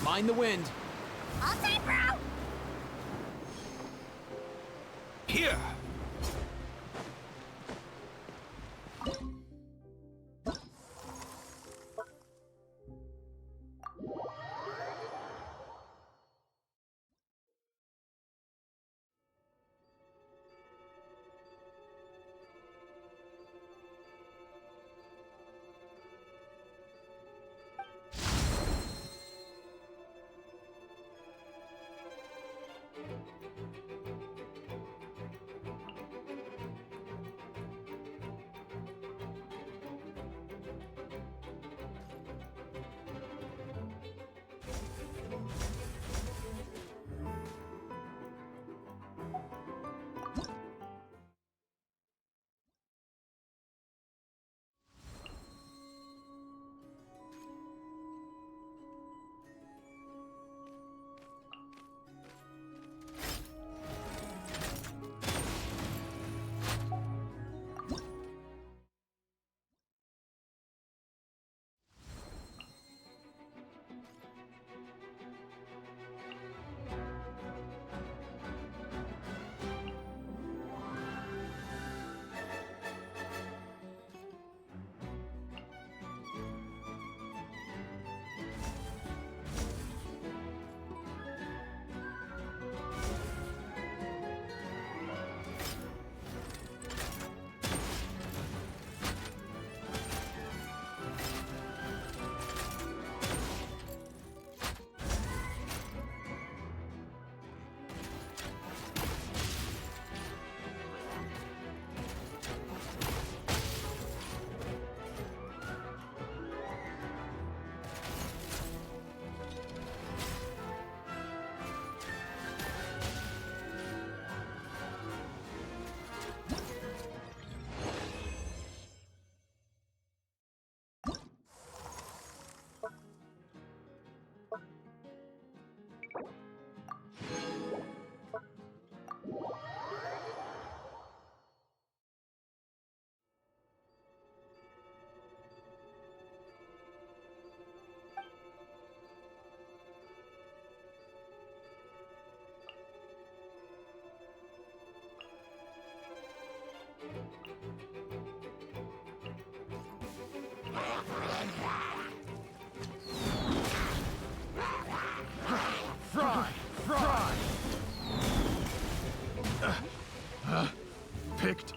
Mind the wind. All set, bro! Here! Fry! Fry! Picked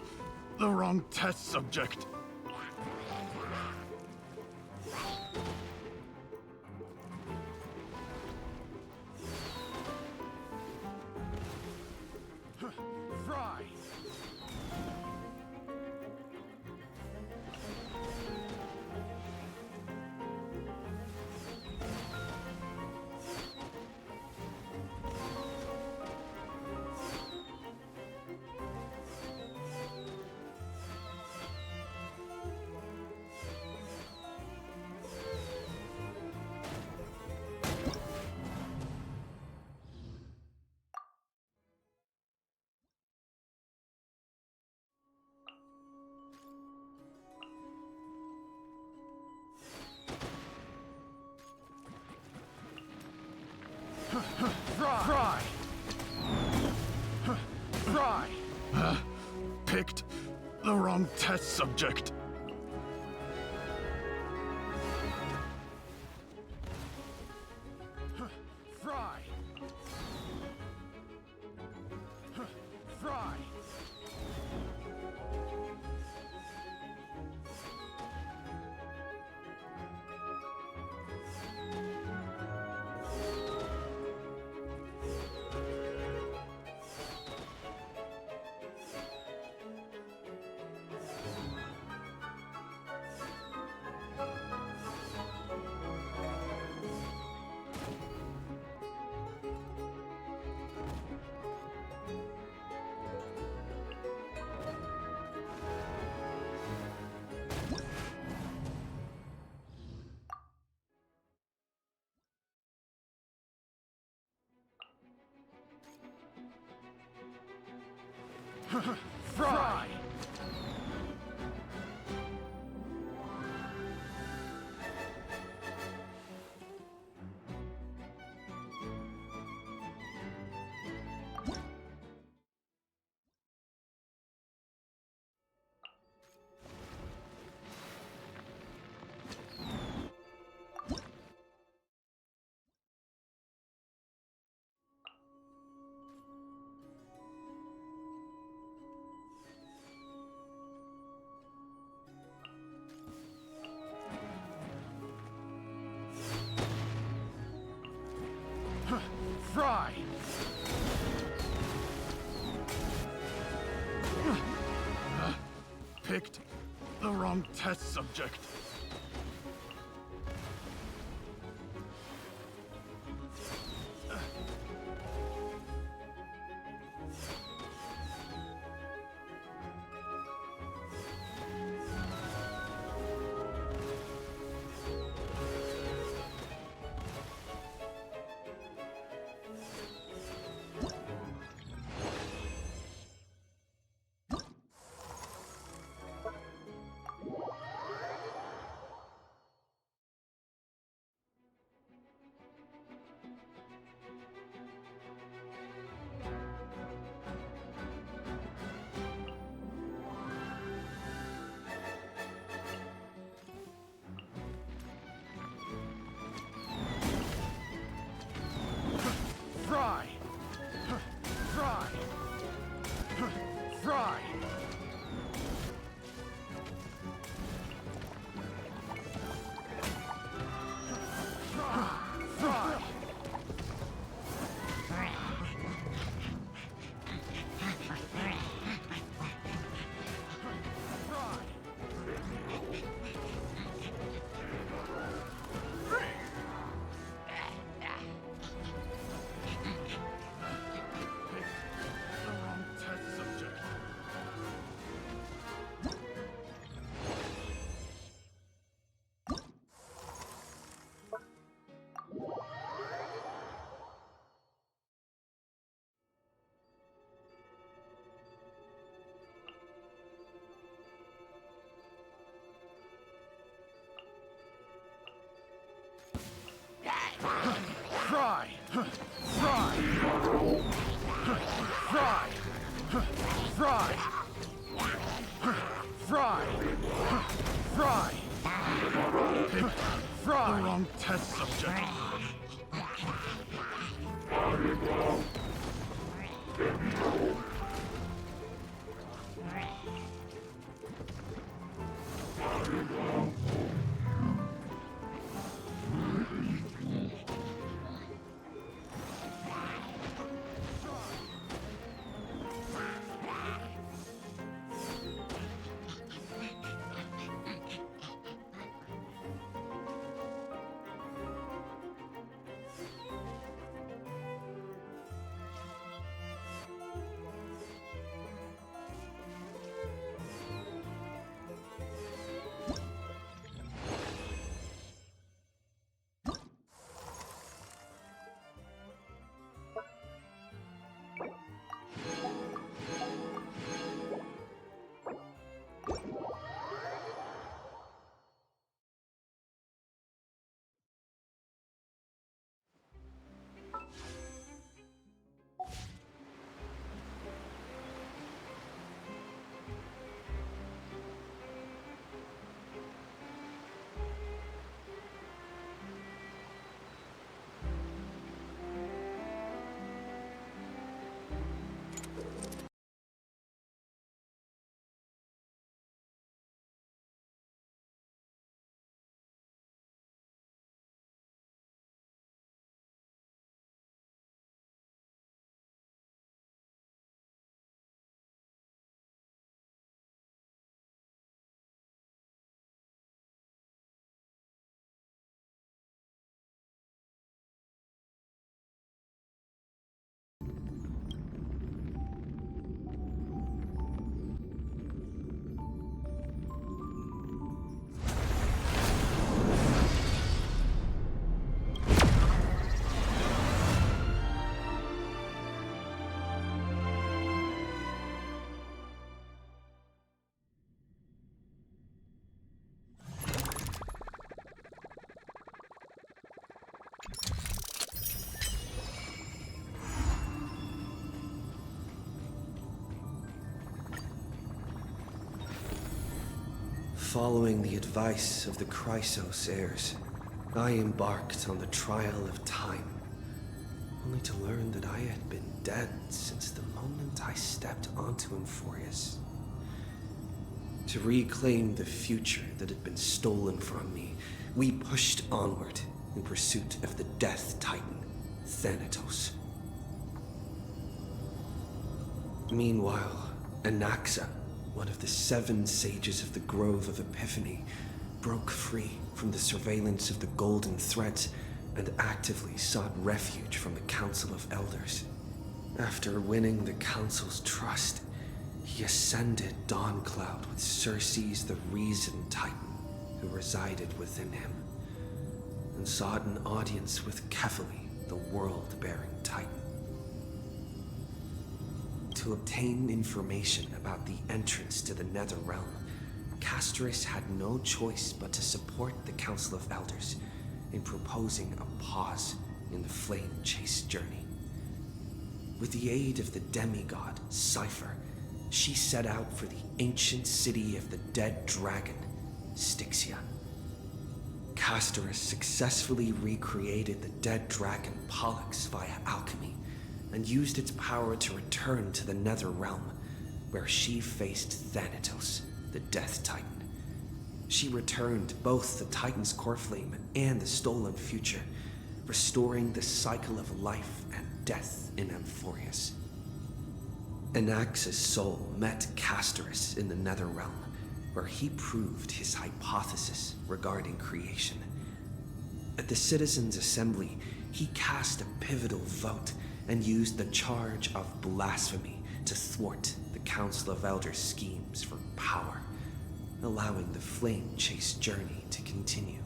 the wrong test subject. Fry! Fry! Fry! Picked the wrong test subject. Fry! Fry! Fry! Fry! Picked the wrong test subject. Fry! Fry! Fry! Fry! The wrong test subject. Fry! Fry! Fry! Fry! Fry! Fry! Picked Fry! The wrong test subject. Following the advice of the Chrysos heirs, I embarked on the trial of time, only to learn that I had been dead since the moment I stepped onto Emphorius. To reclaim the future that had been stolen from me, we pushed onward in pursuit of the Death Titan, Thanatos. Meanwhile, Anaxa, one of the 7 sages of the Grove of Epiphany, broke free from the surveillance of the Golden Threads and actively sought refuge from the Council of Elders. After winning the Council's trust, he ascended Dawncloud with Circe's the Reason Titan, who resided within him, and sought an audience with Kefali, the World-Bearing Titan. To obtain information about the entrance to the Nether Realm, Castorus had no choice but to support the Council of Elders in proposing a pause in the flame chase journey. With the aid of the demigod, Cypher, she set out for the ancient city of the dead dragon, Styxia. Castorus successfully recreated the dead dragon Pollux via alchemy and used its power to return to the Nether Realm, where she faced Thanatos, the Death Titan. She returned both the Titan's core flame and the stolen future, restoring the cycle of life and death in Emphorius. Anaxa's soul met Castorus in the Nether Realm, where he proved his hypothesis regarding creation. At the Citizens' Assembly, he cast a pivotal vote and used the charge of blasphemy to thwart the Council of Elders' schemes for power, allowing the flame chase journey to continue.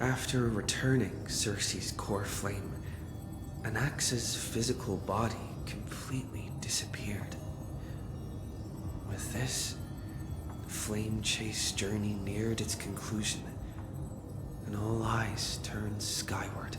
After returning Circe's core flame, Anaxa's physical body completely disappeared. With this, the flame chase journey neared its conclusion, and all eyes turned skyward.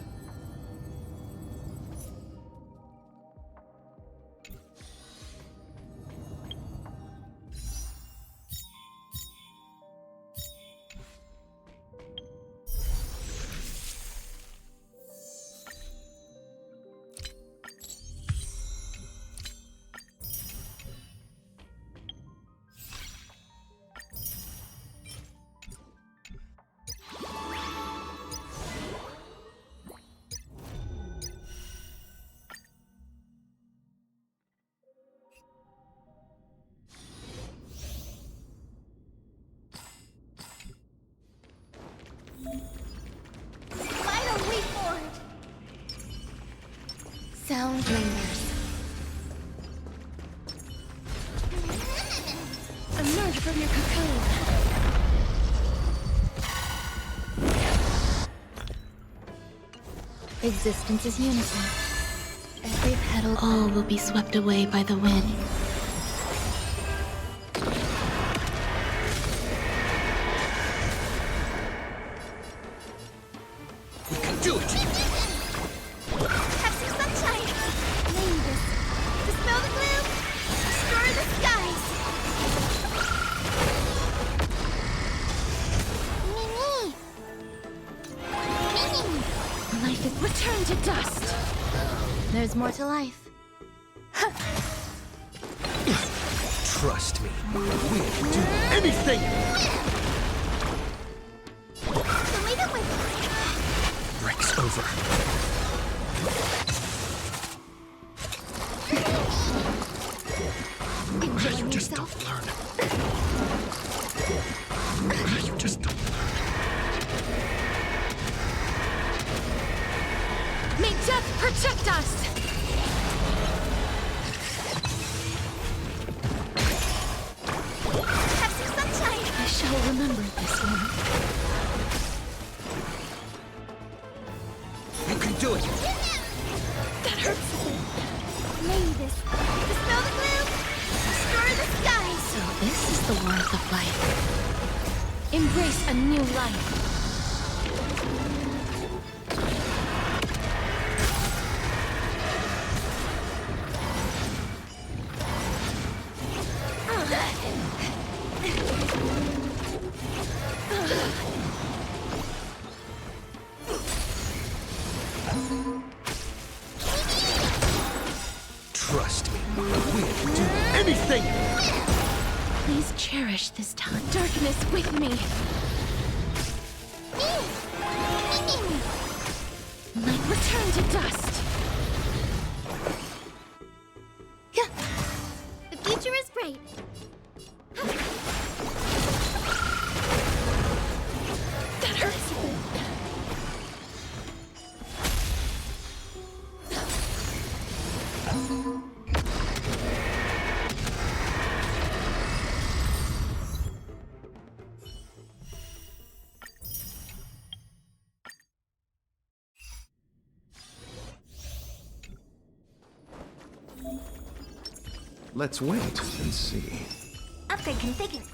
Final way forward. Sound lingers. Emerge from your cocoon. Existence is unity. Every petal. All will be swept away by the wind. We can do it! Have some sunshine. Name this. Dispel the gloom. Restore the skies. Mimi. Mimi. Life is returned to dust. There's more to life. Trust me, we'll do anything! So leave it with Break's over. enjoying You just yourself. don't learn. You just don't learn. May death protect us! Have some sunshine! I shall remember this one. You can do it! That hurts! May this dispel the gloom, restore the skies! So this is the warmth of life. Embrace a new life. Please cherish this time. Darkness with me. Light Return to dust. The future is bright. that hurts. Let's wait and see. Upgrade configured.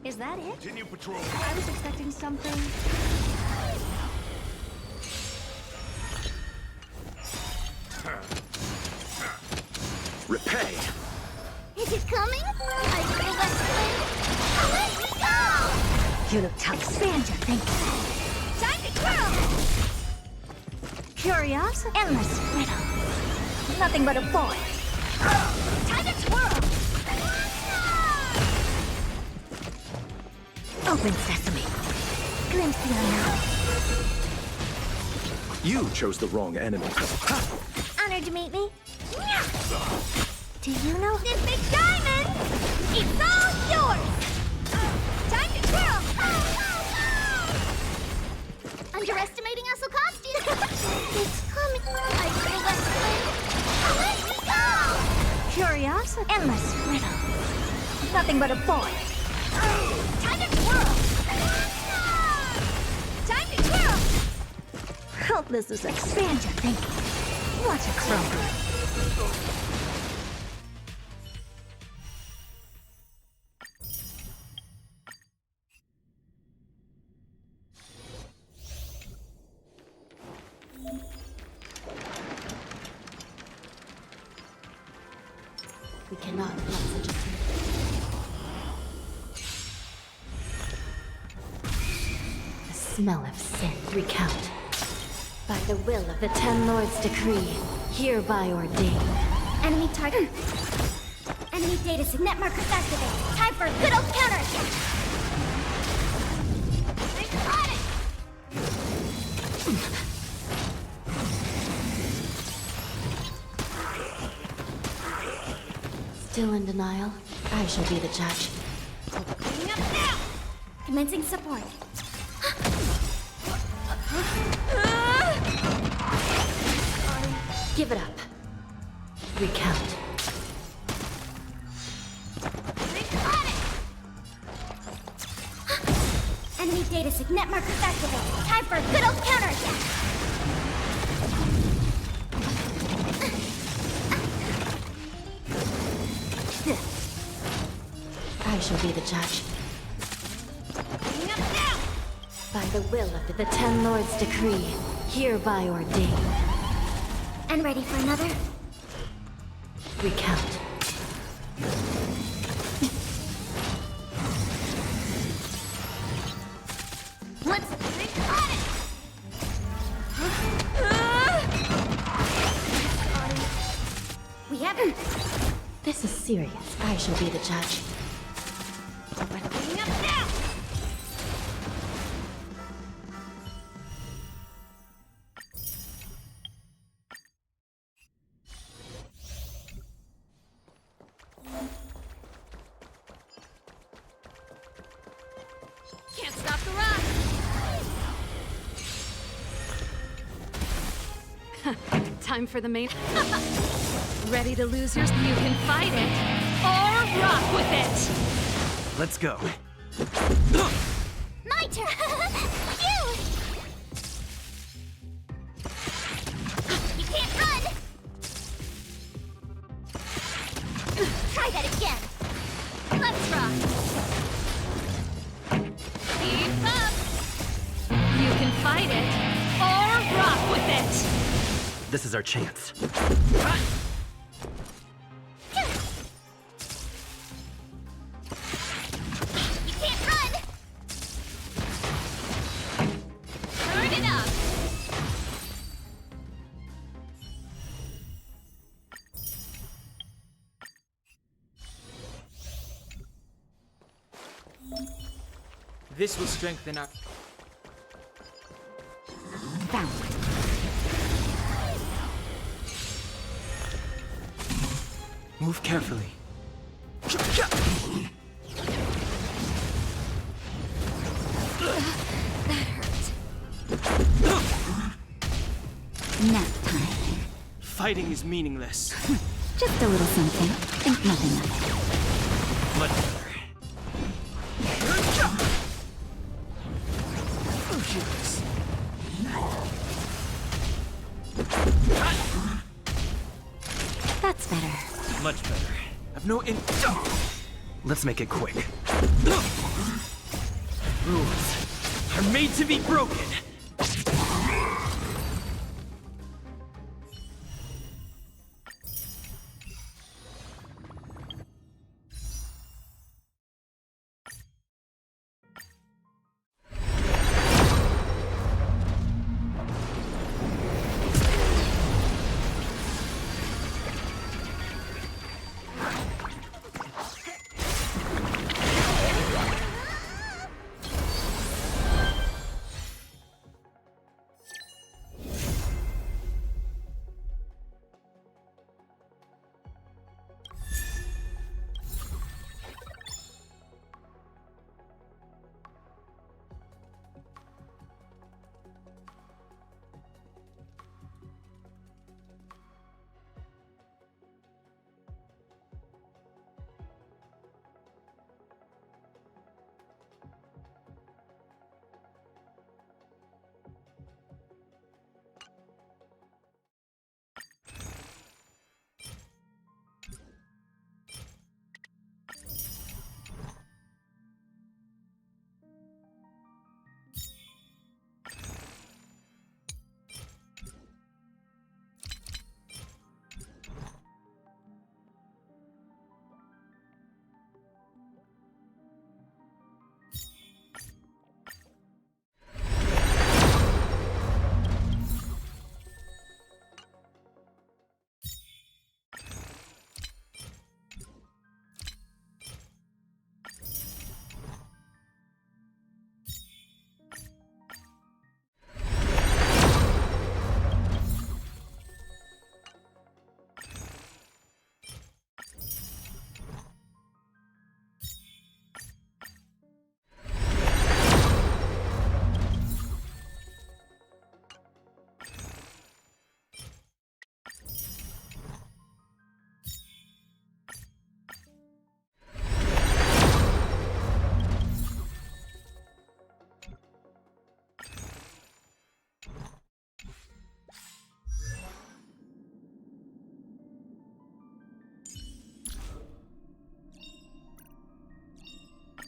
Is that it? Continue patrol. I was expecting something. Repay! Is it coming? I feel less Let me go! You look tough. Expand your thinking. Time to twirl! Curiosity? Endless riddle. Nothing but a boy. Time to twirl! Open sesame. Glimpse the unknown. You chose the wrong enemy. Honored to meet me. Do you know? This big diamond! It's all yours! Time to twirl! Underestimating Asokosti! It's coming! I feel less Let me go! Curiosity? Endless riddle. Nothing but a boy. Time to twirl! Time to twirl! Helplessness. Expand your thinking. Watch it crumble. We cannot let such a thing. The smell of sin. Recount. By the will of the Ten Lords' decree, hereby ordained. Enemy target. Enemy data net markers activated. Time for a good old counterattack. They got it! Still in denial? I shall be the judge. Coming up now! Commencing support. Give it up. Recount. They got it! Enemy data net markers activated. Time for a good old counterattack. I shall be the judge. Coming up now! By the will of the Ten Lords' decree, hereby ordained. And ready for another? Recount. Let's they got it! We haven't. This is serious. I shall be the judge. Coming up now! Can't stop the run! Time for the main. Ready to lose yours? You can fight it or rock with it. Let's go. My turn! You! You can't run! Try that again! Let's rock! Keep up. You can fight it or rock with it. This is our chance. You can't run! Turn it up! This will strengthen our... Found. Move carefully. Nap time. Fighting is meaningless. Just a little something. Think nothing of it. Much better. That's better. Much better. I've no in... Let's make it quick. Rules are made to be broken.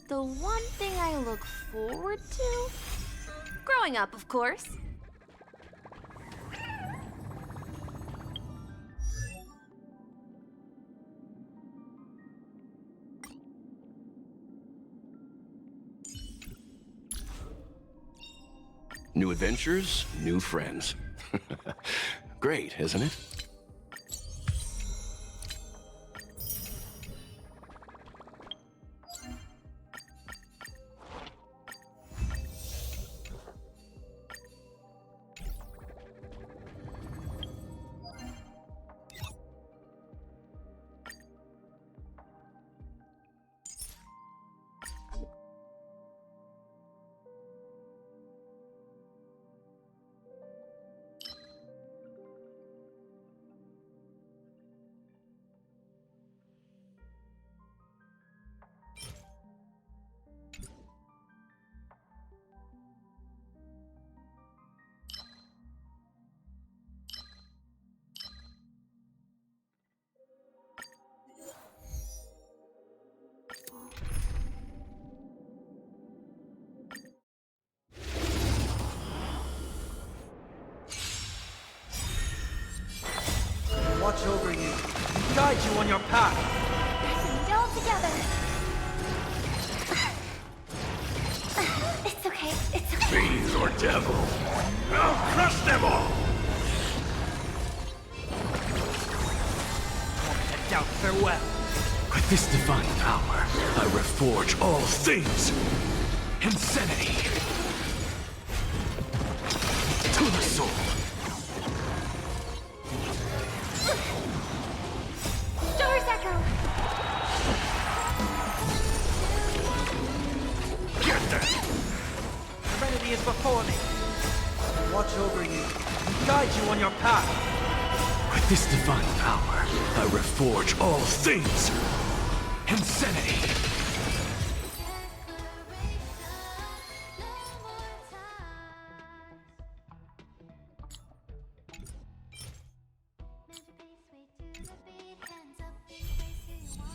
The one thing I look forward to? Growing up, of course. New adventures, new friends. Great, isn't it? Watch over you. Guide you on your path. Let's eat all together. It's okay. It's okay. Fiends or devil. I'll crush them all! And doubt farewell. With this divine power, I reforge all things. Insanity. To the soul. Star's Echo! Get that! Serenity is before me. Watch over you. Guide you on your path. With this divine power, I reforge all things. Insanity.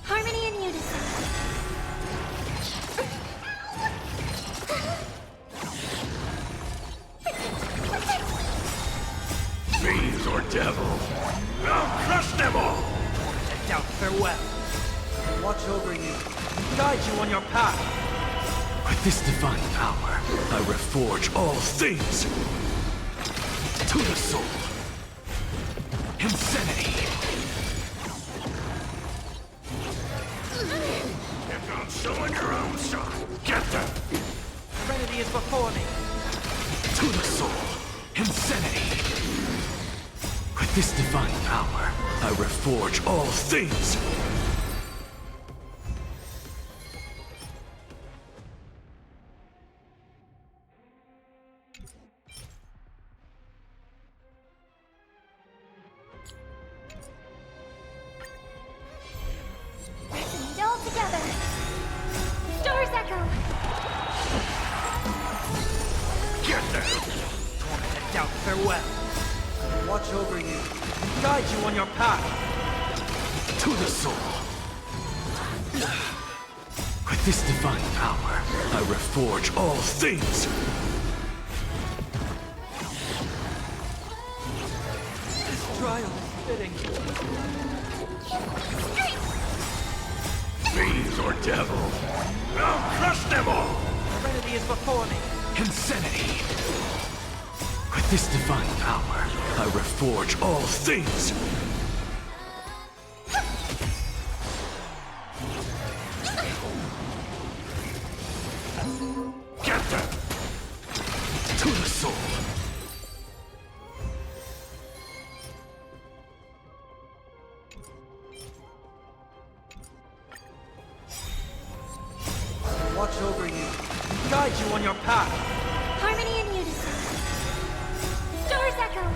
Harmony and unison. Fiends or devil, I'll crush them all! And doubt farewell. Watch over you. Guide you on your path. With this divine power, I reforge all things. To the soul. Insanity. If I'm showing your own shot, get them! Serenity is before me. To the soul. Insanity. With this divine power, I reforge all things. Resonate all together. Star's Echo! Get them! And doubt farewell. Watch over you. Guide you on your path. To the soul. With this divine power, I reforge all things. This trial is fitting. Fiends or devil, I'll crush them all! Serenity is before me. Insanity. With this divine power, I reforge all things. Get them! To the soul. Watch over you. Guide you on your path. Harmony and unison. Star's Echo!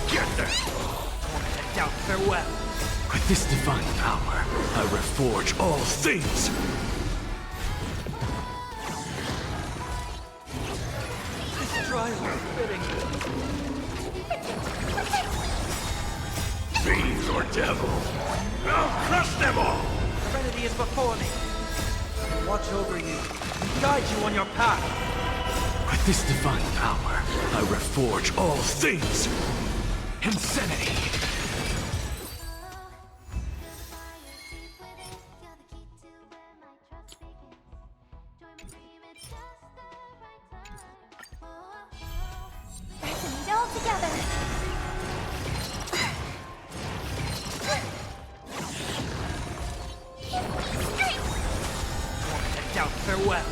Get them! And doubt farewell. With this divine power, I reforge all things. This trial is fitting. Fiends or devil, I'll crush them all! Serenity is before me. Watch over you. Guide you on your path. With this divine power, I reforge all things. Insanity. Resonate all together. And doubt farewell.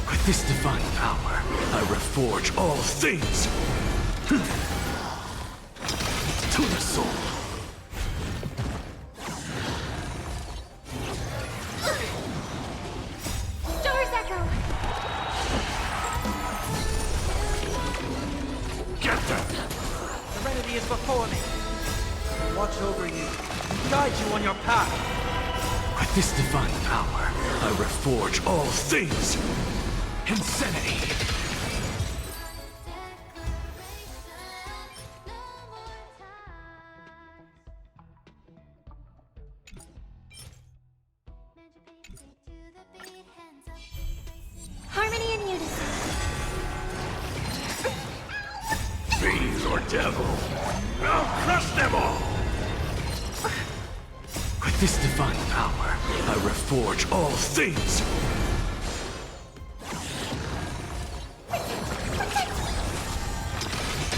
With this divine power, I reforge all things. To the soul. Star's Echo! Get them! Serenity is before me. Watch over you. Guide you on your path. With this divine power, I reforge all things. Insanity. Harmony and unison. Fiends or devil, I'll crush them all! With this divine power, I reforge all things.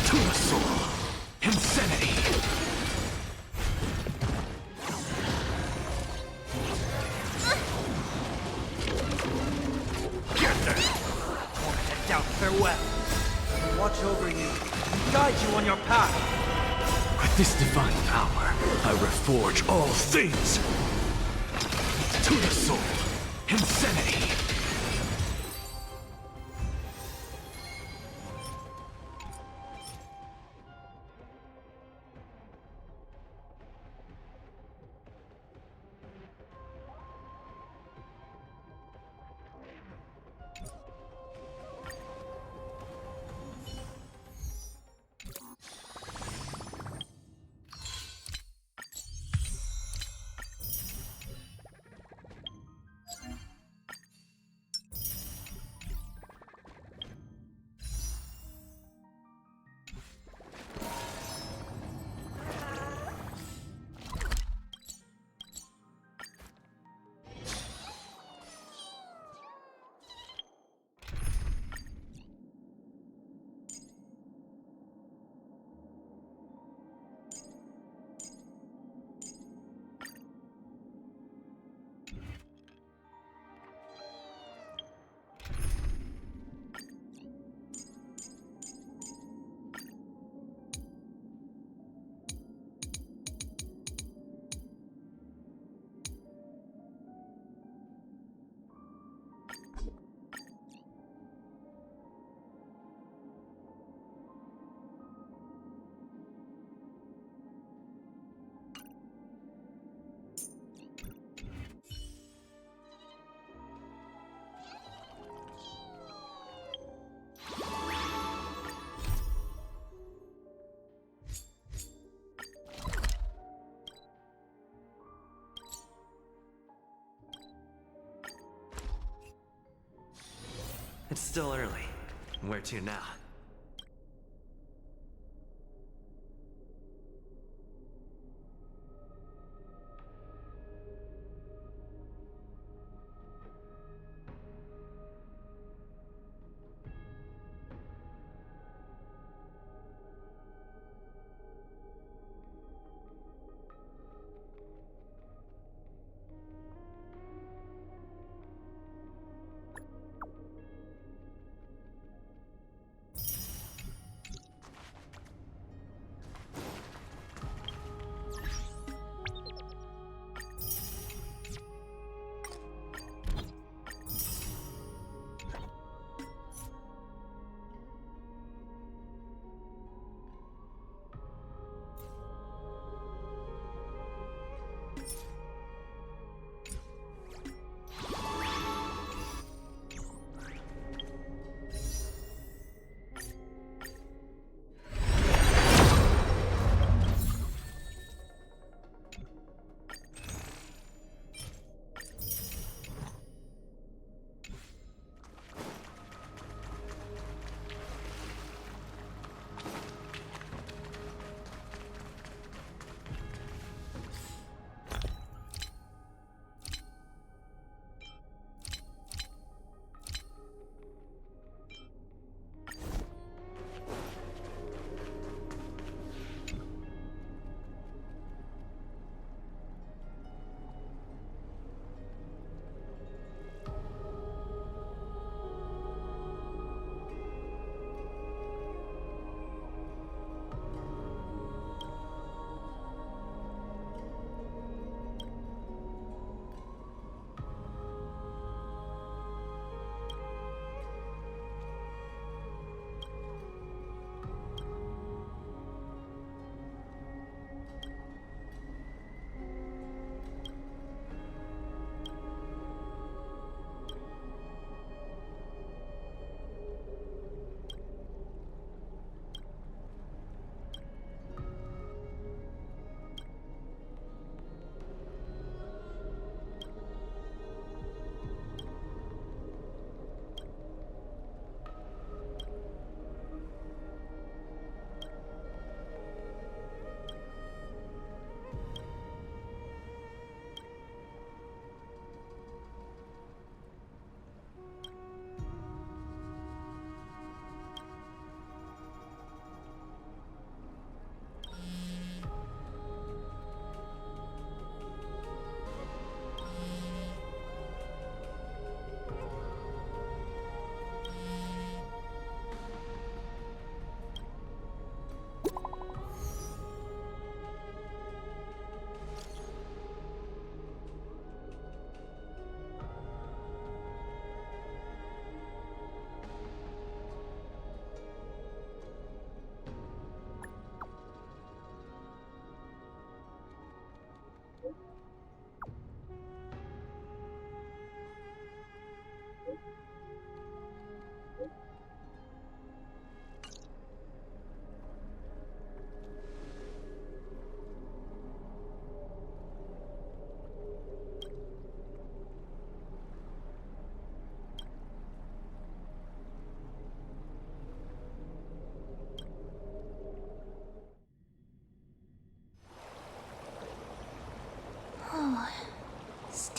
To the soul. Insanity. well. Watch over you and guide you on your path. With this divine power, I reforge all things. To the soul, insanity. It's still early. Where to now?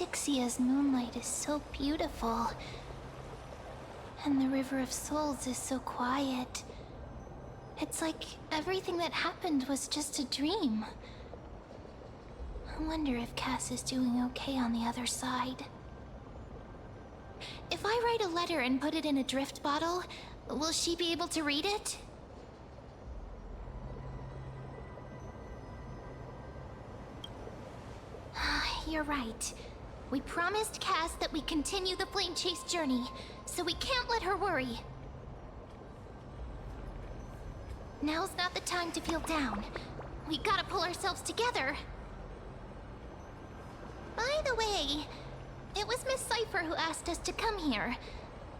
Ixia's moonlight is so beautiful. And the River of Souls is so quiet. It's like everything that happened was just a dream. I wonder if Cass is doing okay on the other side. If I write a letter and put it in a drift bottle, will she be able to read it? You're right. We promised Cass that we continue the flame chase journey, so we can't let her worry. Now's not the time to feel down. We gotta pull ourselves together. By the way, it was Miss Cypher who asked us to come here.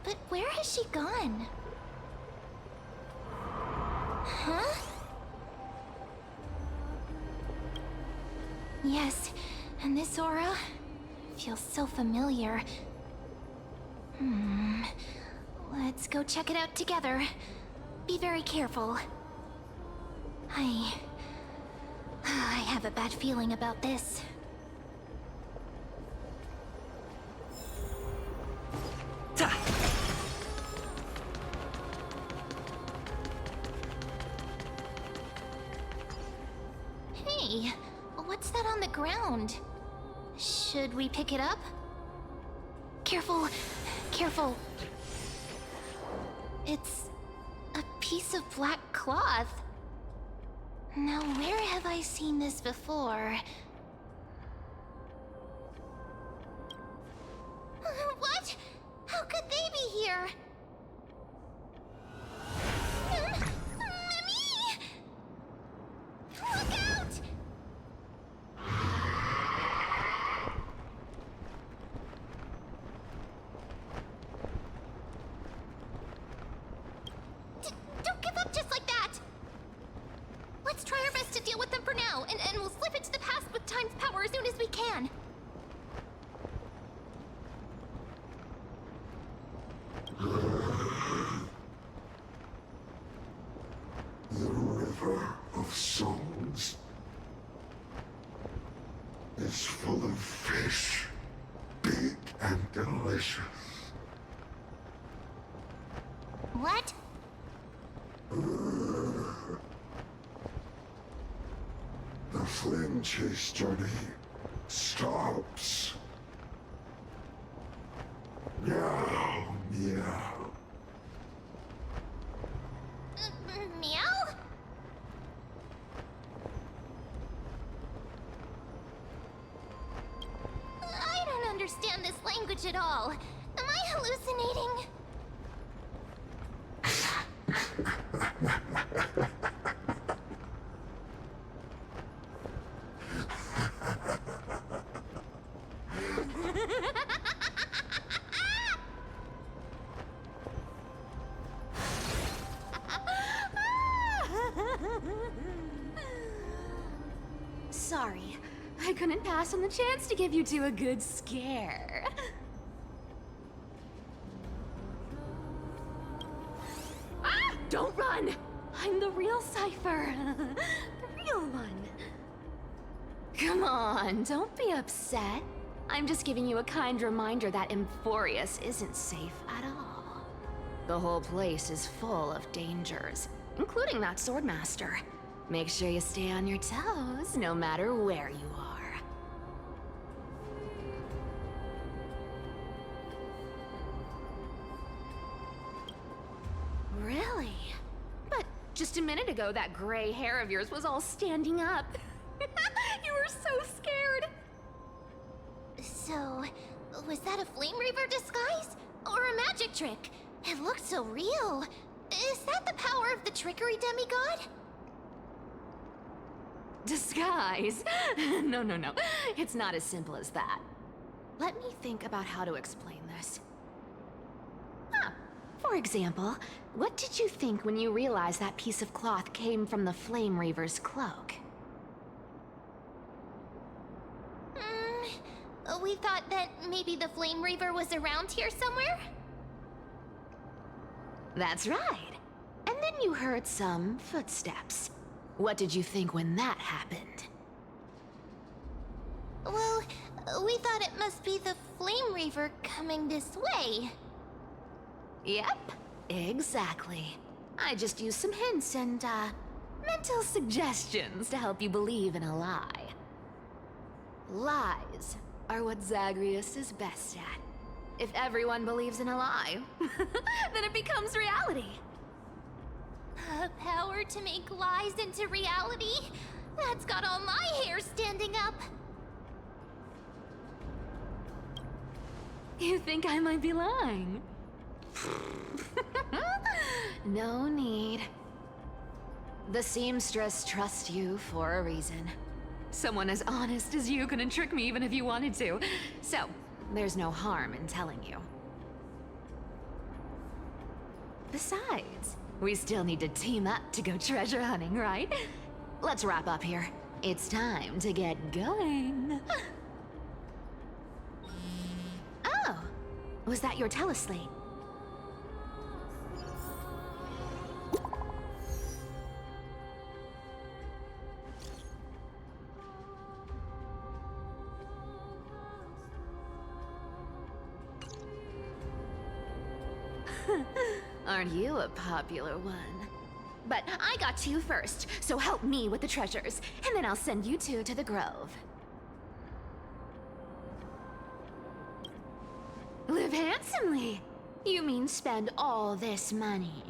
But where has she gone? Huh? Yes, and this aura feels so familiar. Let's go check it out together. Be very careful. I have a bad feeling about this. Hey, what's that on the ground? Should we pick it up? Careful, careful. It's a piece of black cloth. Now, where have I seen this before? What? How could they be here? Me! Look out! Don't give up just like that! Let's try our best to deal with them for now, and we'll slip into the past with time's power as soon as we can. The River of Souls is full of fish, big and delicious. What? The flame chase journey stops. Meow, meow. Meow? I don't understand this language at all. Am I hallucinating? Sorry, I couldn't pass on the chance to give you two a good scare. Ah! Don't run! I'm the real Cypher. The real one. Come on, don't be upset. I'm just giving you a kind reminder that Emphorius isn't safe at all. The whole place is full of dangers, including that swordmaster. Make sure you stay on your toes, no matter where you are. Really? But just a minute ago, that gray hair of yours was all standing up. You were so scared. So, was that a Flame Reaver disguise? Or a magic trick? It looked so real. Is that the power of the trickery demigod? Disguise? No. It's not as simple as that. Let me think about how to explain this. For example, what did you think when you realized that piece of cloth came from the Flame Reaver's cloak? We thought that maybe the Flame Reaver was around here somewhere? That's right. And then you heard some footsteps. What did you think when that happened? Well, We thought it must be the Flame Reaver coming this way. Yep, exactly. I just used some hints and, mental suggestions to help you believe in a lie. Lies are what Zagreus is best at. If everyone believes in a lie, then it becomes reality. A power to make lies into reality? That's got all my hair standing up. You think I might be lying? No need. The seamstress trusts you for a reason. Someone as honest as you couldn't trick me even if you wanted to. So, there's no harm in telling you. Besides, we still need to team up to go treasure hunting, right? Let's wrap up here. It's time to get going. Oh, was that your teleslate? Aren't you a popular one? But I got to you first, so help me with the treasures, and then I'll send you two to the grove. Live handsomely? You mean spend all this money?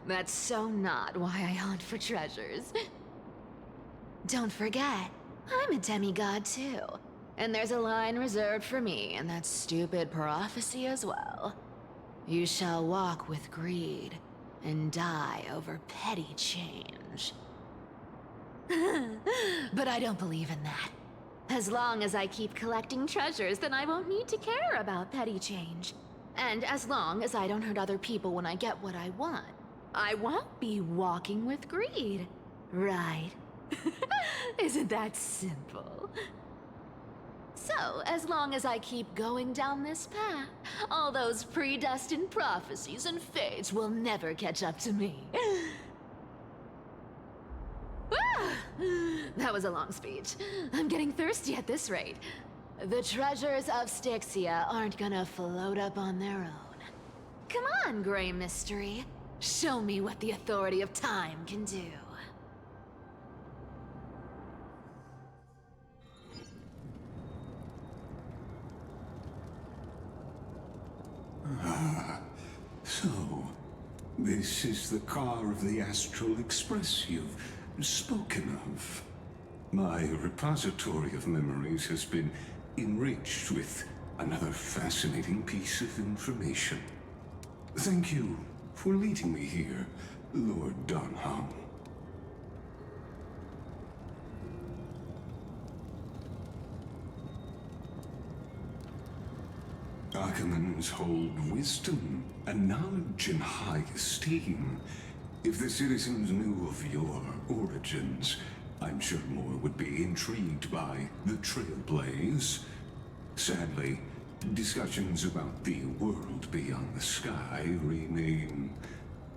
That's so not why I hunt for treasures. Don't forget, I'm a demigod too. And there's a line reserved for me in that stupid prophecy as well. You shall walk with greed and die over petty change. But I don't believe in that. As long as I keep collecting treasures, then I won't need to care about petty change. And as long as I don't hurt other people when I get what I want, I won't be walking with greed. Right? Isn't that simple? So, as long as I keep going down this path, all those predestined prophecies and fates will never catch up to me. That was a long speech. I'm getting thirsty at this rate. The treasures of Styxia aren't gonna float up on their own. Come on, Grey Mystery. Show me what the authority of time can do. So, this is the car of the Astral Express you've spoken of. My repository of memories has been enriched with another fascinating piece of information. Thank you for leading me here, Lord Donham. Archimans hold wisdom and knowledge in high esteem. If the citizens knew of your origins, I'm sure more would be intrigued by the Trailblaze. Sadly, discussions about the world beyond the sky remain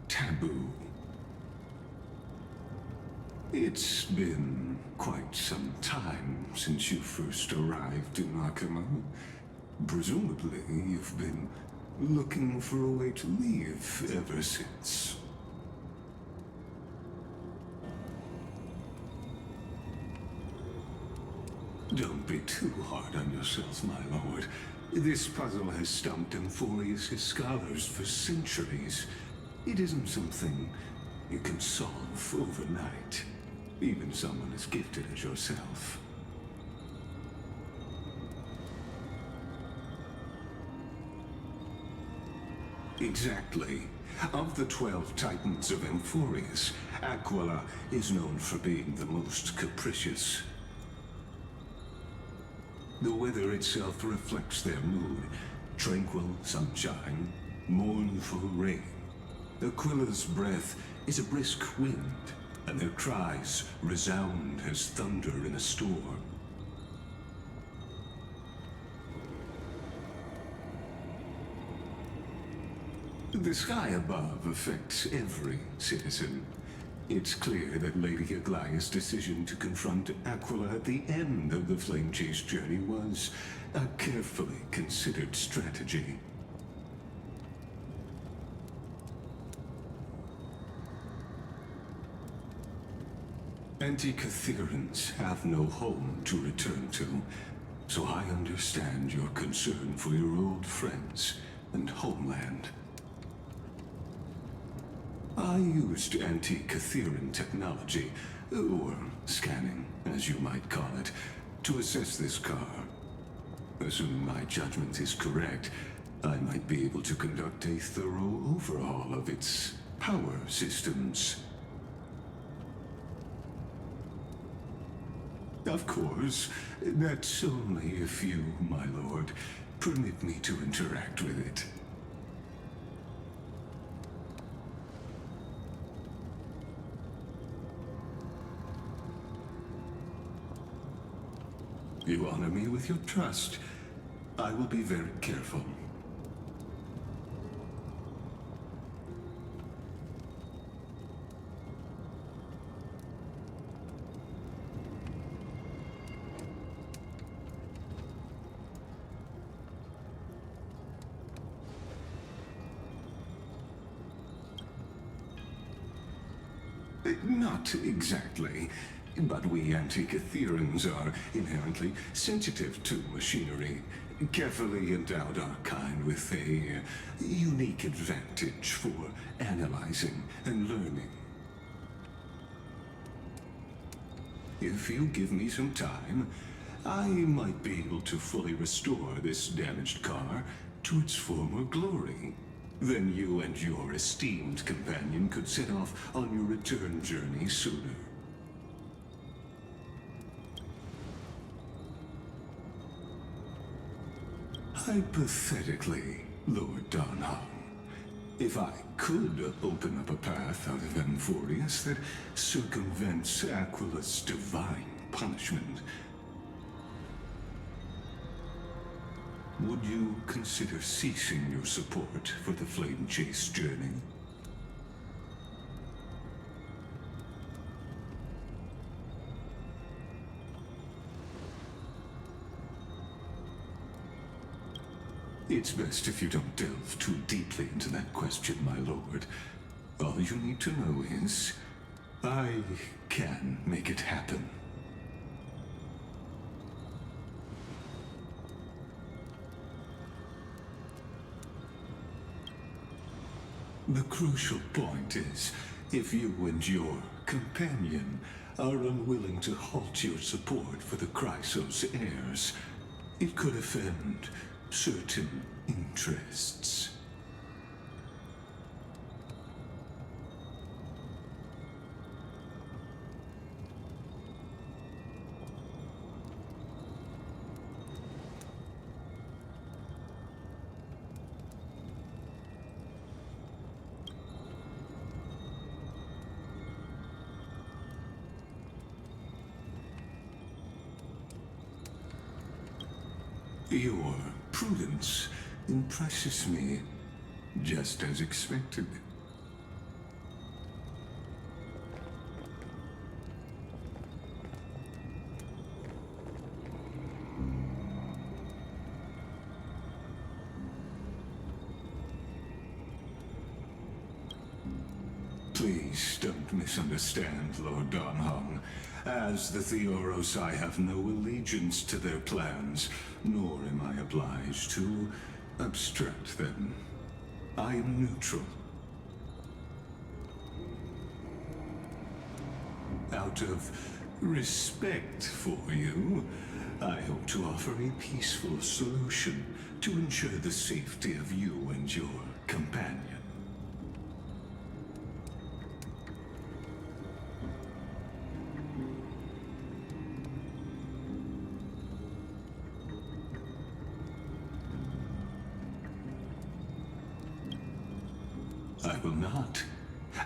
taboo. It's been quite some time since you first arrived in Arkham. Presumably, you've been looking for a way to leave ever since. Don't be too hard on yourself, my lord. This puzzle has stumped Emphorius' scholars for centuries. It isn't something you can solve overnight, even someone as gifted as yourself. Exactly. Of the 12 Titans of Emphorius, Aquila is known for being the most capricious. The weather itself reflects their mood. Tranquil sunshine, mournful rain. Aquila's breath is a brisk wind, and their cries resound as thunder in a storm. The sky above affects every citizen. It's clear that Lady Aglaya's decision to confront Aquila at the end of the Flame Chase journey was a carefully considered strategy. Anti-Catherians have no home to return to, so I understand your concern for your old friends and homeland. I used anti-Catherian technology, or scanning, as you might call it, to assess this car. Assuming my judgment is correct, I might be able to conduct a thorough overhaul of its power systems. Of course, that's only if you, my lord, permit me to interact with it. You honor me with your trust. I will be very careful. Not exactly, but we anti-Catherians are inherently sensitive to machinery. Carefully endowed our kind with a unique advantage for analyzing and learning. If you give me some time, I might be able to fully restore this damaged car to its former glory. Then you and your esteemed companion could set off on your return journey sooner. Hypothetically, Lord Donham, if I could open up a path out of Amphorius that circumvents Aquila's divine punishment, would you consider ceasing your support for the Flame Chase journey? It's best if you don't delve too deeply into that question, my lord. All you need to know is, I can make it happen. The crucial point is, if you and your companion are unwilling to halt your support for the Chrysos heirs, it could offend certain interests. Your prudence impresses me, just as expected. Please don't misunderstand, Lord Donham. As the Theoros, I have no allegiance to their plans, nor am I obliged to obstruct them. I am neutral. Out of respect for you, I hope to offer a peaceful solution to ensure the safety of you and your companion. I will not.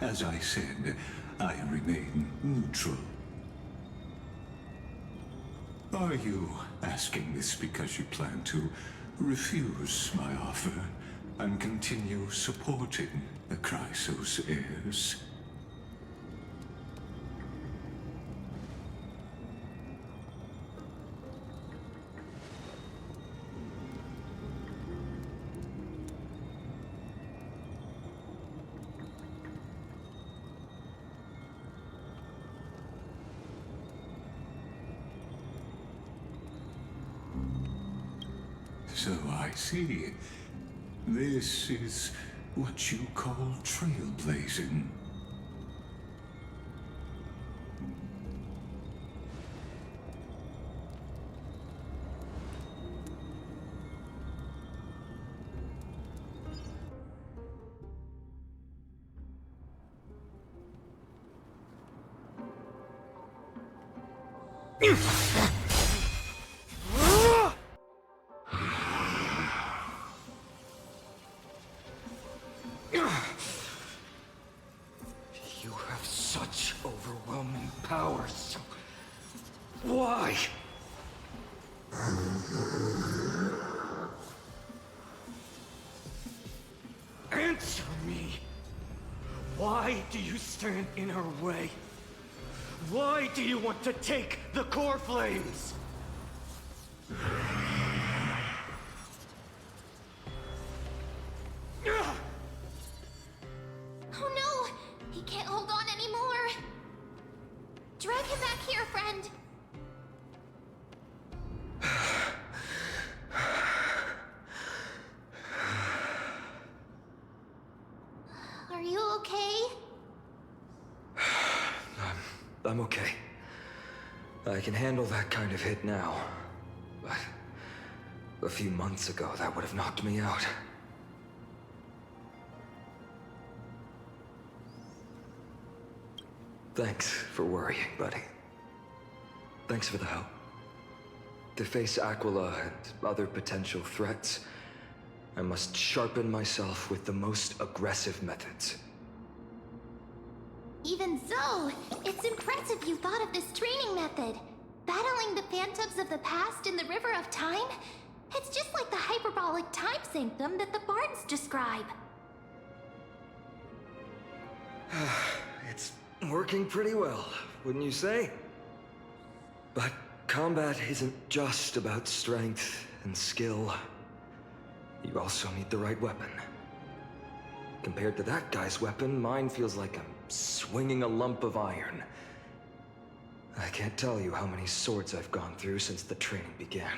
As I said, I remain neutral. Are you asking this because you plan to refuse my offer and continue supporting the Chrysos heirs? So I see. This is what you call trailblazing. You have such overwhelming powers. Why? Answer me! Why do you stand in her way? Why do you want to take the core flames? Oh no! He can't hold on anymore! Drag him back here, friend! Are you okay? I'm okay. I can handle that kind of hit now. But a few months ago, that would have knocked me out. Thanks for worrying, buddy. Thanks for the help. To face Aquila and other potential threats, I must sharpen myself with the most aggressive methods. Even so, it's impressive you thought of this training method. Battling the phantoms of the past in the River of Time? It's just like the hyperbolic time sanctum that the bards describe. It's working pretty well, wouldn't you say? But combat isn't just about strength and skill. You also need the right weapon. Compared to that guy's weapon, mine feels like I'm swinging a lump of iron. I can't tell you how many swords I've gone through since the training began.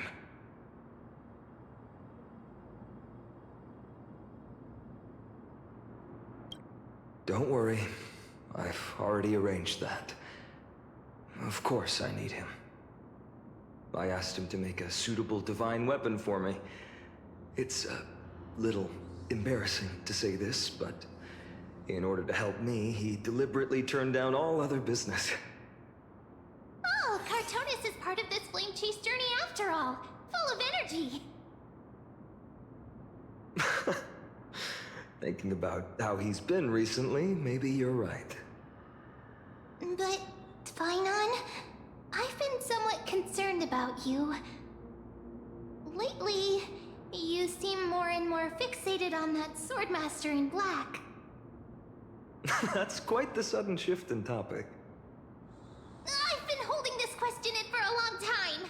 Don't worry, I've already arranged that. Of course I need him. I asked him to make a suitable divine weapon for me. It's a little embarrassing to say this, but in order to help me, he deliberately turned down all other business. Oh, Cartonis is part of this flame chase journey after all. Full of energy. Thinking about how he's been recently, maybe you're right. But, Finon, I've been somewhat concerned about you. Lately, you seem more and more fixated on that Swordmaster in black. That's quite the sudden shift in topic. I've been holding this question in for a long time.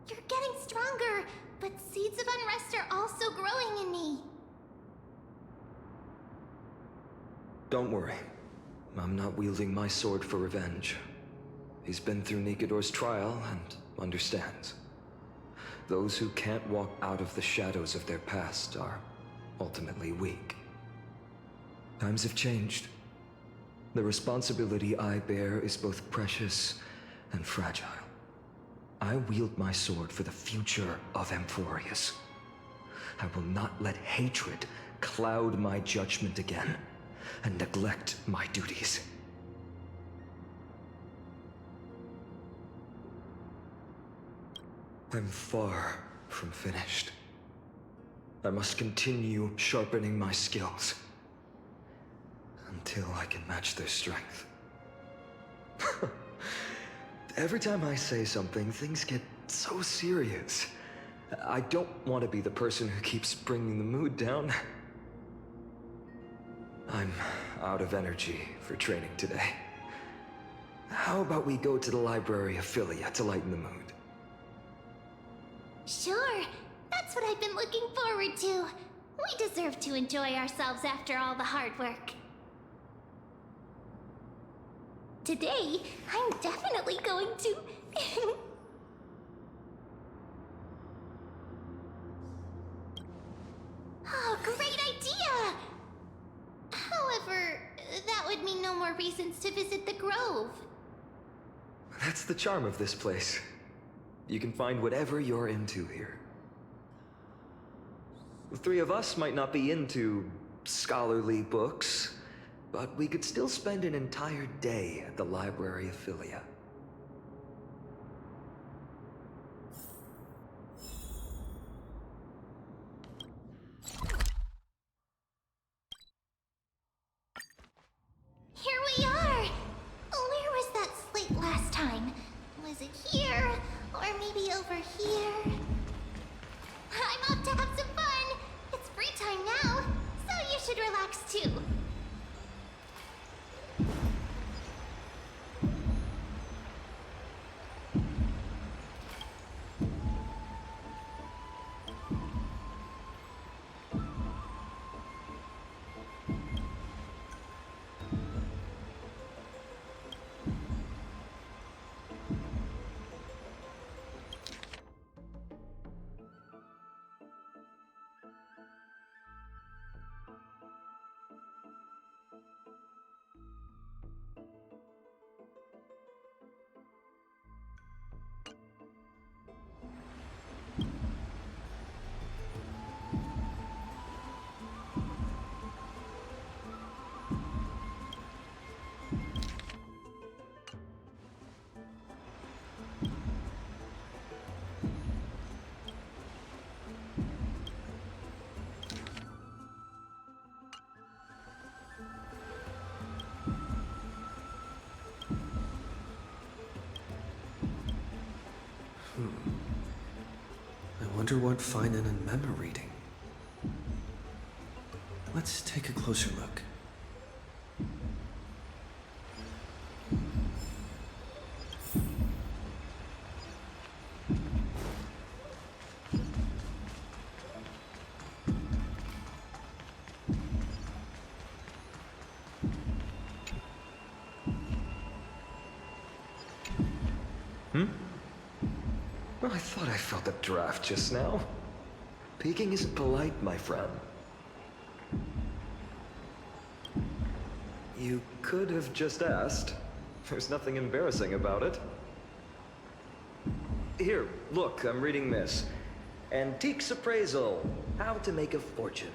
You're getting stronger, but seeds of unrest are also growing in me. Don't worry. I'm not wielding my sword for revenge. He's been through Nikador's trial and understands. Those who can't walk out of the shadows of their past are ultimately weak. Times have changed. The responsibility I bear is both precious and fragile. I wield my sword for the future of Amphorius. I will not let hatred cloud my judgment again and neglect my duties. I'm far from finished. I must continue sharpening my skills until I can match their strength. Every time I say something, things get so serious. I don't want to be the person who keeps bringing the mood down. I'm out of energy for training today. How about we go to the library of Philia to lighten the mood? Sure, that's what I've been looking forward to. We deserve to enjoy ourselves after all the hard work. Today, I'm definitely going to... reasons to visit the Grove. That's the charm of this place. You can find whatever you're into here. The three of us might not be into scholarly books, but we could still spend an entire day at the Library of Philia. Here we are! Where was that slate last time? Was it here? Or maybe over here? I'm off to have some fun! It's free time now, so you should relax too. I wonder what Finan and Mem are reading. Let's take a closer look. Well, I thought I felt a draft just now. Peeking isn't polite, my friend. You could have just asked. There's nothing embarrassing about it. Here, look, I'm reading this. Antiques Appraisal. How to Make a Fortune.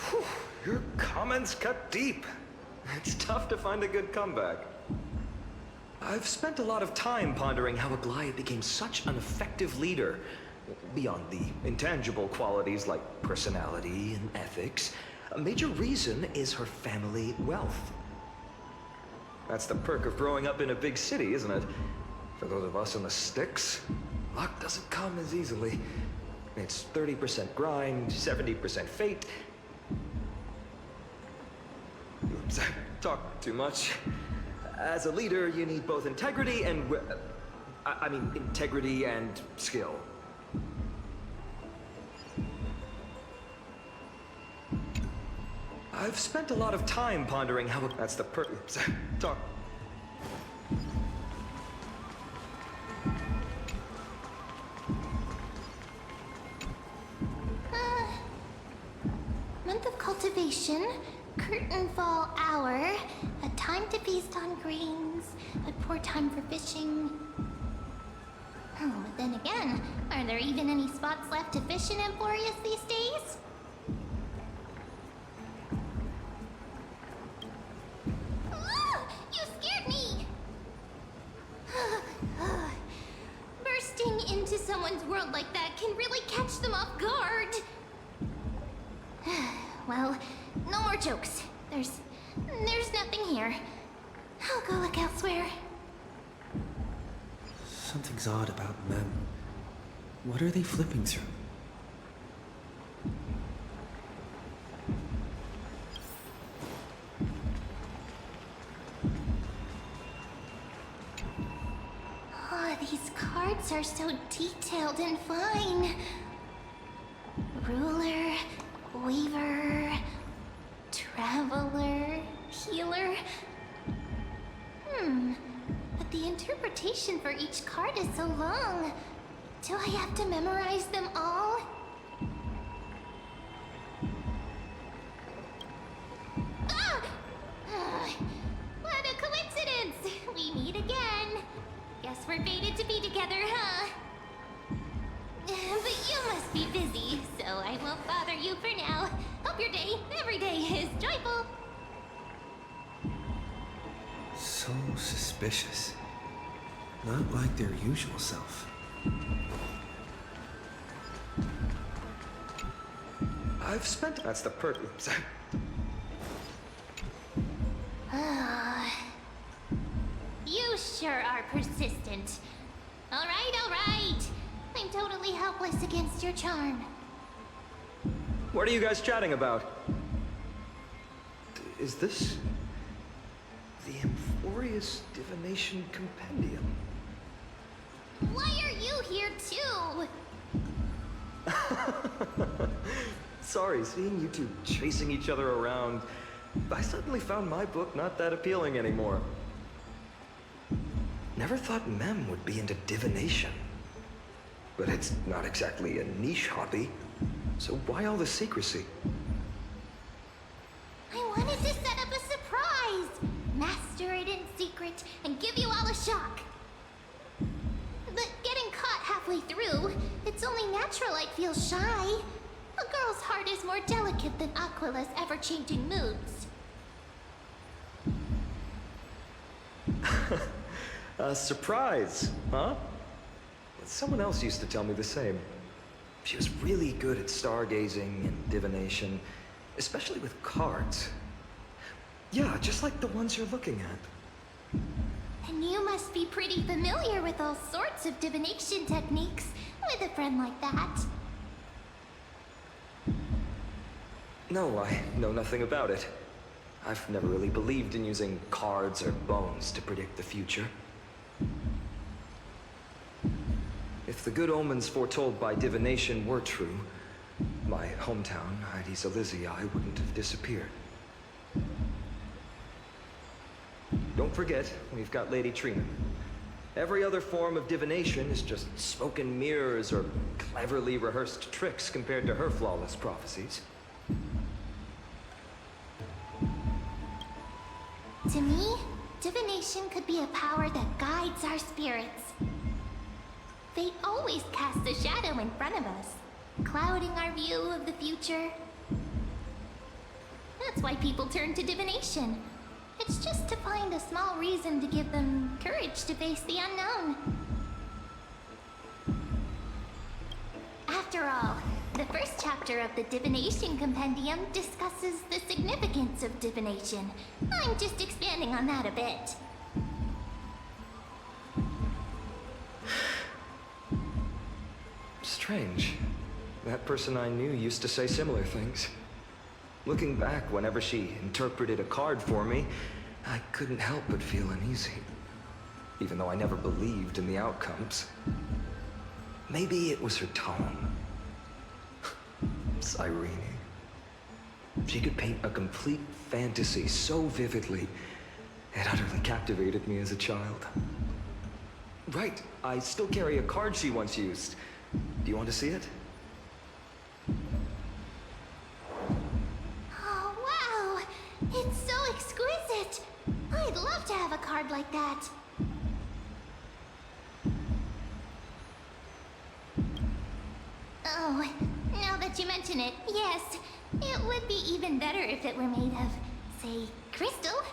Whew, your comments cut deep. It's tough to find a good comeback. I've spent a lot of time pondering how Aglaia became such an effective leader. Beyond the intangible qualities like personality and ethics, a major reason is her family wealth. That's the perk of growing up in a big city, isn't it? For those of us in the sticks, luck doesn't come as easily. It's 30% grind, 70% fate. Oops, I talk too much. As a leader, you need both integrity and... integrity and skill. I've spent a lot of time pondering how... That's the Oops, talk... Month of cultivation, curtain fall hour, a time to feast on grains, a poor time for fishing. Oh, but then again, are there even any spots left to fish in Emporius these days? Ah, you scared me! Bursting into someone's world like that can really catch them off guard. Well, no more jokes. There's nothing here. I'll go look elsewhere. Something's odd about Mem. What are they flipping through? Oh, these cards are so detailed and fine. Ruler, weaver, traveler, healer. But the interpretation for each card is so long. Do I have to memorize them all? So suspicious. Not like their usual self. I've spent... That's the oops. You sure are persistent. All right. I'm totally helpless against your charm. What are you guys chatting about? Is this... the Amphorius Divination Compendium? Why are you here too? Sorry, seeing you two chasing each other around, I suddenly found my book not that appealing anymore. Never thought Mem would be into divination. But it's not exactly a niche hobby, so why all the secrecy? I wanted to set up a surprise! Master it in secret and give you all a shock. But getting caught halfway through, it's only natural I'd feel shy. A girl's heart is more delicate than Aquila's ever-changing moods. A surprise, huh? Someone else used to tell me the same. She was really good at stargazing and divination, especially with cards. Yeah, just like the ones you're looking at. And you must be pretty familiar with all sorts of divination techniques with a friend like that. No, I know nothing about it. I've never really believed in using cards or bones to predict the future. If the good omens foretold by divination were true, my hometown, Hydes Elysiae, wouldn't have disappeared. Don't forget, we've got Lady Trina. Every other form of divination is just smoke and mirrors or cleverly rehearsed tricks compared to her flawless prophecies. To me, divination could be a power that guides our spirits. They always cast a shadow in front of us, clouding our view of the future. That's why people turn to divination. It's just to find a small reason to give them courage to face the unknown. After all, the first chapter of the Divination Compendium discusses the significance of divination. I'm just expanding on that a bit. Strange. That person I knew used to say similar things. Looking back, whenever she interpreted a card for me, I couldn't help but feel uneasy. Even though I never believed in the outcomes. Maybe it was her tone. Cyrene. She could paint a complete fantasy so vividly, it utterly captivated me as a child. Right, I still carry a card she once used. Do you want to see it? Oh, wow! It's so exquisite! I'd love to have a card like that. Oh, now that you mention it, yes. It would be even better if it were made of, say, crystal.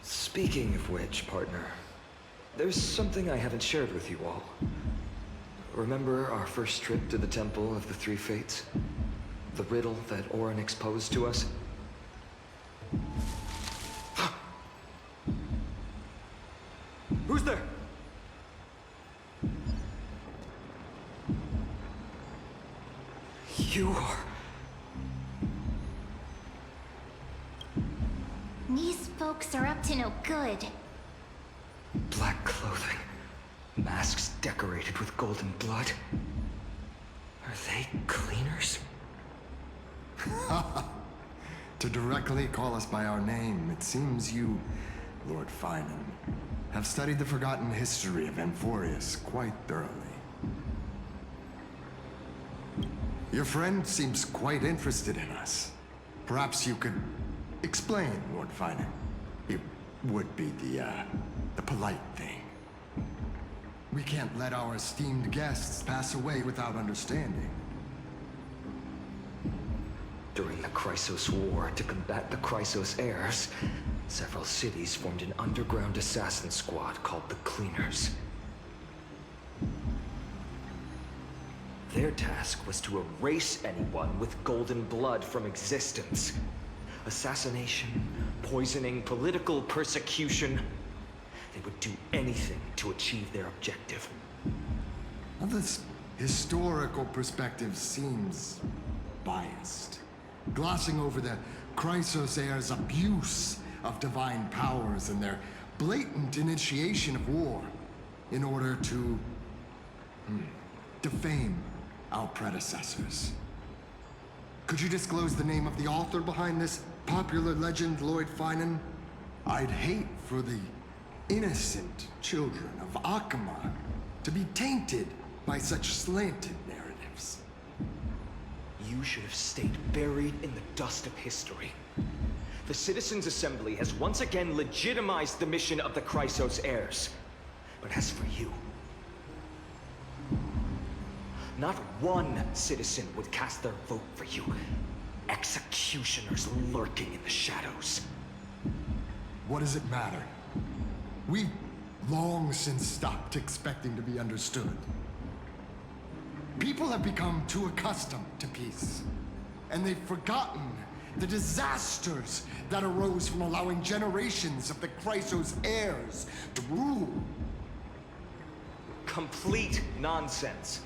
Speaking of which, partner, there's something I haven't shared with you all. Remember our first trip to the Temple of the Three Fates? The riddle that Orynyx posed to us? Who's there? You are... These folks are up to no good. Black clothing. Masks decorated with golden blood. Are they cleaners? To directly call us by our name, it seems you, Lord Finan, have studied the forgotten history of Amphorius quite thoroughly. Your friend seems quite interested in us. Perhaps you could explain, Lord Finan. It would be the polite thing. We can't let our esteemed guests pass away without understanding. During the Chrysos War, to combat the Chrysos heirs, several cities formed an underground assassin squad called the Cleaners. Their task was to erase anyone with golden blood from existence. Assassination, poisoning, political persecution. They would do anything to achieve their objective. Well, this historical perspective seems biased, glossing over the Chrysos heirs' abuse of divine powers and their blatant initiation of war in order to defame our predecessors. Could you disclose the name of the author behind this popular legend, Lloyd Finan? I'd hate for the innocent children of Akama to be tainted by such slanted narratives. You should have stayed buried in the dust of history. The Citizens' Assembly has once again legitimized the mission of the Chrysos heirs. But as for you, not one citizen would cast their vote for you. Executioners lurking in the shadows. What does it matter? We've long since stopped expecting to be understood. People have become too accustomed to peace, and they've forgotten the disasters that arose from allowing generations of the Chrysos heirs to rule. Complete nonsense.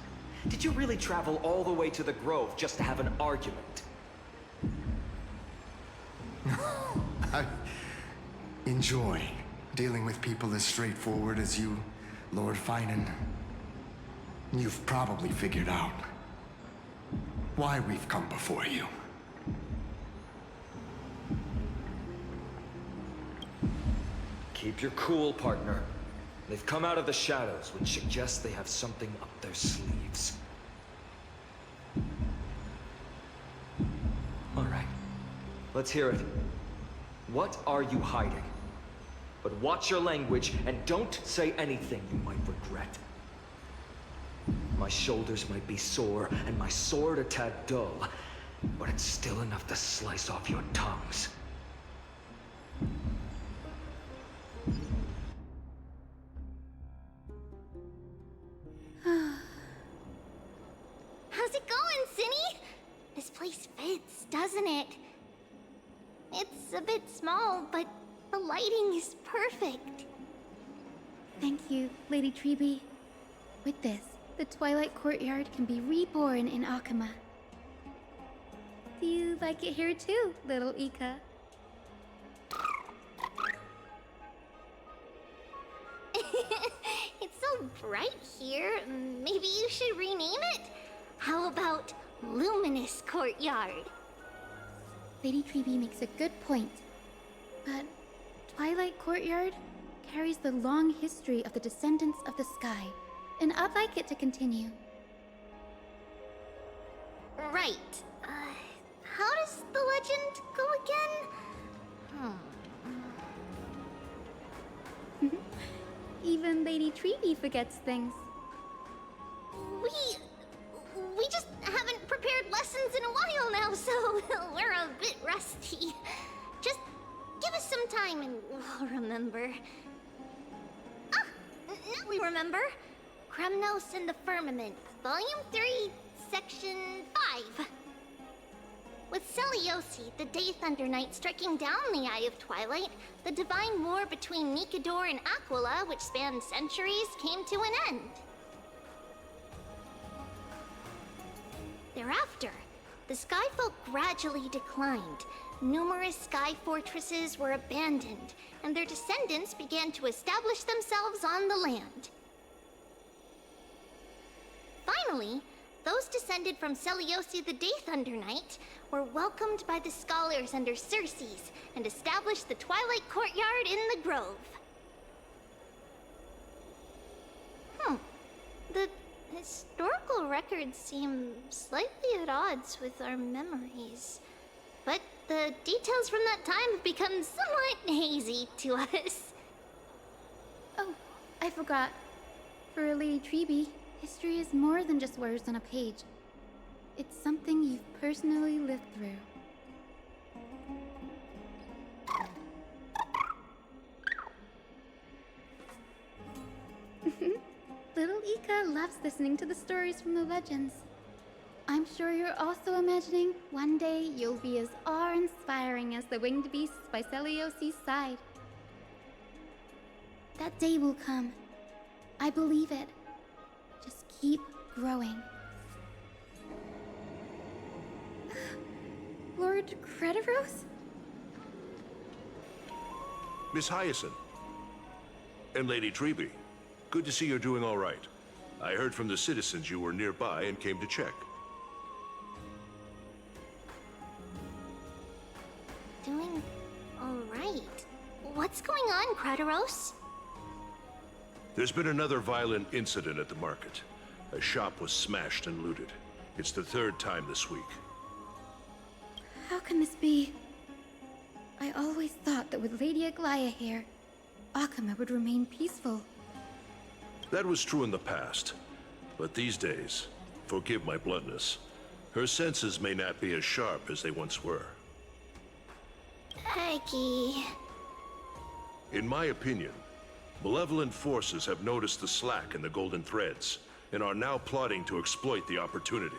Did you really travel all the way to the Grove just to have an argument? I enjoy dealing with people as straightforward as you, Lord Finan. You've probably figured out why we've come before you. Keep your cool, partner. They've come out of the shadows, which suggests they have something up their sleeves. All right. Let's hear it. What are you hiding? But watch your language and don't say anything you might regret. My shoulders might be sore and my sword a tad dull, but it's still enough to slice off your tongues. How's it going, Cinny? This place fits, doesn't it? It's a bit small, but the lighting is perfect. Thank you, Lady Treeby. With this, the Twilight Courtyard can be reborn in Akama. Do you like it here too, little Ika? It's so bright here. Maybe you should rename it? How about Luminous Courtyard? Lady Treeby makes a good point. But Twilight Courtyard carries the long history of the descendants of the sky, and I'd like it to continue. Right. How does the legend go again? Even Lady Treeby forgets things. We just haven't prepared lessons in a while now, so we're a bit rusty. Just give us some time and we'll remember. Ah, now we remember. Kremnos and the Firmament, Volume 3, Section 5. With Celiosi, the Day Thunder Knight, striking down the Eye of Twilight, the divine war between Nikador and Aquila, which spanned centuries, came to an end. Thereafter, the Skyfolk gradually declined. Numerous sky fortresses were abandoned, and their descendants began to establish themselves on the land. Finally, those descended from Celiosi the Day Thunder Knight were welcomed by the scholars under Circes and established the Twilight Courtyard in the Grove. The historical records seem slightly at odds with our memories, but the details from that time have become somewhat hazy to us. Oh, I forgot. For Lady Treeby, history is more than just words on a page. It's something you've personally lived through. Ika loves listening to the stories from the legends. I'm sure you're also imagining one day you'll be as awe-inspiring as the winged beasts by Celiosi's side. That day will come. I believe it. Just keep growing. Lord Crediros? Miss Hyacinth. And Lady Treby. Good to see you're doing all right. I heard from the citizens you were nearby and came to check. Doing all right. What's going on, Crediros? There's been another violent incident at the market. A shop was smashed and looted. It's the third time this week. How can this be? I always thought that with Lady Aglaya here, Akama would remain peaceful. That was true in the past. But these days, forgive my bluntness, her senses may not be as sharp as they once were. Aggie. In my opinion, malevolent forces have noticed the slack in the Golden Threads and are now plotting to exploit the opportunity.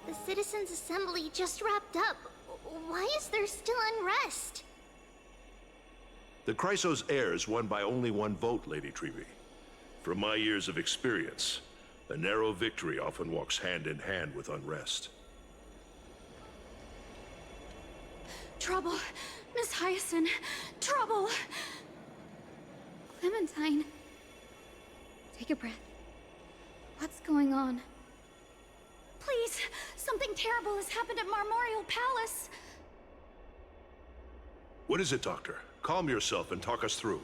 The Citizens' Assembly just wrapped up. Why is there still unrest? The Chrysos heirs won by only one vote, Lady Treby. From my years of experience, a narrow victory often walks hand in hand with unrest. Trouble! Miss Hyacinth! Trouble! Clementine. Take a breath. What's going on? Please! Something terrible has happened at Marmorial Palace! What is it, Doctor? Calm yourself and talk us through.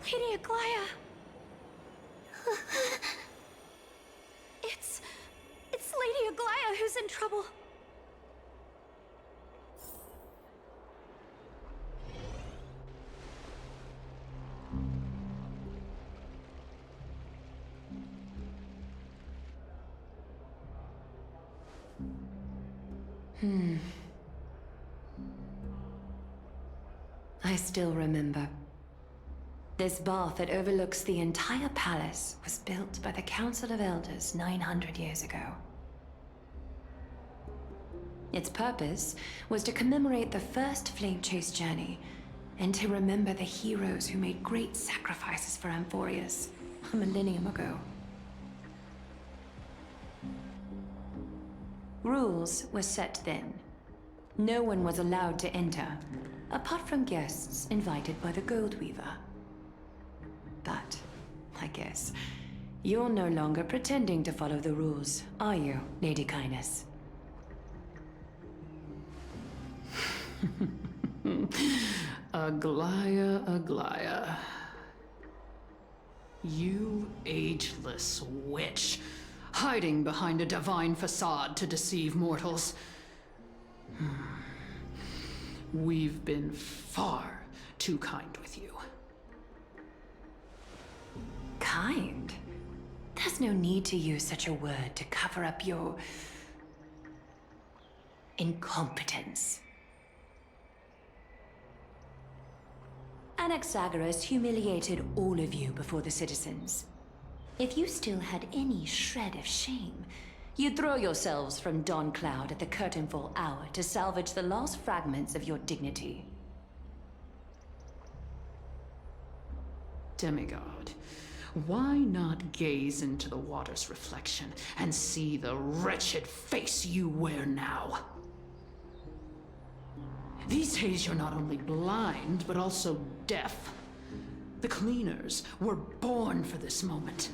Lady Aglaya! It's Lady Aglaya who's in trouble. I still remember. This bath that overlooks the entire palace was built by the Council of Elders 900 years ago. Its purpose was to commemorate the first Flame Chase journey and to remember the heroes who made great sacrifices for Amphorius a millennium ago. Rules were set then. No one was allowed to enter, apart from guests invited by the Goldweaver. But, I guess, you're no longer pretending to follow the rules, are you, Lady Kindness? Aglaya, Aglaya. You ageless witch, hiding behind a divine facade to deceive mortals. We've been far too kind with you. Kind? There's no need to use such a word to cover up your incompetence. Anaxagoras humiliated all of you before the citizens. If you still had any shred of shame, you'd throw yourselves from Dawn Cloud at the curtainfall hour to salvage the last fragments of your dignity. Demigod, why not gaze into the water's reflection and see the wretched face you wear now? These days you're not only blind, but also deaf. The cleaners were born for this moment.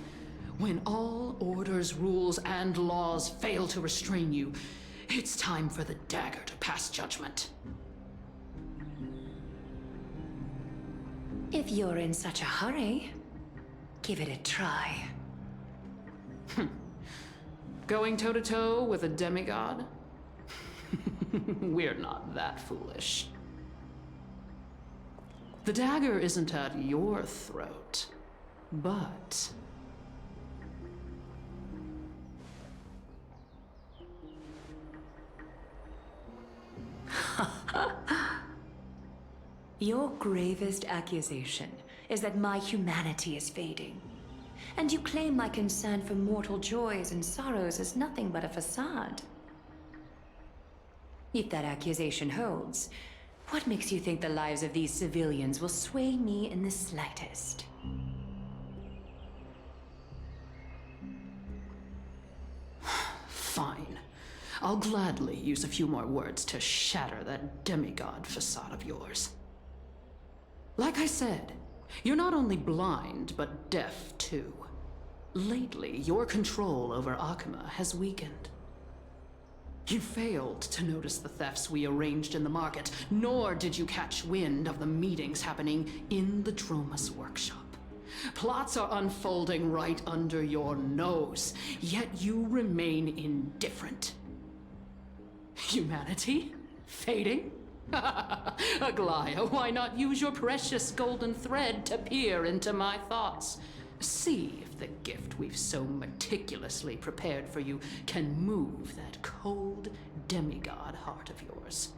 When all orders, rules, and laws fail to restrain you, it's time for the dagger to pass judgment. If you're in such a hurry, give it a try. Going toe-to-toe with a demigod? We're not that foolish. The dagger isn't at your throat, but... Your gravest accusation is that my humanity is fading. And you claim my concern for mortal joys and sorrows is nothing but a facade. If that accusation holds, what makes you think the lives of these civilians will sway me in the slightest? Fine. I'll gladly use a few more words to shatter that demigod facade of yours. Like I said, you're not only blind, but deaf too. Lately, your control over Akuma has weakened. You failed to notice the thefts we arranged in the market, nor did you catch wind of the meetings happening in the Droma's workshop. Plots are unfolding right under your nose, yet you remain indifferent. Humanity? Fading? Aglaya, why not use your precious golden thread to peer into my thoughts? See if the gift we've so meticulously prepared for you can move that cold demigod heart of yours.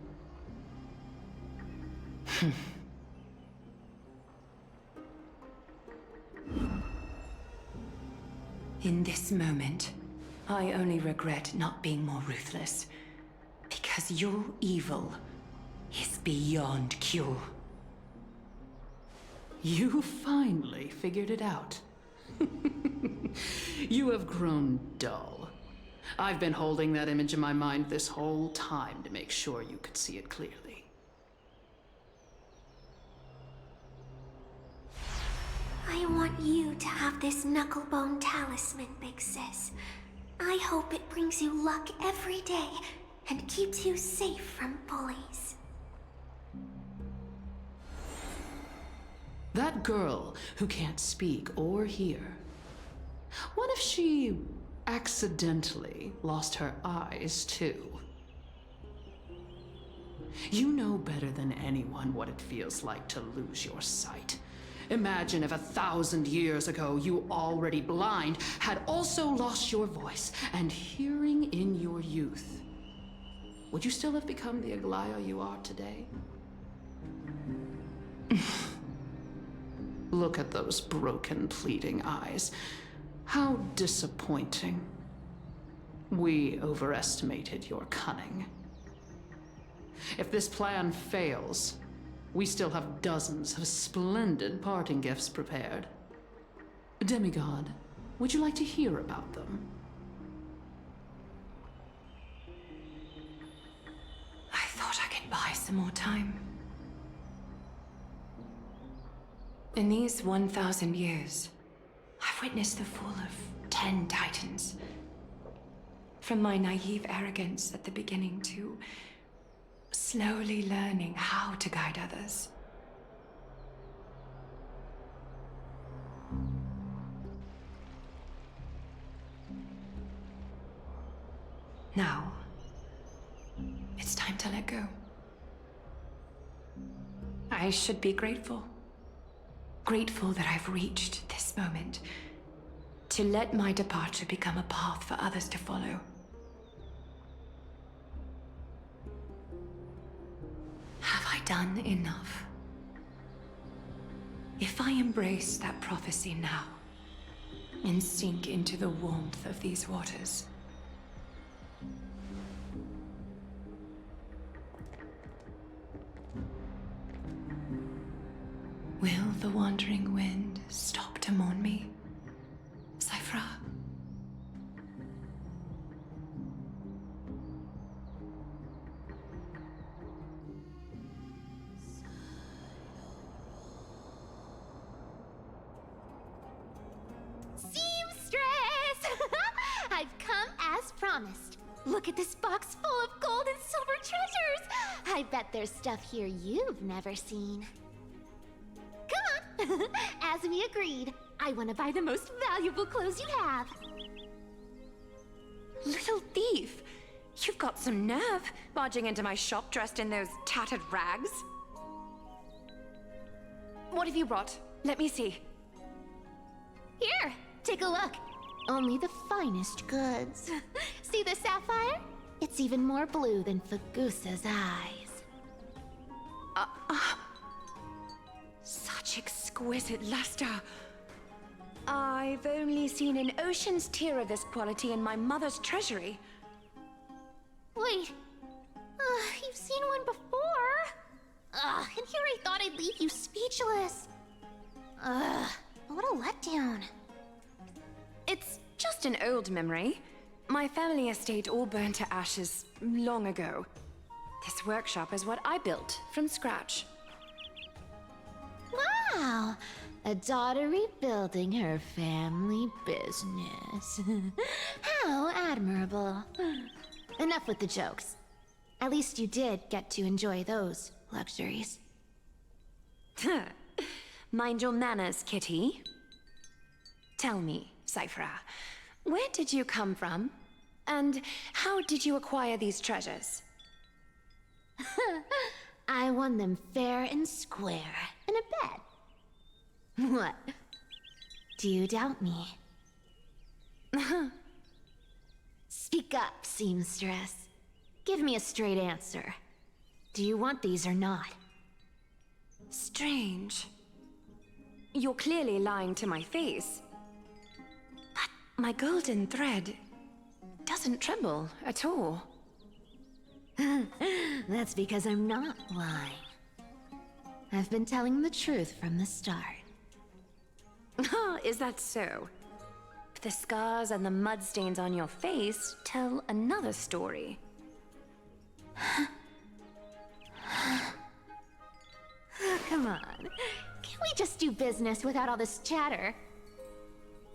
In this moment, I only regret not being more ruthless. Because your evil is beyond cure. You finally figured it out. You have grown dull. I've been holding that image in my mind this whole time to make sure you could see it clearly. I want you to have this knucklebone talisman, Big Sis. I hope it brings you luck every day and keeps you safe from bullies. That girl who can't speak or hear. What if she accidentally lost her eyes too? You know better than anyone what it feels like to lose your sight. Imagine if 1,000 years ago you, already blind, had also lost your voice and hearing in your youth. Would you still have become the Aglaya you are today? Look at those broken, pleading eyes. How disappointing. We overestimated your cunning. If this plan fails, we still have dozens of splendid parting gifts prepared. Demigod, would you like to hear about them? I thought I could buy some more time. In these 1,000 years, I've witnessed the fall of 10 titans. From my naive arrogance at the beginning to slowly learning how to guide others. Now, it's time to let go. I should be grateful. Grateful that I've reached this moment. To let my departure become a path for others to follow. Have I done enough? If I embrace that prophecy now, and sink into the warmth of these waters, will the wandering wind stop to mourn me, Cyphra? Seamstress! I've come as promised. Look at this box full of gold and silver treasures! I bet there's stuff here you've never seen. Come on! As we agreed, I want to buy the most valuable clothes you have. Little thief! You've got some nerve, barging into my shop dressed in those tattered rags. What have you brought? Let me see. Here, take a look. Only the finest goods. See the sapphire? It's even more blue than Fagusa's eyes. exquisite luster. I've only seen an ocean's tier of this quality in my mother's treasury. Wait. You've seen one before? And here I thought I'd leave you speechless. What a letdown. It's just an old memory. My family estate all burned to ashes long ago. This workshop is what I built from scratch. Wow! A daughter rebuilding her family business. How admirable. Enough with the jokes. At least you did get to enjoy those luxuries. Mind your manners, Kitty. Tell me, Cyphera, where did you come from? And how did you acquire these treasures? I won them fair and square in a bet. What? Do you doubt me? Speak up, seamstress. Give me a straight answer. Do you want these or not? Strange. You're clearly lying to my face. But my golden thread doesn't tremble at all. That's because I'm not lying. I've been telling the truth from the start. Is that so? The scars and the mud stains on your face tell another story. Come on. Can we just do business without all this chatter?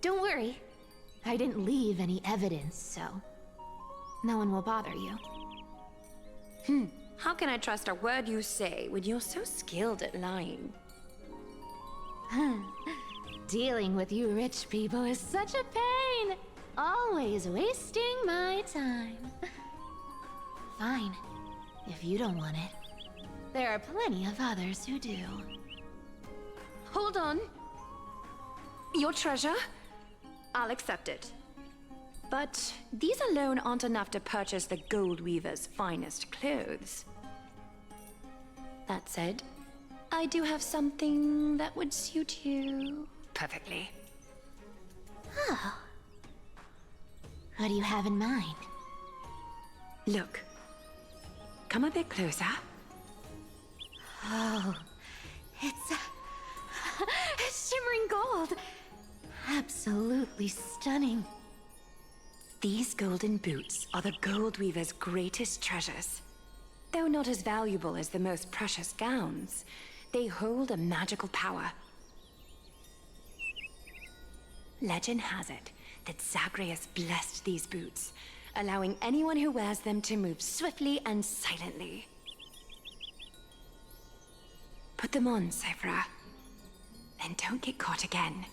Don't worry. I didn't leave any evidence, so no one will bother you. How can I trust a word you say when you're so skilled at lying? Dealing with you rich people is such a pain. Always wasting my time. Fine, if you don't want it. There are plenty of others who do. Hold on. Your treasure? I'll accept it. But these alone aren't enough to purchase the Gold Weaver's finest clothes. That said, I do have something that would suit you perfectly. Oh. What do you have in mind? Look. Come a bit closer. Oh, it's shimmering gold. Absolutely stunning. These golden boots are the Gold Weaver's greatest treasures. Though not as valuable as the most precious gowns, they hold a magical power. Legend has it that Zagreus blessed these boots, allowing anyone who wears them to move swiftly and silently. Put them on, Cyphera, and don't get caught again.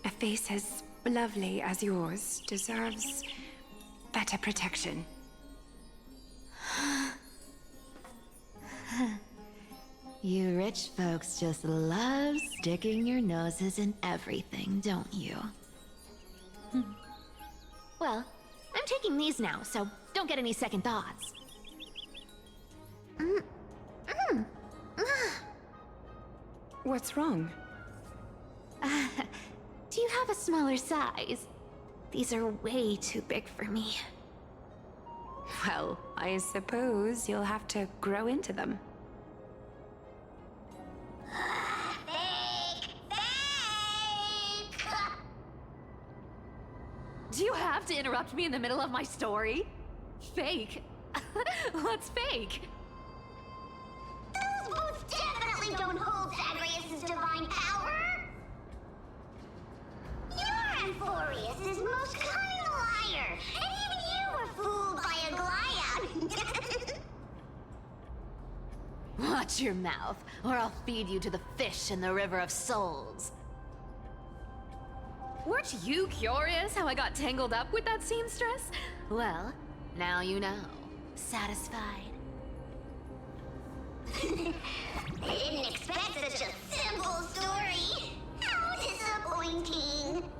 A face as lovely as yours deserves better protection. You rich folks just love sticking your noses in everything, don't you? Well, I'm taking these now, so don't get any second thoughts. What's wrong? Do you have a smaller size? These are way too big for me. Well, I suppose you'll have to grow into them. Do you have to interrupt me in the middle of my story? Fake? What's fake? Those boots definitely don't hold Zagreus' divine power! Your Amphorius is most cunning liar, and even you were fooled by a Glyad! Watch your mouth, or I'll feed you to the fish in the River of Souls. Weren't you curious how I got tangled up with that seamstress? Well, now you know. Satisfied? I didn't expect such a simple story. How disappointing.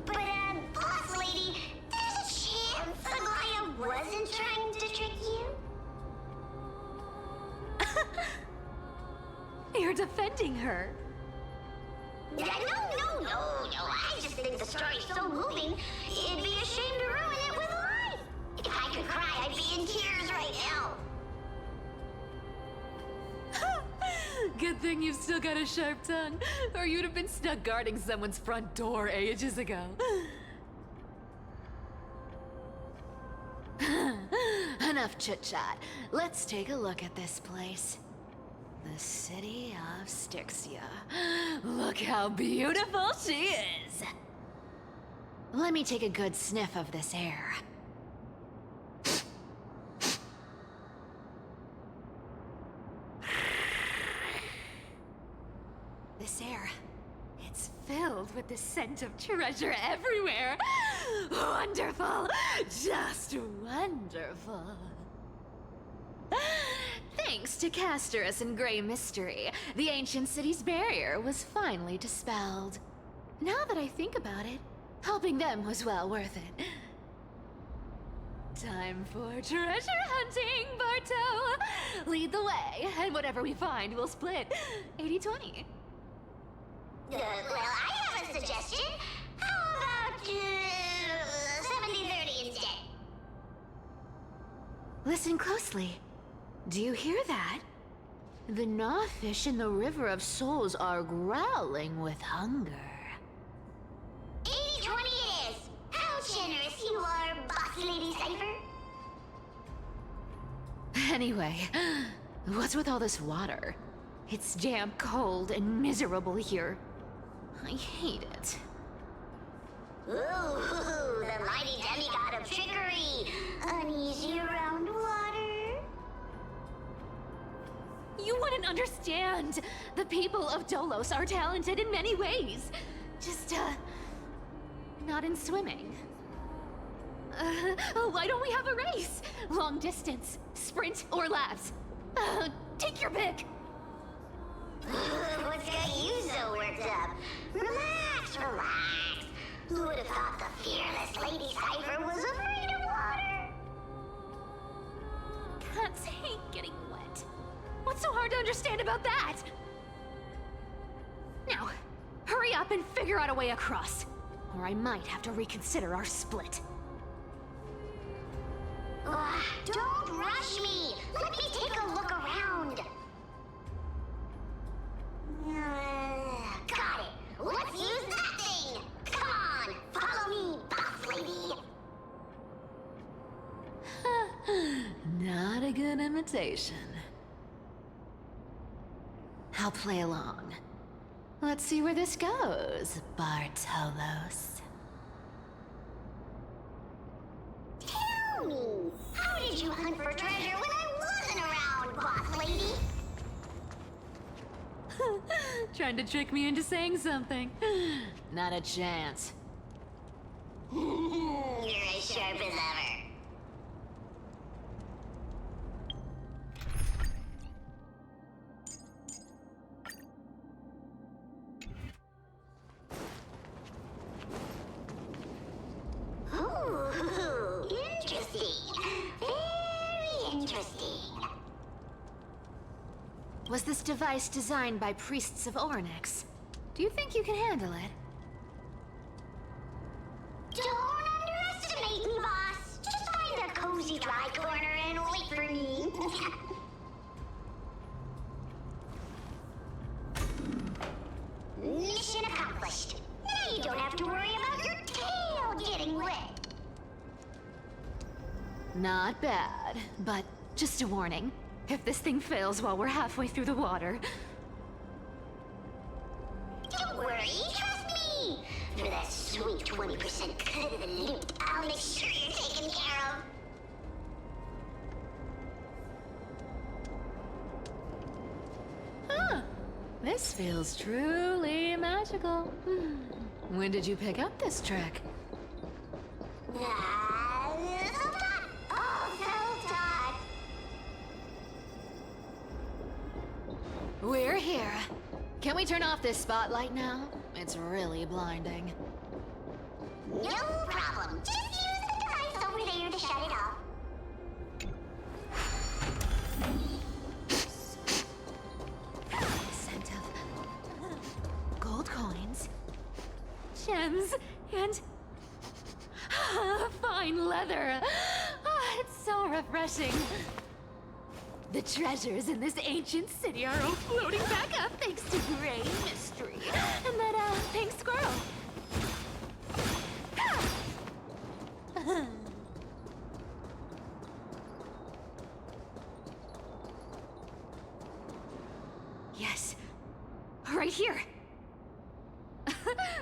But, boss lady, there's a chance Aglaya wasn't trying to trick you? You're defending her. No. I just think the story's so moving, it'd be a shame to ruin it with lies. If I could cry, I'd be in tears right now. Good thing you've still got a sharp tongue, or you'd have been stuck guarding someone's front door ages ago. Enough chit-chat. Let's take a look at this place. The city of Styxia. Look how beautiful she is! Let me take a good sniff of this air. This air, it's filled with the scent of treasure everywhere. Wonderful, just wonderful. Thanks to Castorus and Grey Mystery, the ancient city's barrier was finally dispelled. Now that I think about it, helping them was well worth it. Time for treasure hunting, Barto! Lead the way, and whatever we find, we'll split 80-20. Well, I have a suggestion. How about 70-30 instead? Listen closely. Do you hear that? The gnawfish in the River of Souls are growling with hunger. 80-20 it is. How generous you are, Boss Lady Cypher. Anyway, what's with all this water? It's damp, cold, and miserable here. I hate it. Ooh, the mighty demigod of trickery. Uneasy around water. You wouldn't understand. The people of Dolos are talented in many ways. Just, not in swimming. Why don't we have a race? Long distance, sprint, or laps? Take your pick. What's got you so worked up? Relax. Who would have thought the fearless Lady Cypher was afraid of water? Cats hate getting wet. What's so hard to understand about that? Now, hurry up and figure out a way across, or I might have to reconsider our split. Don't rush me. Let me take a look around. Got it. Let's use that thing. Come on, follow me, boss lady. Not a good imitation. I'll play along. Let's see where this goes, Bartolos. Tell me, how did you hunt for treasure when I wasn't around, boss lady? Trying to trick me into saying something. Not a chance. You're as sharp as ever. Ooh, interesting. Very interesting. Was this device designed by priests of Ornyx? Do you think you can handle it? Don't underestimate me, boss. Just find a cozy dry corner and wait for me. Mission accomplished. Now you don't have to worry about your tail getting wet. Not bad, but just a warning. If this thing fails while we're halfway through the water... Don't worry, trust me. For that sweet 20% cut of the loot, I'll make sure you're taken care of. Huh. This feels truly magical. When did you pick up this trick? We're here. Can we turn off this spotlight now? It's really blinding. No problem. Just use the device over there to shut it off. Scent gems and fine leather. It's so refreshing. The treasures in this ancient city are all floating back up thanks to Gray Mystery and that pink squirrel. Yes, right here.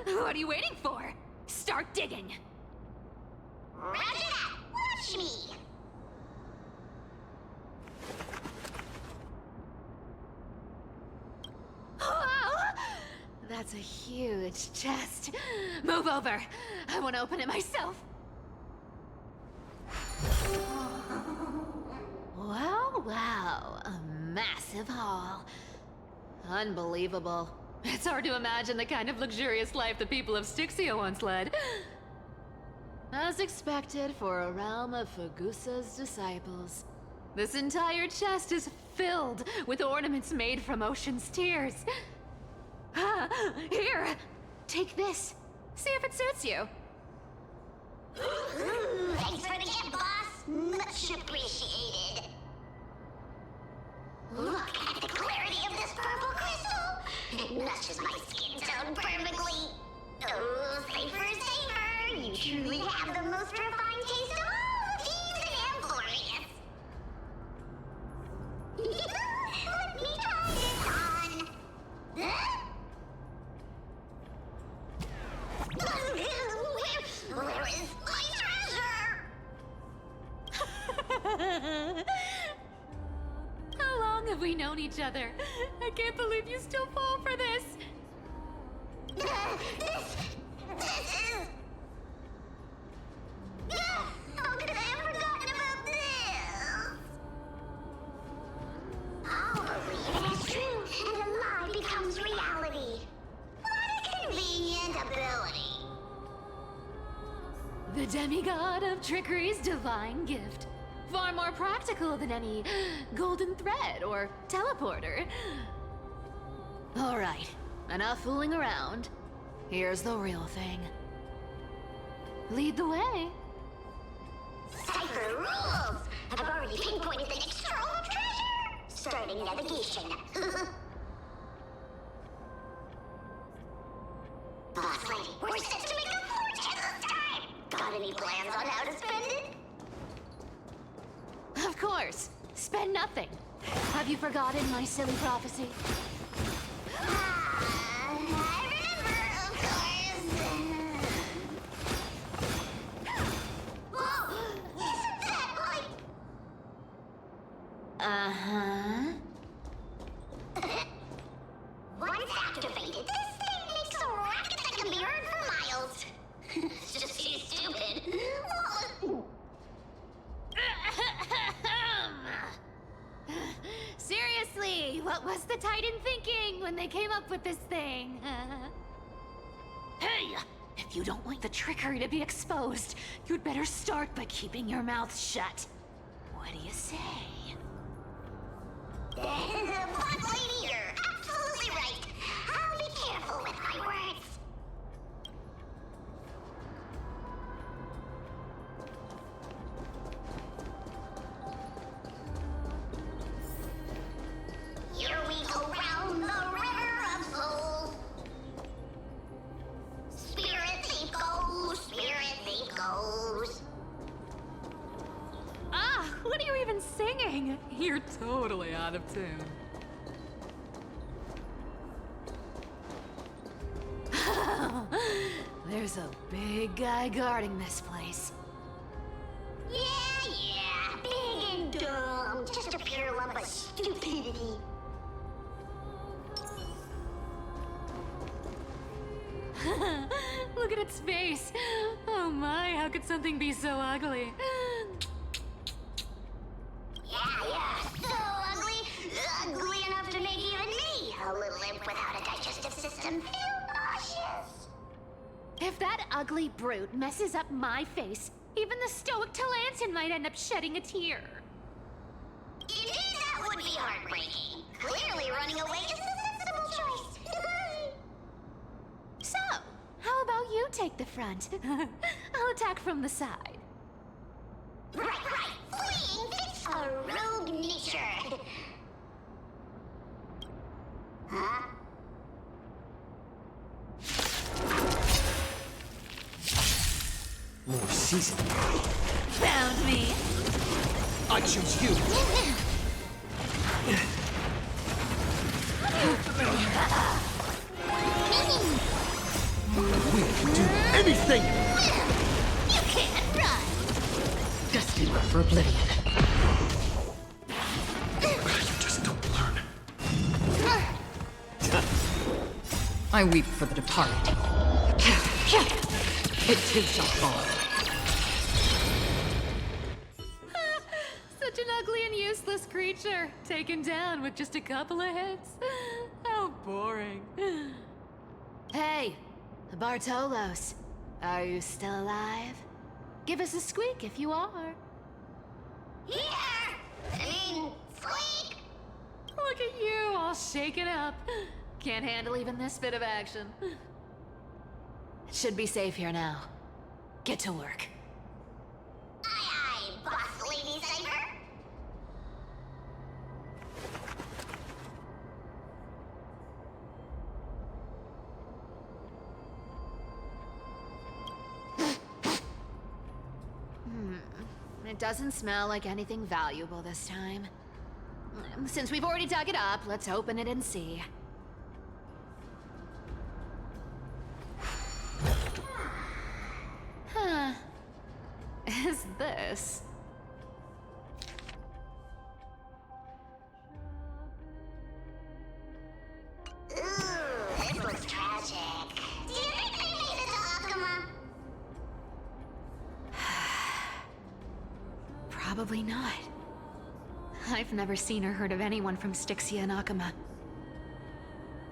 What are you waiting for? Start digging. Roger that! Watch me! Wow! That's a huge chest. Move over. I want to open it myself. Wow, wow. A massive haul. Unbelievable. It's hard to imagine the kind of luxurious life the people of Styxia once led. As expected for a realm of Fagusa's disciples. This entire chest is filled with ornaments made from ocean's tears. Here, take this. See if it suits you. Thanks for the gift, boss. Much appreciated. Look at the clarity of this purple crystal. It matches my skin tone perfectly. Oh, safer, safer. You truly have the most refined taste of all thieves and employees. Let me try this on. Huh? Where is my treasure? How long have we known each other? I can't believe you still fall for this. This is... How could I have forgotten about this? I'll believe it is true, and a lie becomes reality. What a convenient ability. The demigod of trickery's divine gift. Far more practical than any golden thread or teleporter. All right, enough fooling around. Here's the real thing. Lead the way. Cipher rules! I've already pinpointed the next trove of treasure! Starting navigation. Boss lady, we're set to make a fortune this time! Got any plans on how to spend it? Of course. Spend nothing. Have you forgotten my silly prophecy? I remember, of course. Whoa! Isn't that like... Uh-huh. Once activated, this thing makes a racket that can be heard for miles. It's just too stupid. Seriously, what was the Titan thinking when they came up with this thing? Hey! If you don't want the trickery to be exposed, you'd better start by keeping your mouth shut. What do you say? Boss lady, you're absolutely right. I'll be careful with my words. Here we go round the river of souls. Spirit thief goes, spirit thief goes. Ah, what are you even singing? You're totally out of tune. There's a big guy guarding this place. Yeah, big and dumb. Just a pure lump of stupidity. Look at its face. Oh my, how could something be so ugly? Yeah, so ugly. Ugly enough to make even me, a little imp without a digestive system, feel nauseous. If that ugly brute messes up my face, even the stoic Talantin might end up shedding a tear. Indeed, that would be heartbreaking. Clearly running away is the sensible choice. So, How about you take the front? I'll attack from the side. Right. Fleeing fits a rogue nature. Huh? More season. Found me. I choose you. We can do anything! You can't run! Destined for oblivion. You just don't learn. I weep for the departed. It too shall fall. Such an ugly and useless creature, taken down with just a couple of hits. How boring. Hey, Bartolos, are you still alive? Give us a squeak if you are. Squeak! Look at you, all shaken up. Can't handle even this bit of action. It should be safe here now. Get to work. Aye, boss lady Cypher. It doesn't smell like anything valuable this time. Since we've already dug it up, let's open it and see. Huh. Is this? Ooh, this looks tragic. Do you think they made it to Akuma? Probably not. I've never seen or heard of anyone from Styxia and Akuma.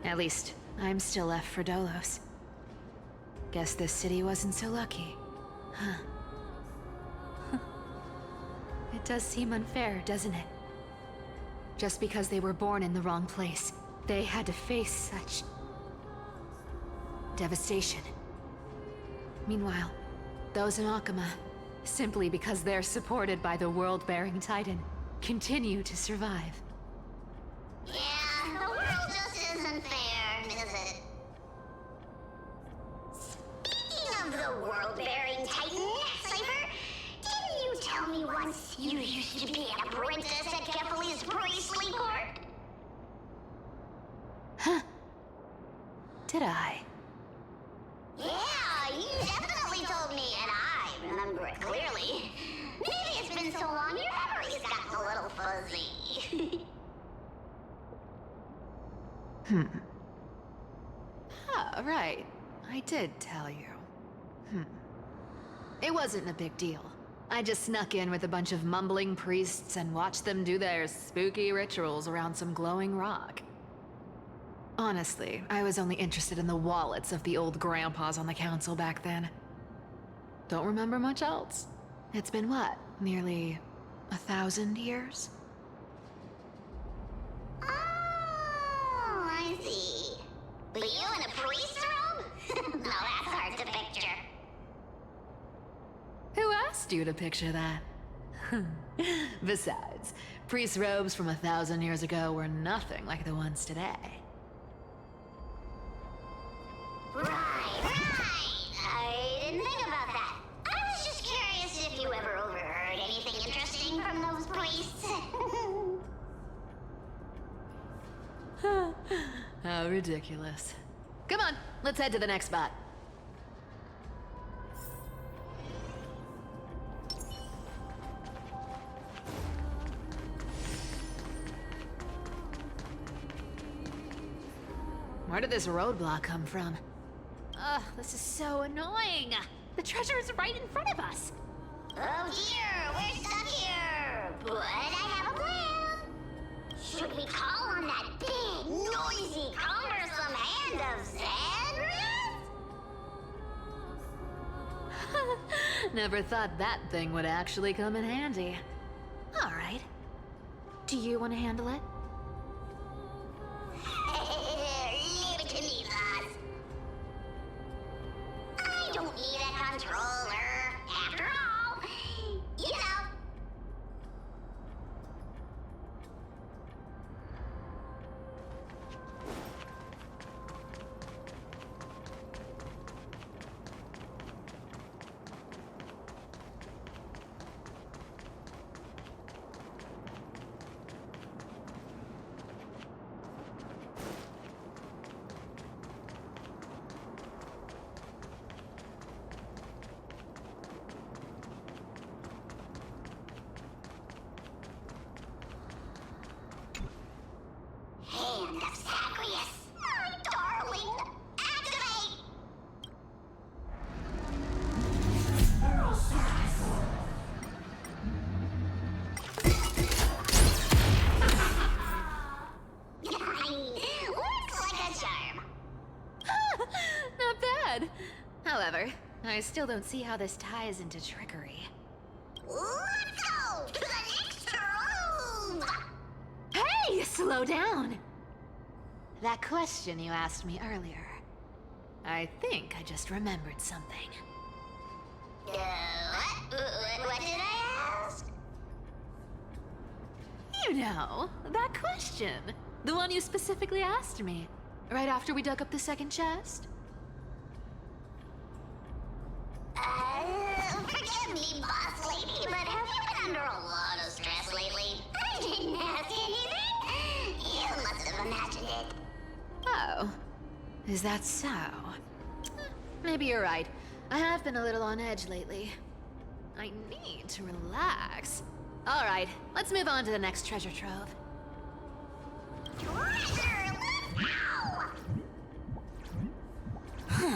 At least, I'm still left for Dolos. Guess this city wasn't so lucky. Huh. It does seem unfair, doesn't it? Just because they were born in the wrong place, they had to face such devastation. Meanwhile, those in Akuma, simply because they're supported by the world-bearing Titan, continue to survive. Yeah, the world just isn't fair, is it? Speaking of the world-bearing Titan, Cypher, didn't you tell me once you used to be an apprentice at Kephal's priestly court? Huh. Did I? Yeah, you definitely told me, and I remember it clearly. Maybe it's been so long, your memory's gotten a little fuzzy. Ah, right. I did tell you. It wasn't a big deal. I just snuck in with a bunch of mumbling priests and watched them do their spooky rituals around some glowing rock. Honestly, I was only interested in the wallets of the old grandpas on the council back then. Don't remember much else. It's been what, nearly 1,000 years? Oh, I see. But you in a priest's robe? Now that's hard to picture. Who asked you to picture that? Besides, priest robes from 1,000 years ago were nothing like the ones today. Right. I didn't think about that. I was just curious if you ever overheard anything interesting from those priests. How ridiculous. Come on, let's head to the next spot. Where did this roadblock come from? Ugh, this is so annoying. The treasure is right in front of us. Oh dear, we're stuck here. But I have a plan. Should we call on that big, noisy, cumbersome hand of Xandris? Never thought that thing would actually come in handy. All right. Do you want to handle it? Leave it to me, boss. controller. After all, you know. Hand of Zagreus. My darling. Activate! Works like a charm. Not bad. However, I still don't see how this ties into trickery. Let's go to the next room! Hey, slow down! That question you asked me earlier. I think I just remembered something. What did I ask? You know, that question. The one you specifically asked me. Right after we dug up the second chest. Forgive me, boss lady, but have you been under a lot of stress lately? I didn't ask anything. You must have imagined it. Oh. Is that so? Maybe you're right. I have been a little on edge lately. I need to relax. Alright, let's move on to the next treasure trove. Treasure, let's go!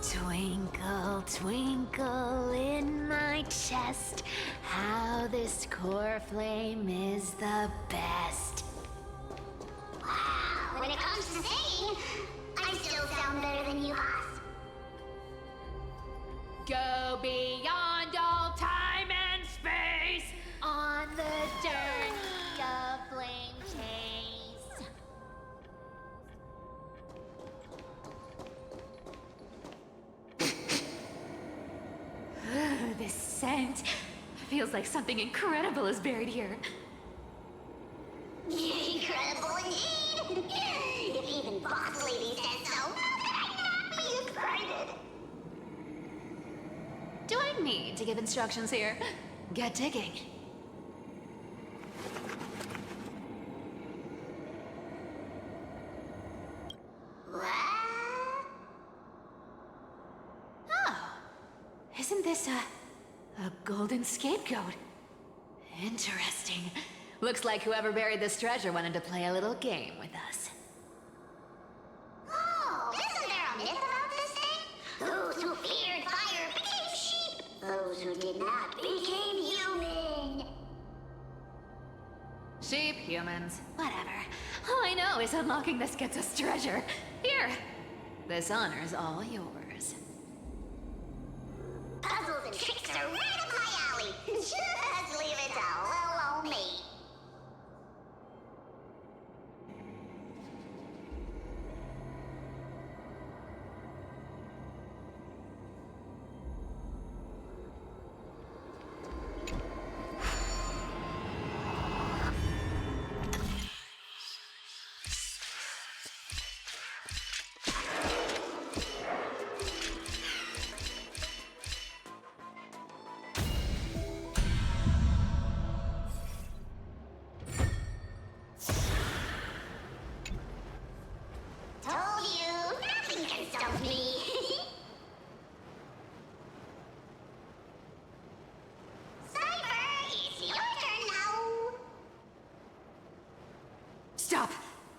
Twinkle, twinkle in my chest, how this core flame is the best. Wow, when it comes to singing, I still sound better than you, boss. Go beyond all time and space on the journey of flame chase. This scent feels like something incredible is buried here. Incredible indeed! If even boss lady says so, how could I not be excited? Do I need to give instructions here? Get digging. What? Oh, isn't this a golden scapegoat? Interesting. Looks like whoever buried this treasure wanted to play a little game with us. Oh, isn't there a myth about this thing? Those who feared fire became sheep. Those who did not became human. Sheep, humans, whatever. All I know is unlocking this gets us treasure. Here, this honor's all yours. Puzzles and tricks are right up my alley. Just leave it to little old me. Told you, nothing can stop me. Cypher, it's your turn now. Stop!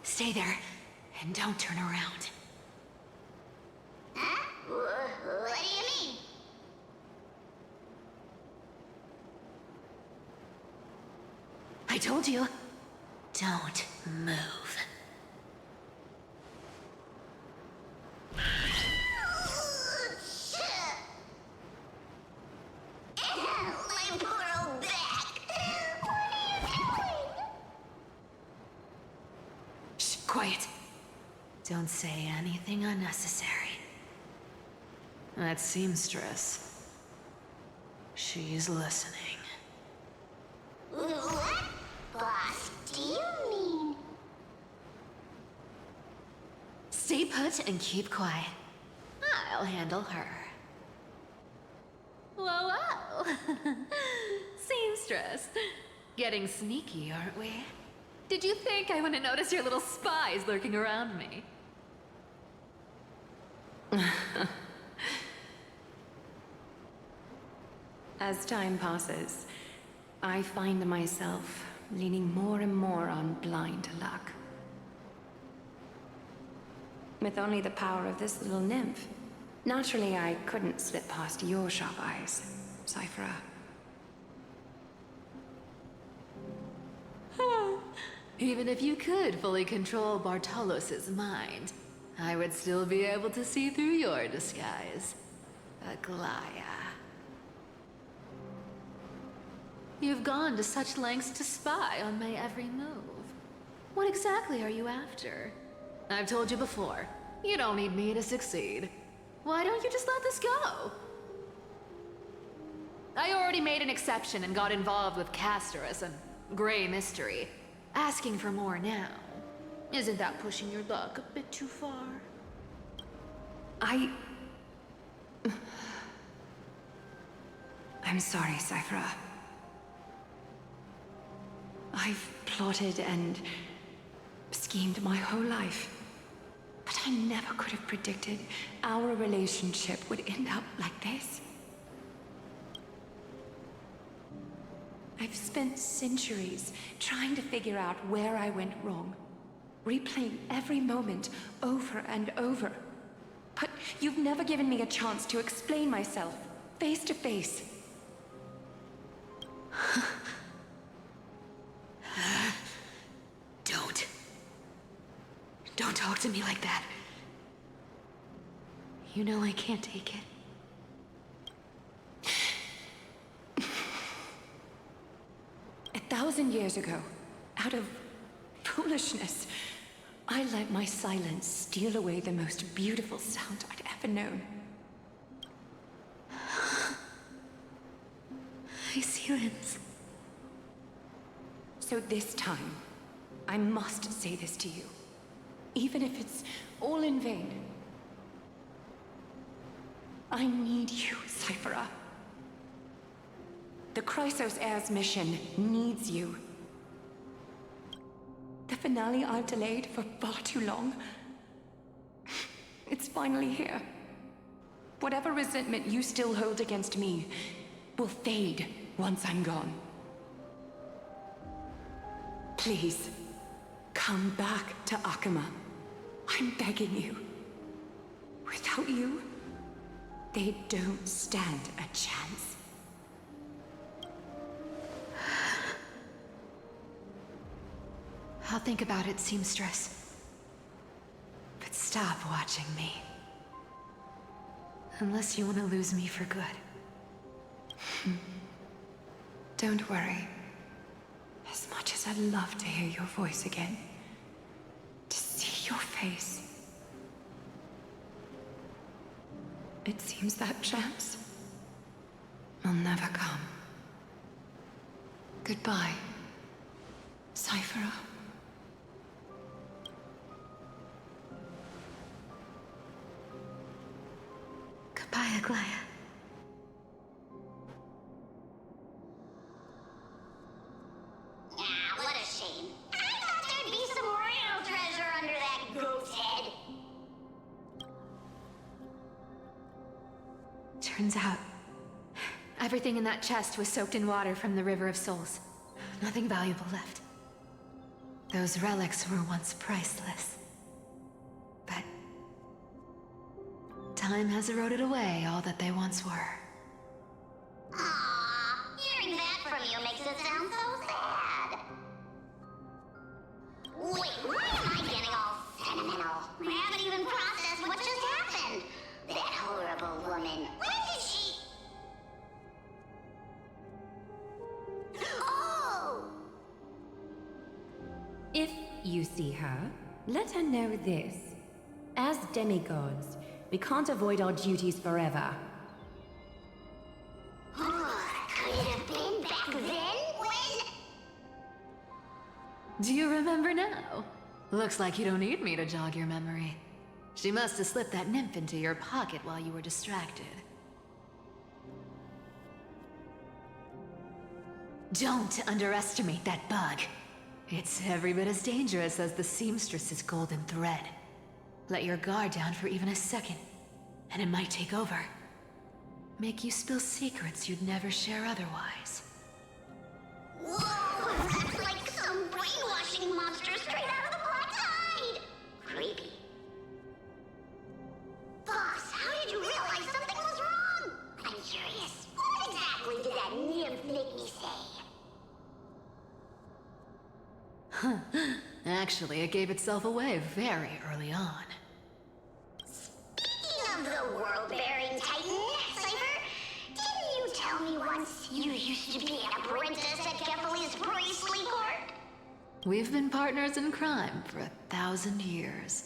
Stay there, and don't turn around. Huh? What do you mean? I told you, don't move. My poor old back. What are you doing? Shh, quiet. Don't say anything unnecessary. That seamstress. She's listening. What, boss, do you mean? Stay put and keep quiet. I'll handle her. Whoa, whoa! Seamstress. Getting sneaky, aren't we? Did you think I wouldn't notice your little spies lurking around me? As time passes, I find myself leaning more and more on blind luck. With only the power of this little nymph, naturally I couldn't slip past your sharp eyes, Cyphera. Even if you could fully control Bartolos's mind, I would still be able to see through your disguise, Aglaya. You've gone to such lengths to spy on my every move. What exactly are you after? I've told you before, you don't need me to succeed. Why don't you just let this go? I already made an exception and got involved with Castorus and Grey Mystery. Asking for more now. Isn't that pushing your luck a bit too far? I'm sorry, Cyphera. I've plotted and schemed my whole life. But I never could have predicted our relationship would end up like this. I've spent centuries trying to figure out where I went wrong, replaying every moment over and over. But you've never given me a chance to explain myself, face to face. Don't talk to me like that. You know I can't take it. 1,000 years ago, out of foolishness, I let my silence steal away the most beautiful sound I'd ever known. My silence. So this time, I must say this to you, even if it's all in vain. I need you, Cyphera. The Chrysos Heir's mission needs you. The finale I've delayed for far too long. It's finally here. Whatever resentment you still hold against me will fade once I'm gone. Please, come back to Akama. I'm begging you. Without you, they don't stand a chance. I'll think about it, seamstress. But stop watching me. Unless you want to lose me for good. Don't worry. As much as I'd love to hear your voice again, to see your face, it seems that chance will never come. Goodbye, Cyphera. Goodbye, Aglaya. Ah, what a shame. I thought there'd be some real treasure under that goat's head. Turns out, everything in that chest was soaked in water from the River of Souls. Nothing valuable left. Those relics were once priceless. But time has eroded away all that they once were. Aww, hearing that from you makes it sound so sad. Wait, why am I getting all sentimental? I haven't even processed what just happened. That horrible woman. When did she... Oh! If you see her, let her know this. demigods. We can't avoid our duties forever. Could it have been back then when... Do you remember now? Looks like you don't need me to jog your memory. She must have slipped that nymph into your pocket while you were distracted. Don't underestimate that bug. It's every bit as dangerous as the seamstress's golden thread. Let your guard down for even a second, and it might take over. Make you spill secrets you'd never share otherwise. Whoa, that's like some brainwashing monster straight out of the Black Tide! Creepy. Boss, how did you realize something was wrong? I'm curious. What exactly did that nymph make me say? Actually, it gave itself away very early on. Speaking of the world-bearing titan, Cypher, didn't you tell me once you used to be an apprentice at Kefali's priestly court? We've been partners in crime for 1,000 years.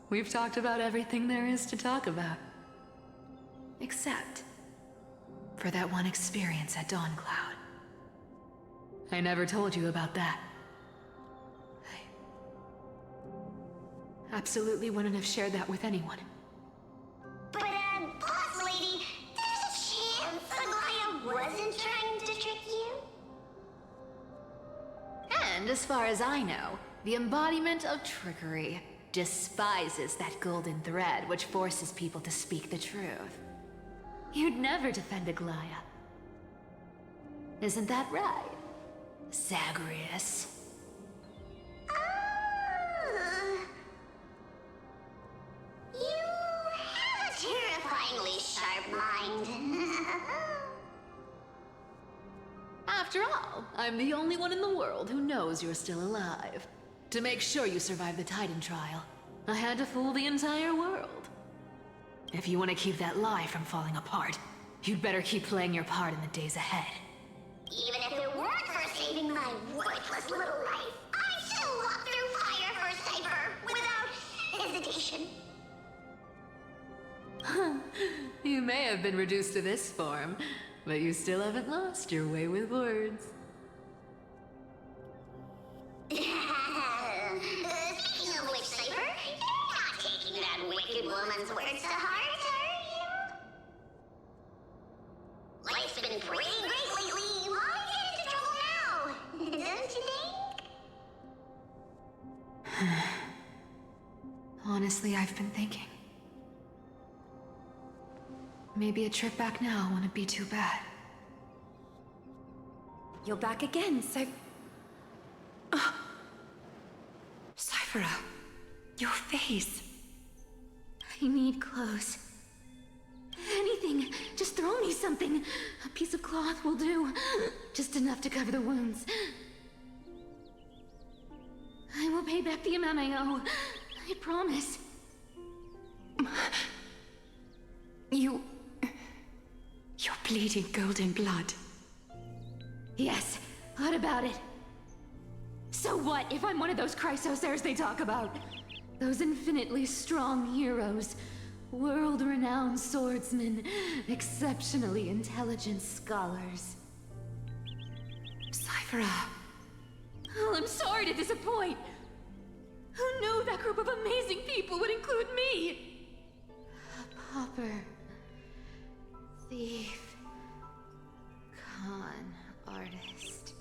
We've talked about everything there is to talk about. Except for that one experience at Dawncloud. I never told you about that. I absolutely wouldn't have shared that with anyone. But, boss lady, there's a chance Aglaya wasn't trying to trick you? And as far as I know, the embodiment of trickery despises that golden thread which forces people to speak the truth. You'd never defend Aglaya. Isn't that right, Zagreus? You have a terrifyingly sharp mind. After all, I'm the only one in the world who knows you're still alive. To make sure you survive the Titan trial, I had to fool the entire world. If you want to keep that lie from falling apart, you'd better keep playing your part in the days ahead. Even if it weren't for saving my worthless little life, I'd still walk through fire for Cypher without hesitation. You may have been reduced to this form, but you still haven't lost your way with words. Speaking of which, Cypher, you're not taking that wicked woman's words to heart, are you? Life's been pretty great lately. Why get into trouble now? Don't you think? Honestly, I've been thinking. Maybe a trip back now wouldn't be too bad. You're back again, Cyphera, your face. I need clothes. Anything. Just throw me something. A piece of cloth will do. Just enough to cover the wounds. I will pay back the amount I owe. I promise. You're bleeding golden blood. Yes, what about it? So what if I'm one of those Chrysosairs they talk about? Those infinitely strong heroes, world-renowned swordsmen, exceptionally intelligent scholars. Cyphera. Oh, I'm sorry to disappoint. Who knew that group of amazing people would include me? A pauper, thief, con artist.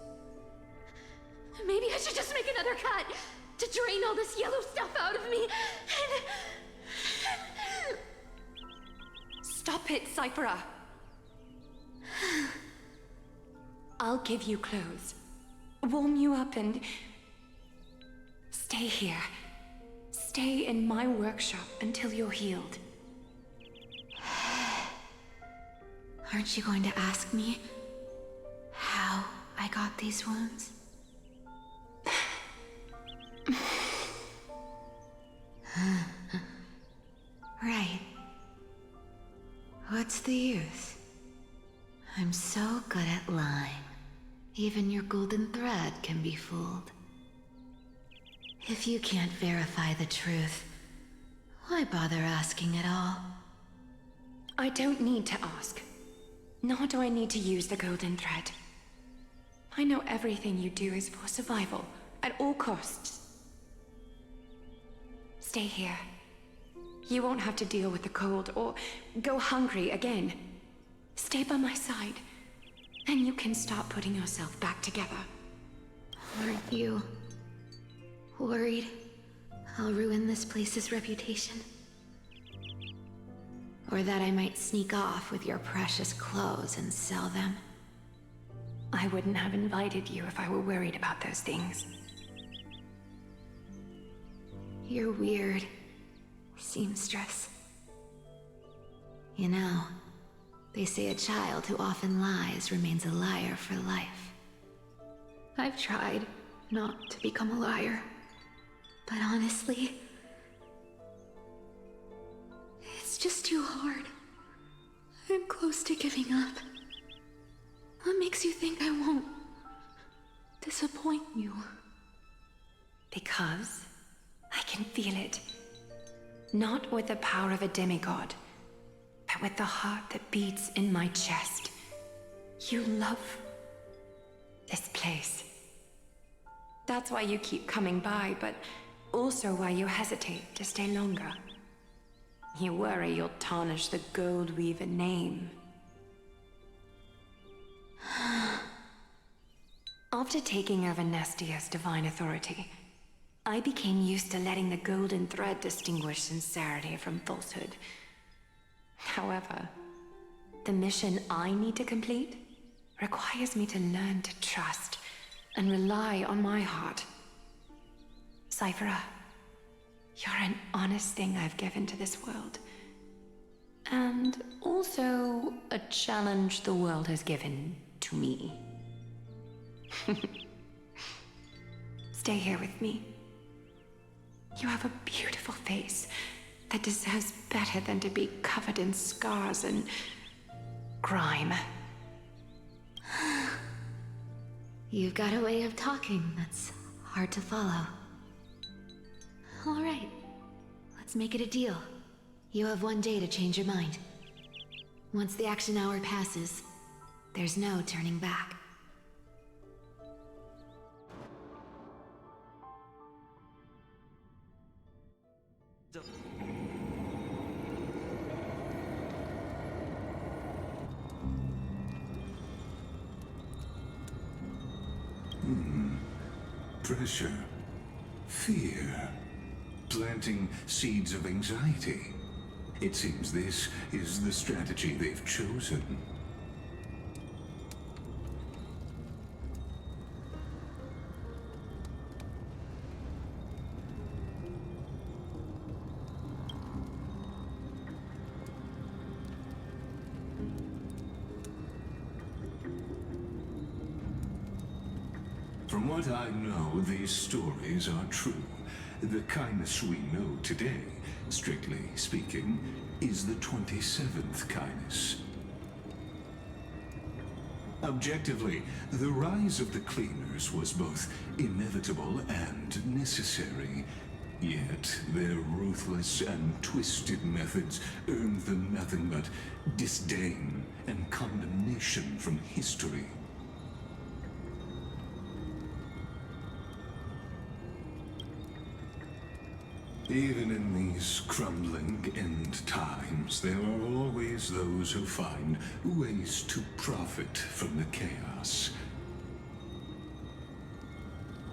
Maybe I should just make another cut to drain all this yellow stuff out of me and... Stop it, Cyphera. I'll give you clothes, warm you up, and stay here. Stay in my workshop until you're healed. Aren't you going to ask me how I got these wounds? Right. What's the use? I'm so good at lying. Even your golden thread can be fooled. If you can't verify the truth, Why bother asking at all? I don't need to ask. Nor do I need to use the golden thread. I know everything you do is for survival, at all costs. Stay here. You won't have to deal with the cold or go hungry again. Stay by my side, and you can start putting yourself back together. Aren't you worried I'll ruin this place's reputation? Or that I might sneak off with your precious clothes and sell them? I wouldn't have invited you if I were worried about those things. You're weird, seamstress. You know, they say a child who often lies remains a liar for life. I've tried not to become a liar, but honestly, it's just too hard. I'm close to giving up. What makes you think I won't disappoint you? Because I can feel it. Not with the power of a demigod, but with the heart that beats in my chest. You love this place. That's why you keep coming by, but also why you hesitate to stay longer. You worry you'll tarnish the Gold Weaver name. After taking over Nestia's divine authority, I became used to letting the golden thread distinguish sincerity from falsehood. However, the mission I need to complete requires me to learn to trust and rely on my heart. Cyphera, you're an honest thing I've given to this world. And also a challenge the world has given to me. Stay here with me. You have a beautiful face that deserves better than to be covered in scars and grime. You've got a way of talking that's hard to follow. All right, let's make it a deal. You have 1 day to change your mind. Once the action hour passes, there's no turning back. Pressure, fear, planting seeds of anxiety. It seems this is the strategy they've chosen. From what I know, these stories are true. The kindness we know today, strictly speaking, is the 27th kindness. Objectively, the rise of the Cleaners was both inevitable and necessary. Yet, their ruthless and twisted methods earned them nothing but disdain and condemnation from history. Even in these crumbling end times, there are always those who find ways to profit from the chaos.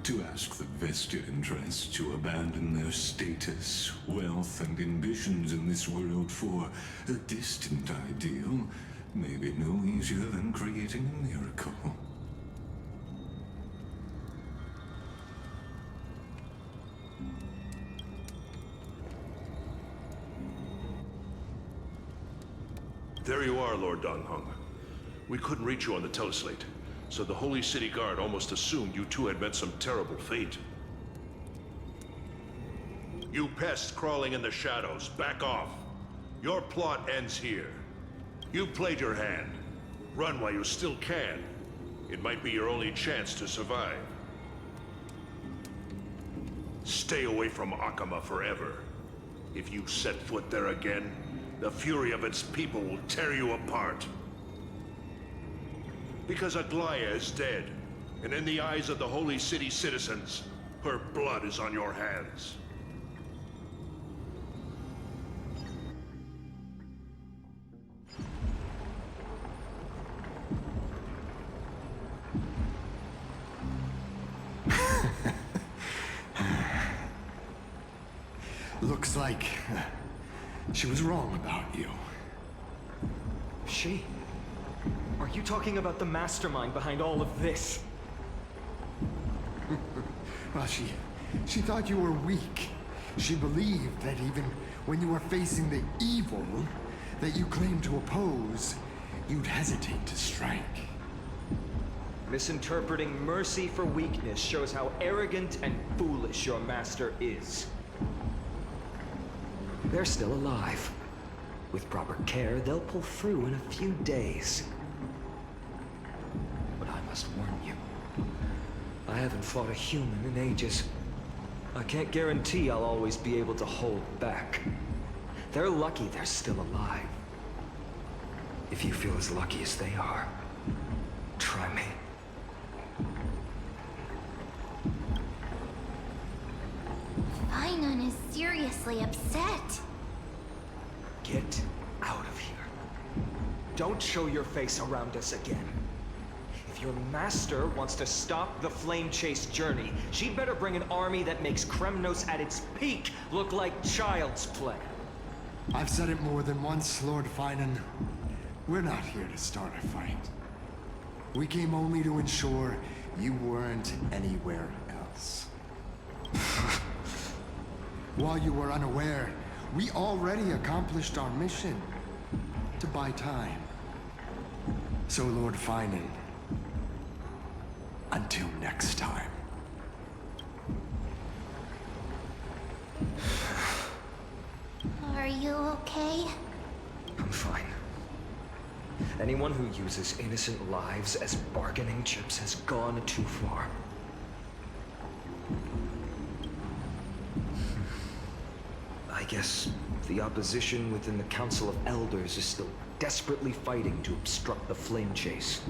To ask the vested interests to abandon their status, wealth, and ambitions in this world for a distant ideal may be no easier than creating a miracle. There you are, Lord Donghung. We couldn't reach you on the teleslate, so the Holy City Guard almost assumed you two had met some terrible fate. You pests crawling in the shadows, back off. Your plot ends here. You played your hand. Run while you still can. It might be your only chance to survive. Stay away from Akama forever. If you set foot there again, the fury of its people will tear you apart. Because Aglaya is dead, and in the eyes of the Holy City citizens, her blood is on your hands. Looks like she was wrong about you. She? Are you talking about the mastermind behind all of this? Well, she thought you were weak. She believed that even when you were facing the evil that you claimed to oppose, you'd hesitate to strike. Misinterpreting mercy for weakness shows how arrogant and foolish your master is. They're still alive. With proper care, they'll pull through in a few days. But I must warn you, I haven't fought a human in ages. I can't guarantee I'll always be able to hold back. They're lucky they're still alive. If you feel as lucky as they are, try me. Finon is seriously upset. Get out of here. Don't show your face around us again. If your master wants to stop the flame chase journey, she'd better bring an army that makes Kremnos at its peak look like child's play. I've said it more than once, Lord Finan. We're not here to start a fight. We came only to ensure you weren't anywhere else. While you were unaware, we already accomplished our mission to buy time. So, Lord Finan, until next time. Are you okay? I'm fine. Anyone who uses innocent lives as bargaining chips has gone too far. I guess the opposition within the Council of Elders is still desperately fighting to obstruct the flame chase.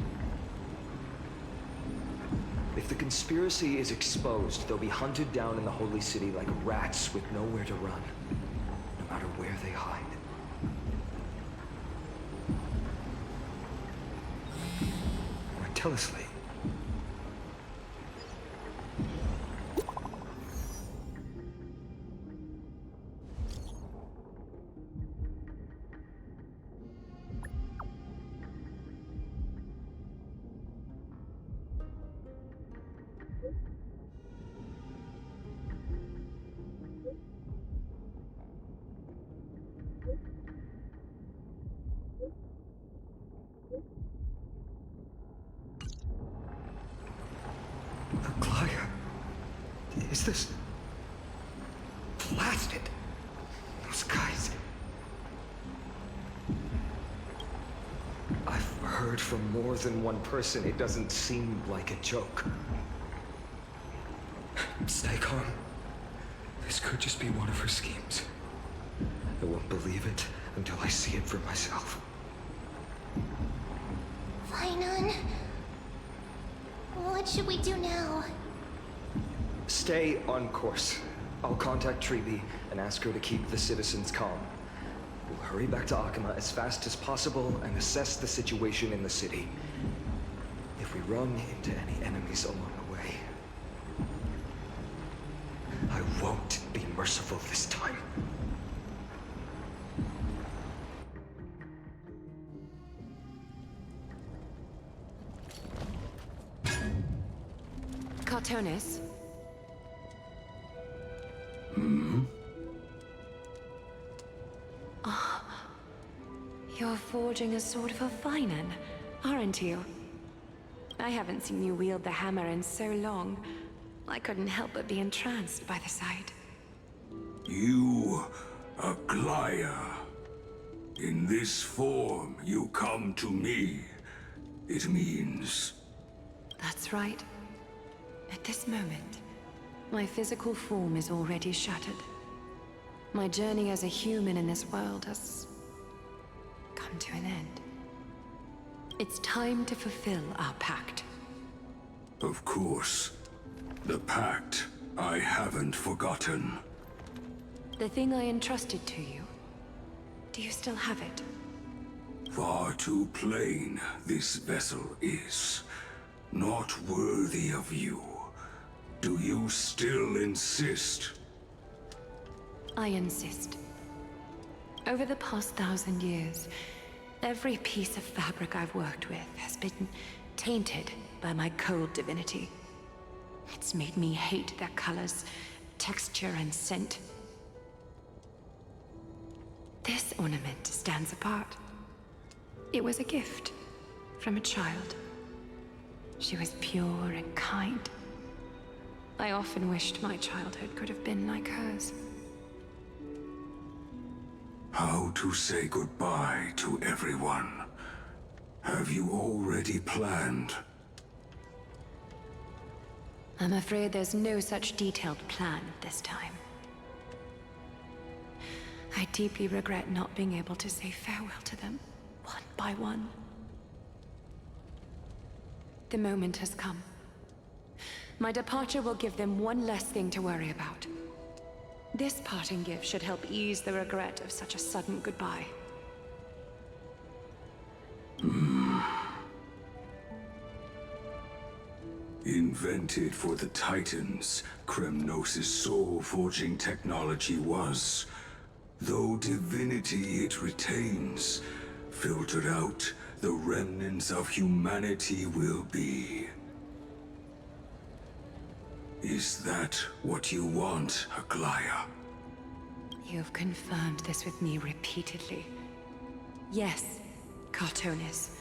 If the conspiracy is exposed, they'll be hunted down in the Holy City like rats with nowhere to run, no matter where they hide. Tell us, Lee. Aglaya, is this blasted? Those guys. I've heard from more than one person. It doesn't seem like a joke. Stay calm. This could just be one of her schemes. I won't believe it until I see it for myself. Finon, what should we do now? Stay on course. I'll contact Treeby and ask her to keep the citizens calm. We'll hurry back to Akama as fast as possible and assess the situation in the city. If we run into any enemies along the way, I won't be merciful this time. Cartonis? You're forging a sword for Finan, aren't you? I haven't seen you wield the hammer in so long. I couldn't help but be entranced by the sight. You, Aglaya. In this form, you come to me. It means... That's right. At this moment, my physical form is already shattered. My journey as a human in this world has come to an end. It's time to fulfill our pact. Of course. The pact I haven't forgotten. The thing I entrusted to you, do you still have it? Far too plain this vessel is. Not worthy of you. Do you still insist? I insist. Over the past 1,000 years, every piece of fabric I've worked with has been tainted by my cold divinity. It's made me hate their colors, texture, and scent. This ornament stands apart. It was a gift from a child. She was pure and kind. I often wished my childhood could have been like hers. How to say goodbye to everyone? Have you already planned? I'm afraid there's no such detailed plan this time. I deeply regret not being able to say farewell to them, one by one. The moment has come. My departure will give them one less thing to worry about. This parting gift should help ease the regret of such a sudden goodbye. Invented for the Titans, Kremnos' soul-forging technology was. Though divinity it retains, filtered out, the remnants of humanity will be. Is that what you want, Aglaya? You've confirmed this with me repeatedly. Yes, Cartonis.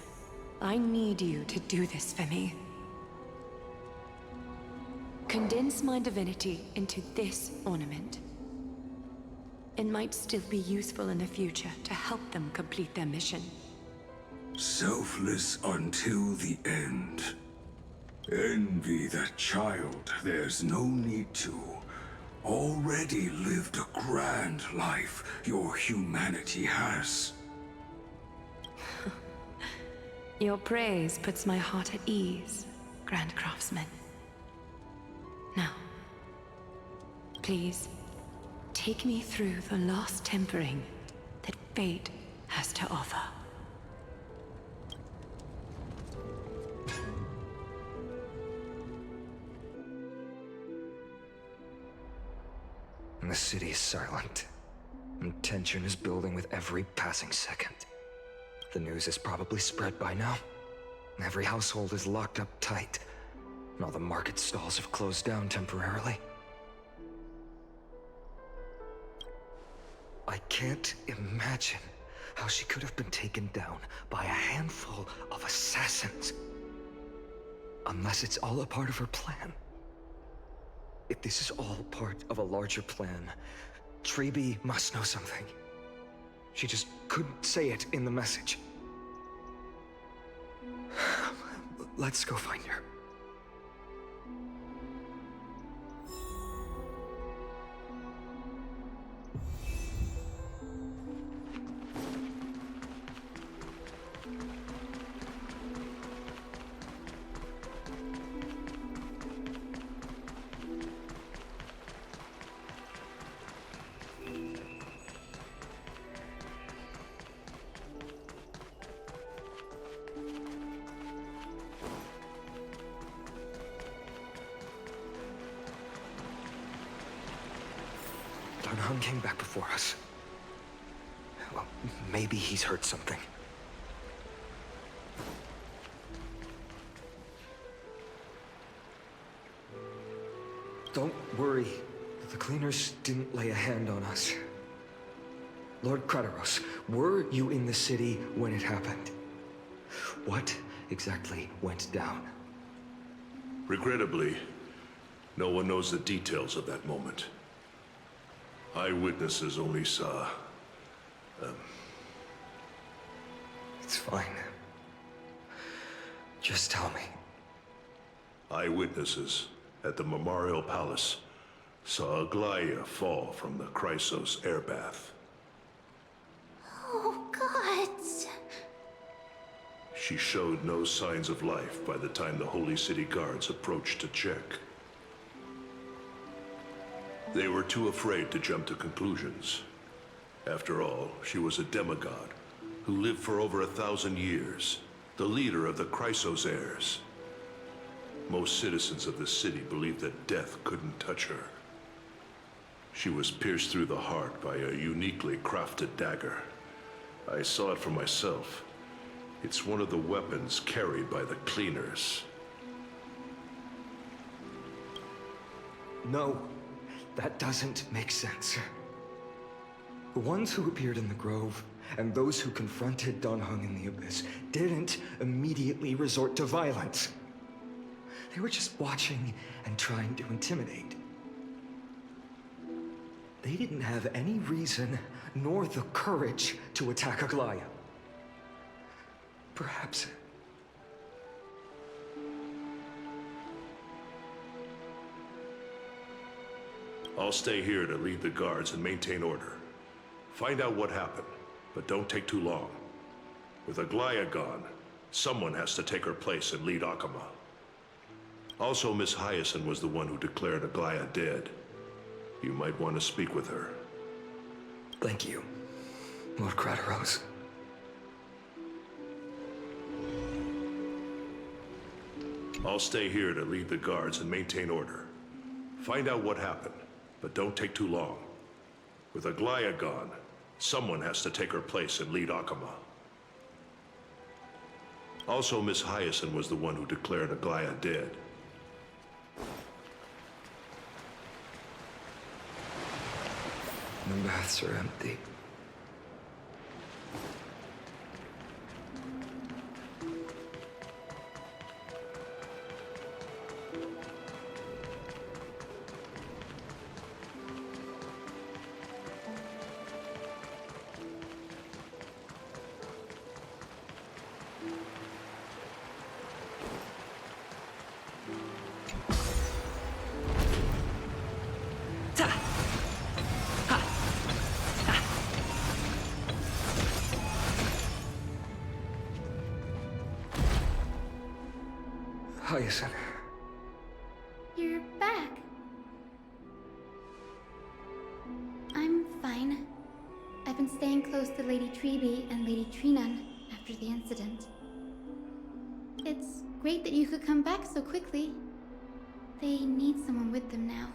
I need you to do this for me. Condense my divinity into this ornament. It might still be useful in the future to help them complete their mission. Selfless until the end. Envy that child, there's no need to. Already lived a grand life your humanity has. Your praise puts my heart at ease, Grand Craftsman. Now, please, take me through the last tempering that fate has to offer. The city is silent, and tension is building with every passing second. The news is probably spread by now. Every household is locked up tight, and all the market stalls have closed down temporarily. I can't imagine how she could have been taken down by a handful of assassins. Unless it's all a part of her plan. If this is all part of a larger plan, Treby must know something. She just couldn't say it in the message. Let's go find her. Darnhan came back before us. Well, maybe he's heard something. Don't worry. The cleaners didn't lay a hand on us. Lord Krateros, were you in the city when it happened? What exactly went down? Regrettably, no one knows the details of that moment. Eyewitnesses only saw... It's fine. Just tell me. Eyewitnesses at the Memorial Palace saw Aglaya fall from the Chrysos airbath. Oh, God. She showed no signs of life by the time the Holy City guards approached to check. They were too afraid to jump to conclusions. After all, she was a demigod who lived for over 1,000 years, the leader of the Chrysos heirs. Most citizens of the city believed that death couldn't touch her. She was pierced through the heart by a uniquely crafted dagger. I saw it for myself. It's one of the weapons carried by the cleaners. No, that doesn't make sense. The ones who appeared in the Grove and those who confronted Dunhung in the Abyss didn't immediately resort to violence. They were just watching and trying to intimidate. They didn't have any reason nor the courage to attack Aglaya. Perhaps... I'll stay here to lead the guards and maintain order. Find out what happened, but don't take too long. With Aglaya gone, someone has to take her place and lead Akama. Also, Miss Hyacinth was the one who declared Aglaya dead. You might want to speak with her. Thank you, Lord Crateros. I'll stay here to lead the guards and maintain order. Find out what happened, but don't take too long. With Aglaya gone, someone has to take her place and lead Akama. Also, Miss Hyacinth was the one who declared Aglaya dead. The baths are empty. Hyacinth. You're back. I'm fine. I've been staying close to Lady Treeby and Lady Trinan after the incident. It's great that you could come back so quickly. They need someone with them now.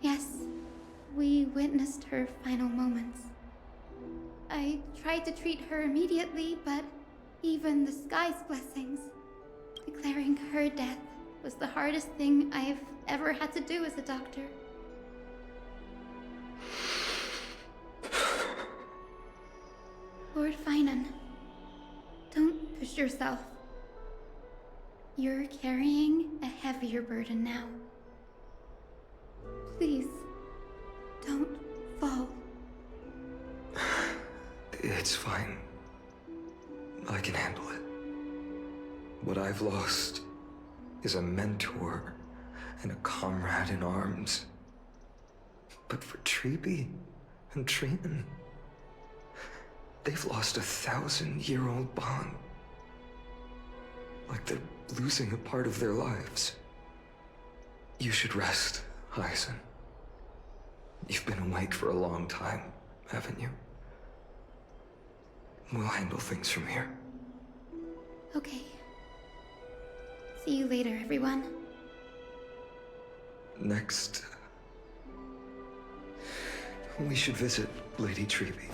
Yes, we witnessed her final moments. I tried to treat her immediately, but even the sky's blessings, declaring her death was the hardest thing I've ever had to do as a doctor. Lord Finan, don't push yourself. You're carrying a heavier burden now. Please, don't fall. It's fine. I can handle it. What I've lost is a mentor and a comrade in arms. But for Treeby and Trinan, they've lost a 1,000-year-old bond. Like they're losing a part of their lives. You should rest, Hyacinth. You've been awake for a long time, haven't you? We'll handle things from here. Okay. See you later, everyone. Next, we should visit Lady Treeby.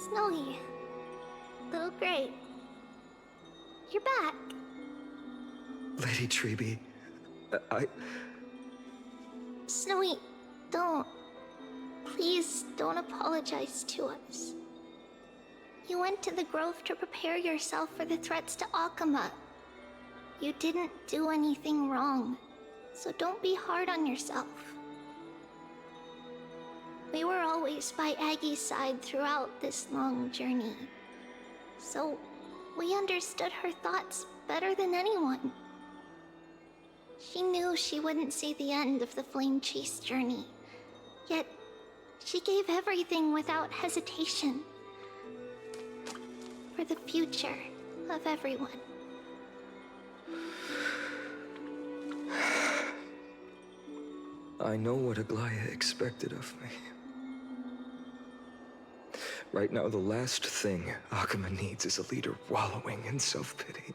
Snowy. Little Gray. You're back. Lady Treeby, Snowy, don't. Please don't apologize to us. You went to the Grove to prepare yourself for the threats to Akama. You didn't do anything wrong, so don't be hard on yourself. We were always by Aggie's side throughout this long journey, so we understood her thoughts better than anyone. She knew she wouldn't see the end of the Flame Chase journey, yet she gave everything without hesitation for the future of everyone. I know what Aglaya expected of me. Right now, the last thing Akama needs is a leader wallowing in self-pity.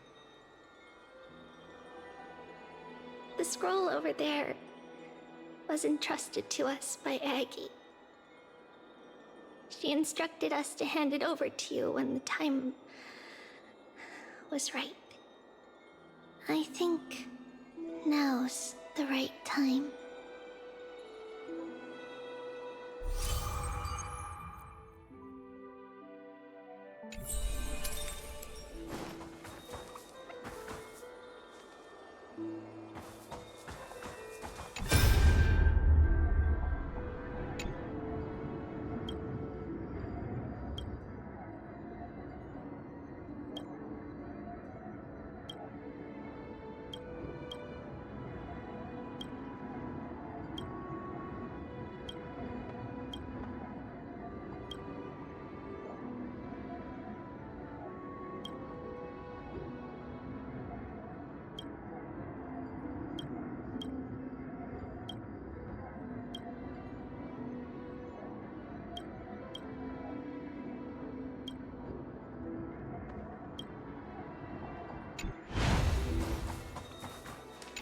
The scroll over there was entrusted to us by Aggie. She instructed us to hand it over to you when the time was right. I think now's the right time.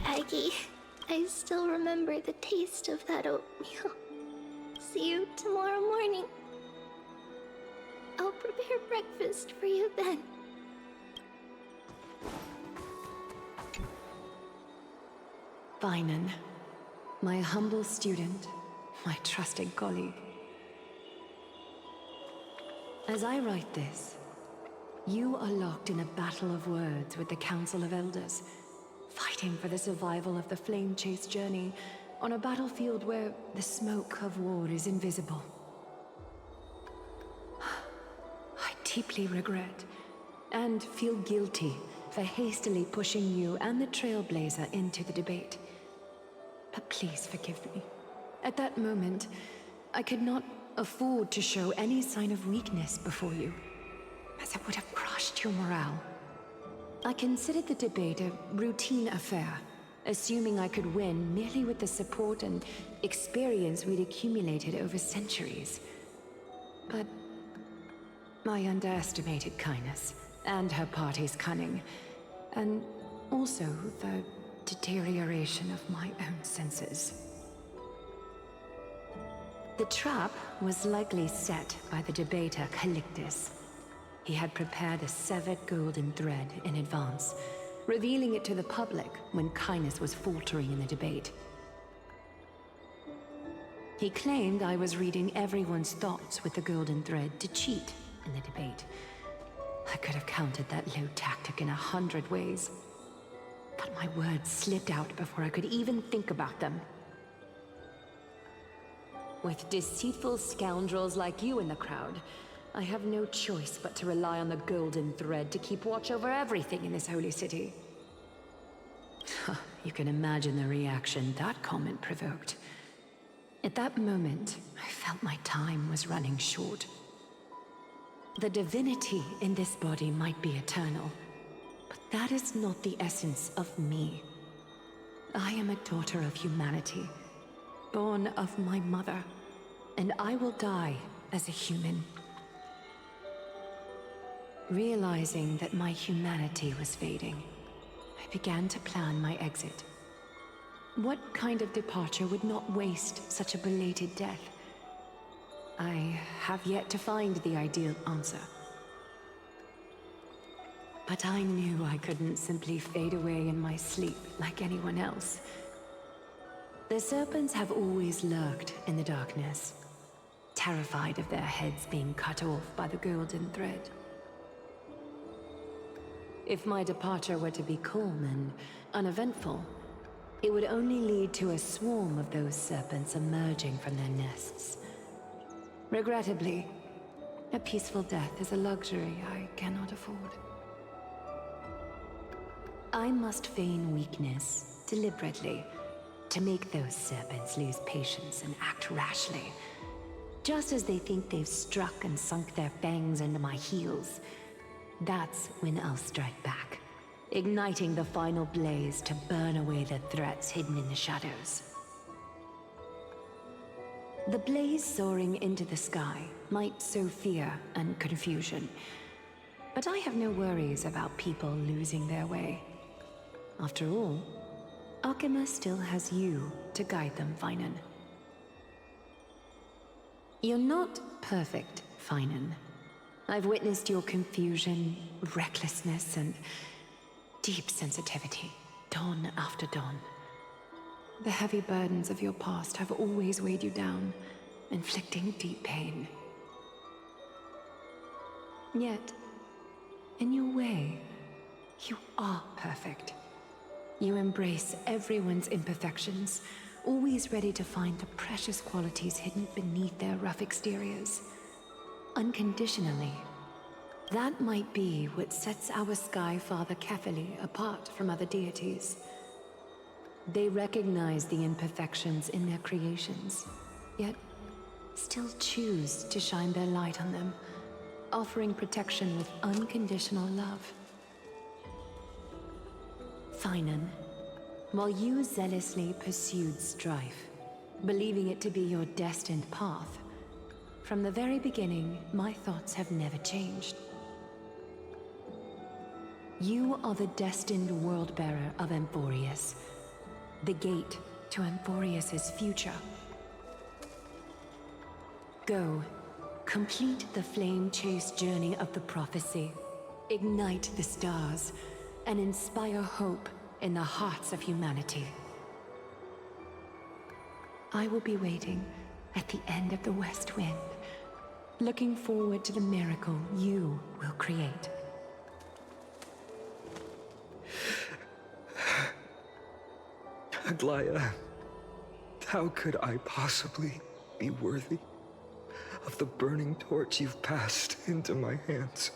Aggie, I still remember the taste of that oatmeal. See you tomorrow morning. I'll prepare breakfast for you then. Vinan, my humble student, my trusted colleague. As I write this, you are locked in a battle of words with the Council of Elders, fighting for the survival of the Flame Chase journey on a battlefield where the smoke of war is invisible. I deeply regret and feel guilty for hastily pushing you and the Trailblazer into the debate. But please forgive me. At that moment, I could not afford to show any sign of weakness before you, as it would have crushed your morale. I considered the debate a routine affair, assuming I could win merely with the support and experience we'd accumulated over centuries. But I underestimated Kindness and her party's cunning, and also the deterioration of my own senses. The trap was likely set by the debater Calictus. He had prepared a severed golden thread in advance, revealing it to the public when Kindness was faltering in the debate. He claimed I was reading everyone's thoughts with the golden thread to cheat in the debate. I could have countered that low tactic in 100 ways, but my words slipped out before I could even think about them. With deceitful scoundrels like you in the crowd, I have no choice but to rely on the golden thread to keep watch over everything in this holy city. You can imagine the reaction that comment provoked. At that moment, I felt my time was running short. The divinity in this body might be eternal, but that is not the essence of me. I am a daughter of humanity, born of my mother, and I will die as a human. Realizing that my humanity was fading, I began to plan my exit. What kind of departure would not waste such a belated death? I have yet to find the ideal answer. But I knew I couldn't simply fade away in my sleep like anyone else. The serpents have always lurked in the darkness, terrified of their heads being cut off by the golden thread. If my departure were to be calm and uneventful, it would only lead to a swarm of those serpents emerging from their nests. Regrettably, a peaceful death is a luxury I cannot afford. I must feign weakness deliberately to make those serpents lose patience and act rashly. Just as they think they've struck and sunk their fangs into my heels, that's when I'll strike back, igniting the final blaze to burn away the threats hidden in the shadows. The blaze soaring into the sky might sow fear and confusion, but I have no worries about people losing their way. After all, Alchema still has you to guide them, Finan. You're not perfect, Finan. I've witnessed your confusion, recklessness, and deep sensitivity, dawn after dawn. The heavy burdens of your past have always weighed you down, inflicting deep pain. Yet, in your way, you are perfect. You embrace everyone's imperfections, always ready to find the precious qualities hidden beneath their rough exteriors. Unconditionally. That might be what sets our Sky Father Kefili apart from other deities. They recognize the imperfections in their creations, yet still choose to shine their light on them, offering protection with unconditional love. Finan, while you zealously pursued strife, believing it to be your destined path, from the very beginning, my thoughts have never changed. You are the destined world-bearer of Amphorius, the gate to Amphorius's future. Go, complete the flame-chased journey of the prophecy, ignite the stars, and inspire hope in the hearts of humanity. I will be waiting at the end of the West Wind, looking forward to the miracle you will create. Aglaya, how could I possibly be worthy of the burning torch you've passed into my hands?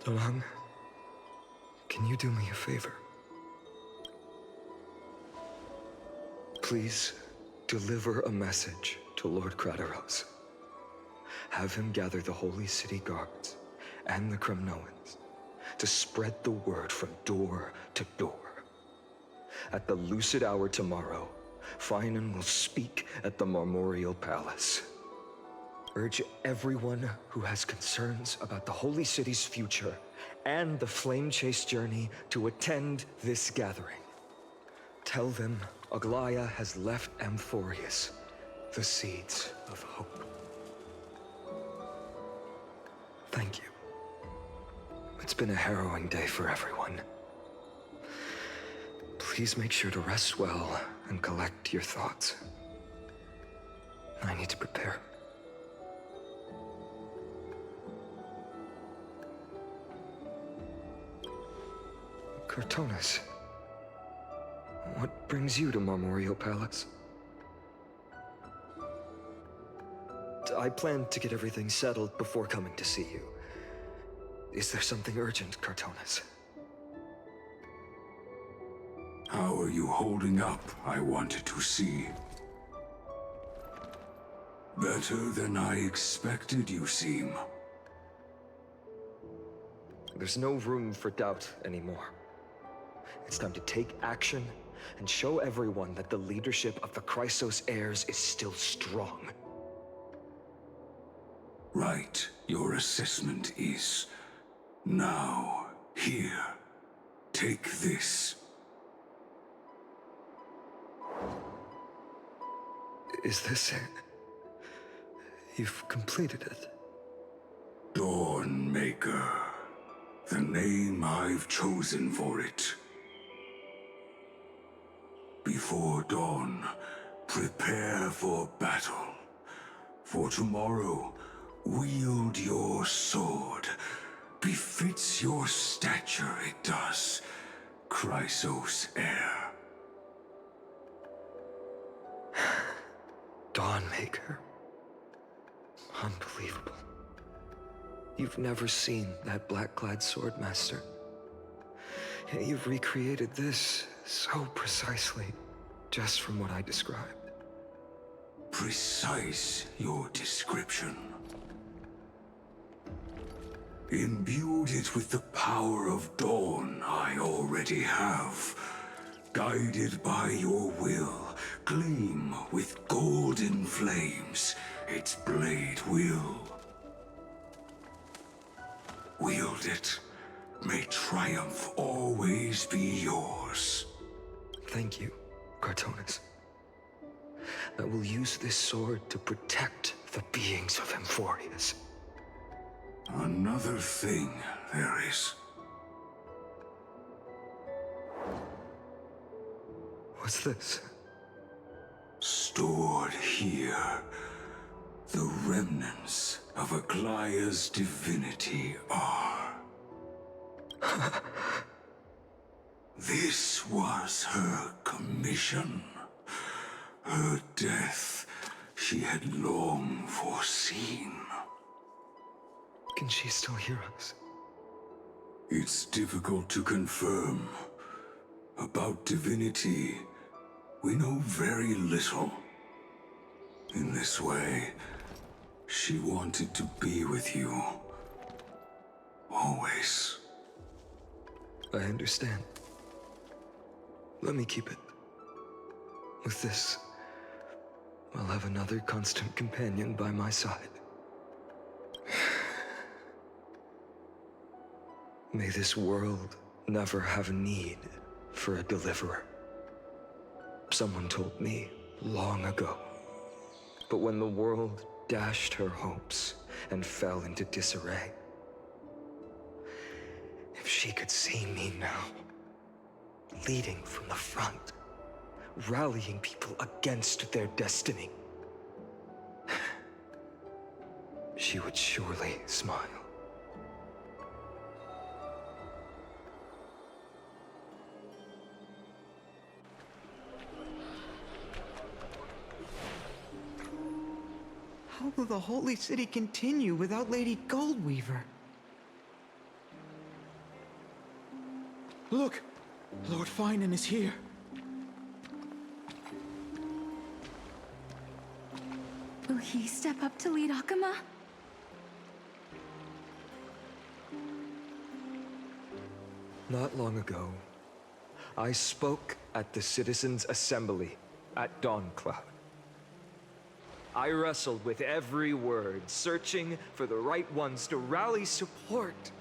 Dolang, can you do me a favor? Please deliver a message to Lord Krateros. Have him gather the Holy City guards and the Kremnoans to spread the word from door to door. At the lucid hour tomorrow, Finan will speak at the Marmorial Palace. Urge everyone who has concerns about the Holy City's future and the Flame Chase journey to attend this gathering. Tell them Aglaya has left Amphorius the seeds of hope. Thank you. It's been a harrowing day for everyone. Please make sure to rest well and collect your thoughts. I need to prepare. Cartonis, what brings you to Marmorial Palace? I planned to get everything settled before coming to see you. Is there something urgent, Cartonis? How are you holding up, I wanted to see. Better than I expected, you seem. There's no room for doubt anymore. It's time to take action and show everyone that the leadership of the Chrysos heirs is still strong. Right, your assessment is... Now, here, take this. Is this it? You've completed it. Dawn make Dawnmaker. The name I've chosen for it. Before dawn, prepare for battle. For tomorrow, wield your sword. Befits your stature, it does. Chrysos heir. Dawnmaker. Unbelievable. You've never seen that black-clad sword master. You've recreated this so precisely, just from what I described. Precise your description. Imbued it with the power of dawn I already have. Guided by your will, gleam with golden flames, its blade will. Wield it. May triumph always be yours. Thank you, Cartonis. I will use this sword to protect the beings of Amphorius. Another thing there is. What's this? Stored here, the remnants of Aglaya's divinity are. This was her commission. Her death she had long foreseen. Can she still hear us? It's difficult to confirm. About divinity, we know very little. In this way, she wanted to be with you. Always. I understand. Let me keep it. With this, I'll have another constant companion by my side. May this world never have need for a deliverer. Someone told me long ago. But when the world dashed her hopes and fell into disarray, if she could see me now, leading from the front, rallying people against their destiny, she would surely smile. How will the Holy City continue without Lady Goldweaver? Look! Lord Finan is here. Will he step up to lead Akama? Not long ago, I spoke at the Citizens' Assembly at Dawncloud. I wrestled with every word, searching for the right ones to rally support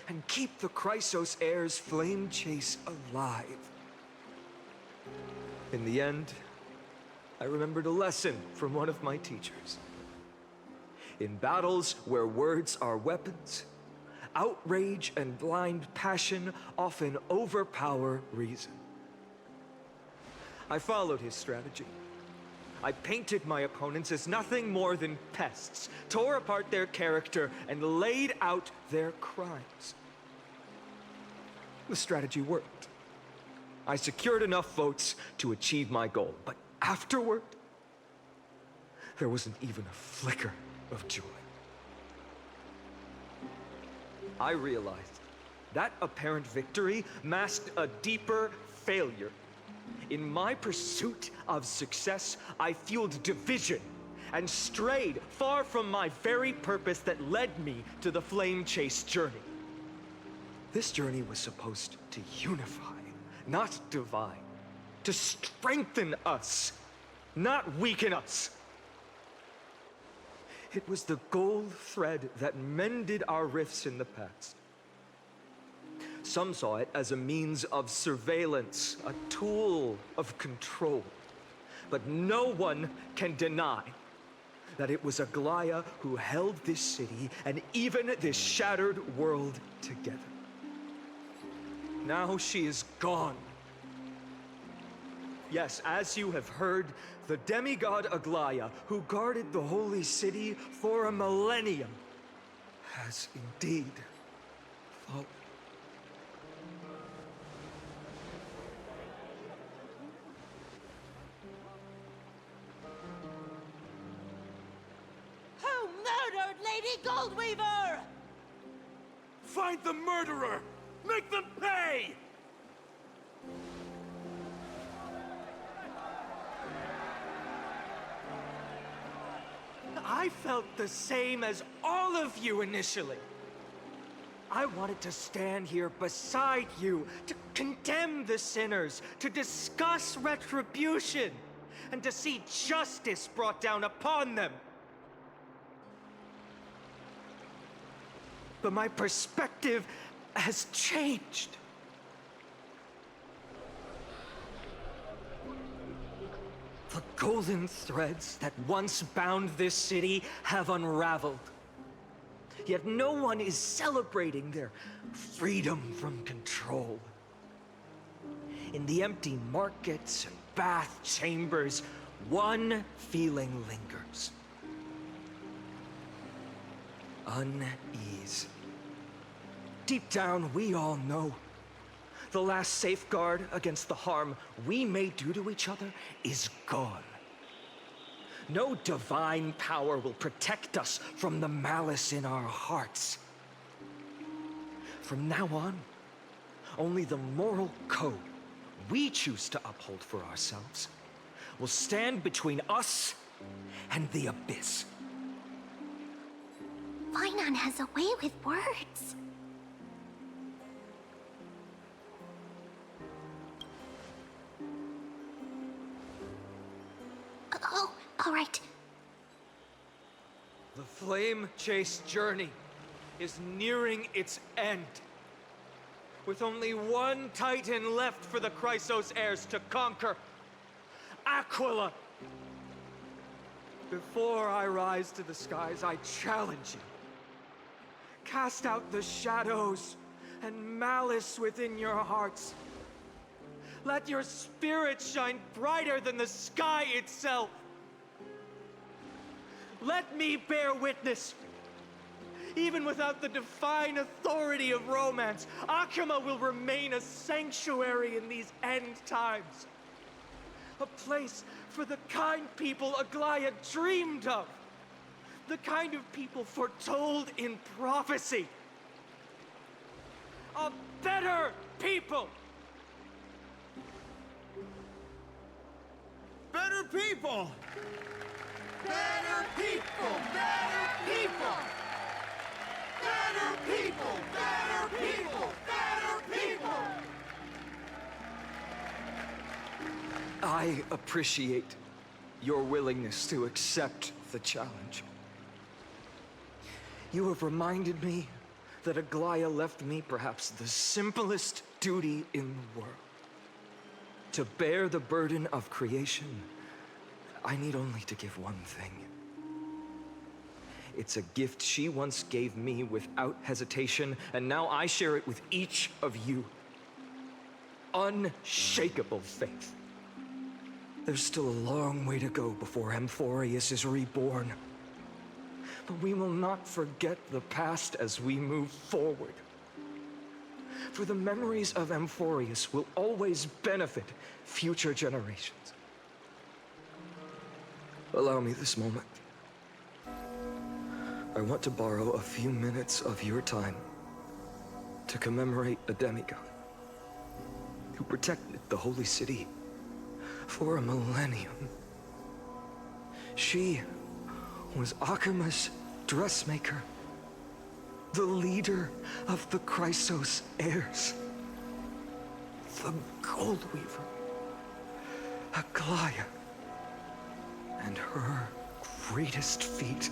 and keep the Chrysos heir's flame chase alive. In the end, I remembered a lesson from one of my teachers. In battles where words are weapons, outrage and blind passion often overpower reason. I followed his strategy. I painted my opponents as nothing more than pests, tore apart their character, and laid out their crimes. The strategy worked. I secured enough votes to achieve my goal, but afterward, there wasn't even a flicker of joy. I realized that apparent victory masked a deeper failure. In my pursuit of success, I fueled division and strayed far from my very purpose that led me to the flame chase journey. This journey was supposed to unify, not divide, to strengthen us, not weaken us. It was the gold thread that mended our rifts in the past. Some saw it as a means of surveillance, a tool of control. But no one can deny that it was Aglaya who held this city and even this shattered world together. Now she is gone. Yes, as you have heard, the demigod Aglaya, who guarded the holy city for a millennium, has indeed fallen. Who murdered Lady Goldweaver? Find the murderer! Make them pay! I felt the same as all of you initially. I wanted to stand here beside you, to condemn the sinners, to discuss retribution, and to see justice brought down upon them. But my perspective has changed. The golden threads that once bound this city have unraveled. Yet no one is celebrating their freedom from control. In the empty markets and bath chambers, one feeling lingers. Unease. Deep down, we all know the last safeguard against the harm we may do to each other is gone. No divine power will protect us from the malice in our hearts. From now on, only the moral code we choose to uphold for ourselves will stand between us and the abyss. Finon has a way with words. Oh, all right. The flame-chased journey is nearing its end. With only one Titan left for the Chrysos heirs to conquer. Aquila! Before I rise to the skies, I challenge you. Cast out the shadows and malice within your hearts. Let your spirit shine brighter than the sky itself. Let me bear witness. Even without the divine authority of romance, Akama will remain a sanctuary in these end times. A place for the kind people Aglaya dreamed of. The kind of people foretold in prophecy. A better people! Better people! Better people! Better people! Better people! Better people! Better people! I appreciate your willingness to accept the challenge. You have reminded me that Aglaya left me perhaps the simplest duty in the world. To bear the burden of creation, I need only to give one thing. It's a gift she once gave me without hesitation, and now I share it with each of you. Unshakable faith. There's still a long way to go before Amphorius is reborn. But we will not forget the past as we move forward. For the memories of Amphorius will always benefit future generations. Allow me this moment. I want to borrow a few minutes of your time to commemorate a demigod who protected the holy city for a millennium. She was Akama's dressmaker, the leader of the Chrysos heirs, the Goldweaver, Aglaya, and her greatest feat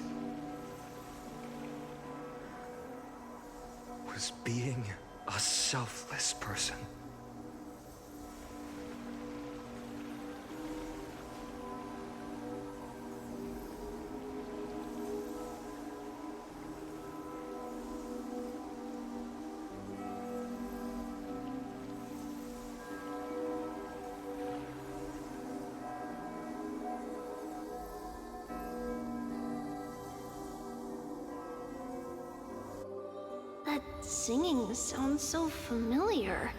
was being a selfless person. That singing sounds so familiar.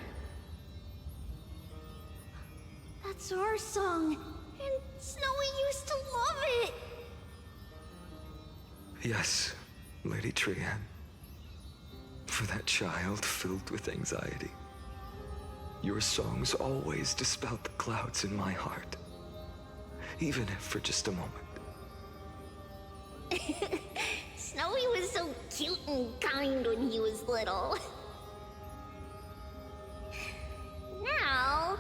That's our song, and Snowy used to love it! Yes, Lady Trian. For that child filled with anxiety. Your songs always dispelled the clouds in my heart. Even if for just a moment. Snowy was so cute and kind when he was little. Now...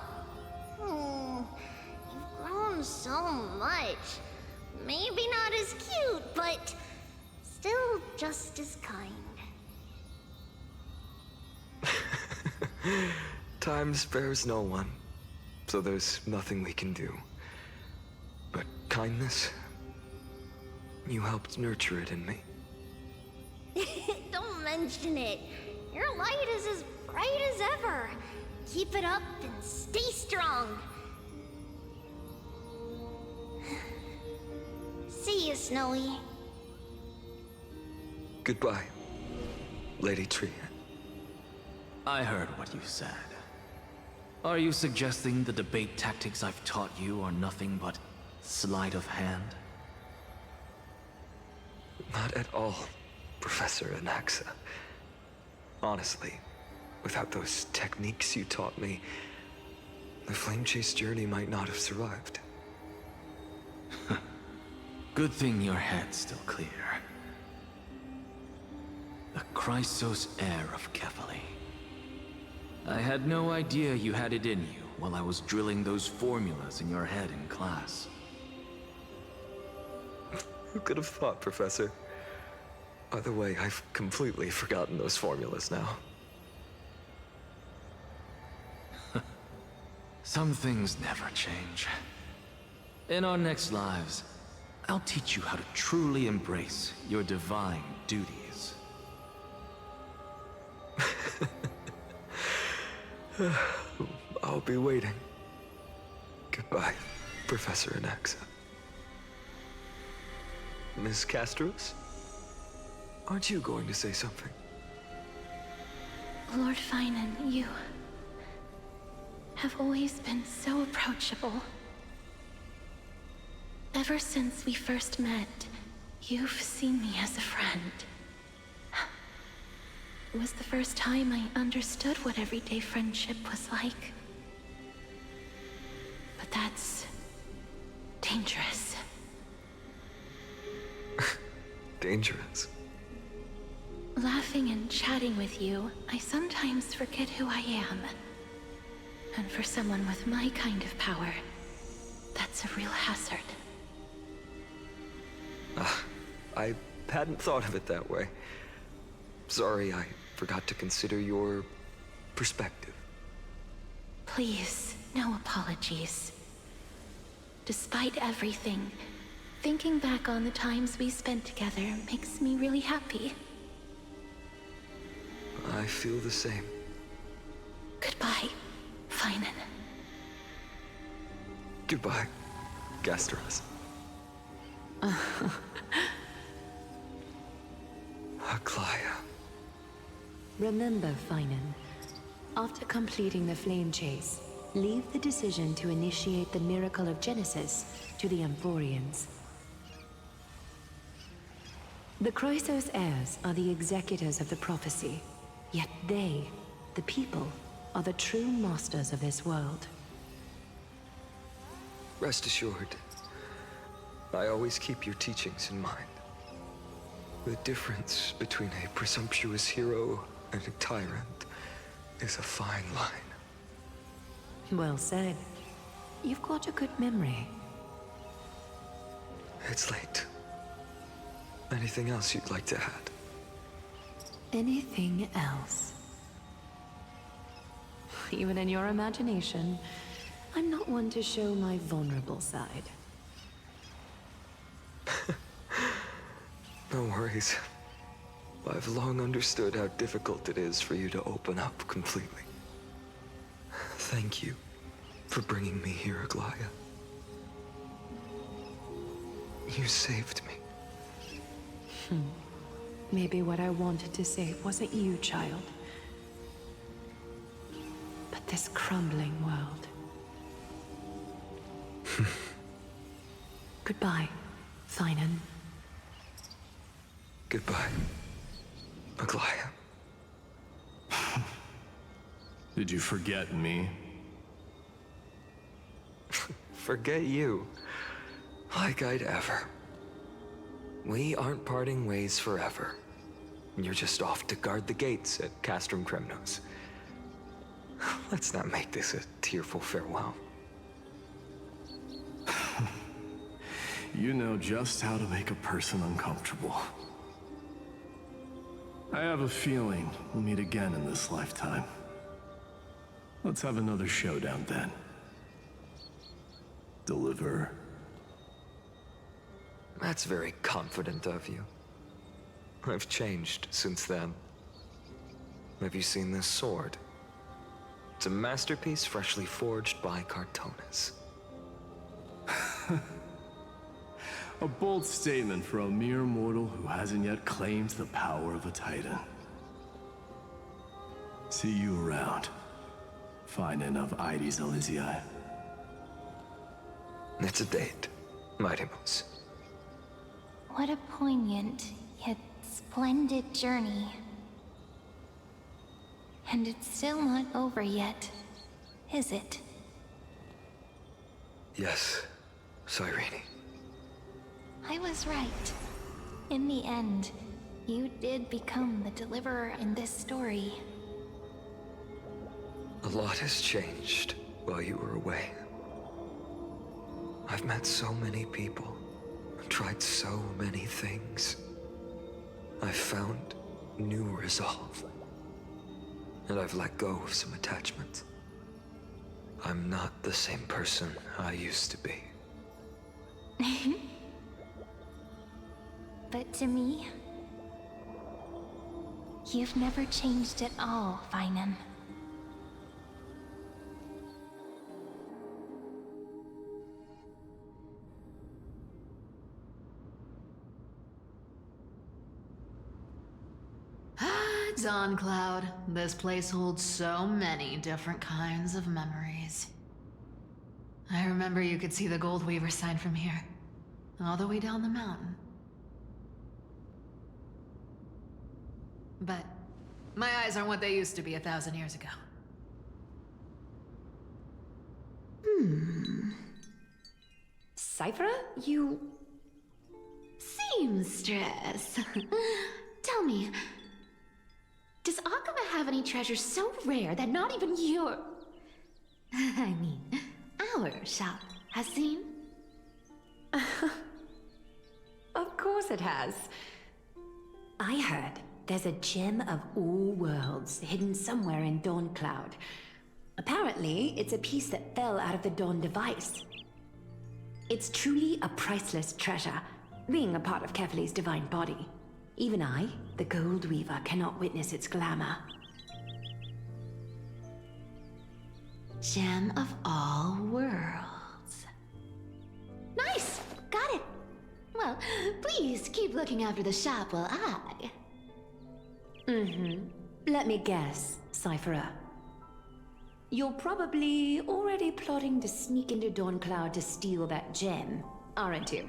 you've grown so much. Maybe not as cute, but still just as kind. Time spares no one, so there's nothing we can do. But kindness, you helped nurture it in me. Don't mention it. Your light is as bright as ever. Keep it up and stay strong. See you, Snowy. Goodbye, Lady Trian. I heard what you said. Are you suggesting the debate tactics I've taught you are nothing but sleight of hand? Not at all, Professor Anaxa. Honestly, without those techniques you taught me, the Flame Chase journey might not have survived. Good thing your head's still clear. The Chrysos heir of Kefali. I had no idea you had it in you while I was drilling those formulas in your head in class. Who could have thought, Professor? By the way, I've completely forgotten those formulas now. Some things never change. In our next lives, I'll teach you how to truly embrace your divine duties. I'll be waiting. Goodbye, Professor Anaxa. Miss Castros? Aren't you going to say something? Lord Finan, you have always been so approachable. Ever since we first met, you've seen me as a friend. It was the first time I understood what everyday friendship was like. But that's dangerous. Dangerous? Laughing and chatting with you, I sometimes forget who I am. And for someone with my kind of power, that's a real hazard. I hadn't thought of it that way. Sorry, I forgot to consider your perspective. Please, no apologies. Despite everything, thinking back on the times we spent together makes me really happy. I feel the same. Goodbye, Finan. Goodbye, Gastros. Aglaya. Remember, Finan, after completing the Flame Chase, leave the decision to initiate the Miracle of Genesis to the Amphorians. The Chrysos heirs are the executors of the prophecy, yet they, the people, are the true masters of this world. Rest assured, I always keep your teachings in mind. The difference between a presumptuous hero and a tyrant is a fine line. Well said. You've got a good memory. It's late. Anything else you'd like to add? Anything else? Even in your imagination, I'm not one to show my vulnerable side. No worries. I've long understood how difficult it is for you to open up completely. Thank you for bringing me here, Aglaya. You saved me. Maybe what I wanted to save wasn't you, child, but this crumbling world. Goodbye, Finan. Goodbye, Aglaya. Did you forget me? Forget you. Like I'd ever. We aren't parting ways forever. You're just off to guard the gates at Castrum Kremnos. Let's not make this a tearful farewell. You know just how to make a person uncomfortable. I have a feeling we'll meet again in this lifetime. Let's have another showdown then. Deliver. That's very confident of you. I've changed since then. Have you seen this sword? It's a masterpiece freshly forged by Cartonis. A bold statement for a mere mortal who hasn't yet claimed the power of a titan. See you around. Finan of Ides Elysiae. It's a date, Mightymoose. What a poignant, yet splendid journey. And it's still not over yet, is it? Yes, Cyrene. I was right. In the end, you did become the deliverer in this story. A lot has changed while you were away. I've met so many people, tried so many things. I've found new resolve. And I've let go of some attachments. I'm not the same person I used to be. But to me, you've never changed at all, Finan. Dawn Cloud. This place holds so many different kinds of memories. I remember you could see the Gold Weaver sign from here, all the way down the mountain. But my eyes aren't what they used to be 1,000 years ago. Cyphra, you... Seamstress. Tell me, does Akama have any treasures so rare that not even your... I mean, our shop has seen? Of course it has. I heard there's a gem of all worlds hidden somewhere in Dawn Cloud. Apparently, it's a piece that fell out of the Dawn device. It's truly a priceless treasure, being a part of Kefali's divine body. Even I, the Gold Weaver, cannot witness its glamour. Gem of all worlds. Nice! Got it! Well, please keep looking after the shop while I... Let me guess, Cyphra. You're probably already plotting to sneak into Dawn Cloud to steal that gem, aren't you?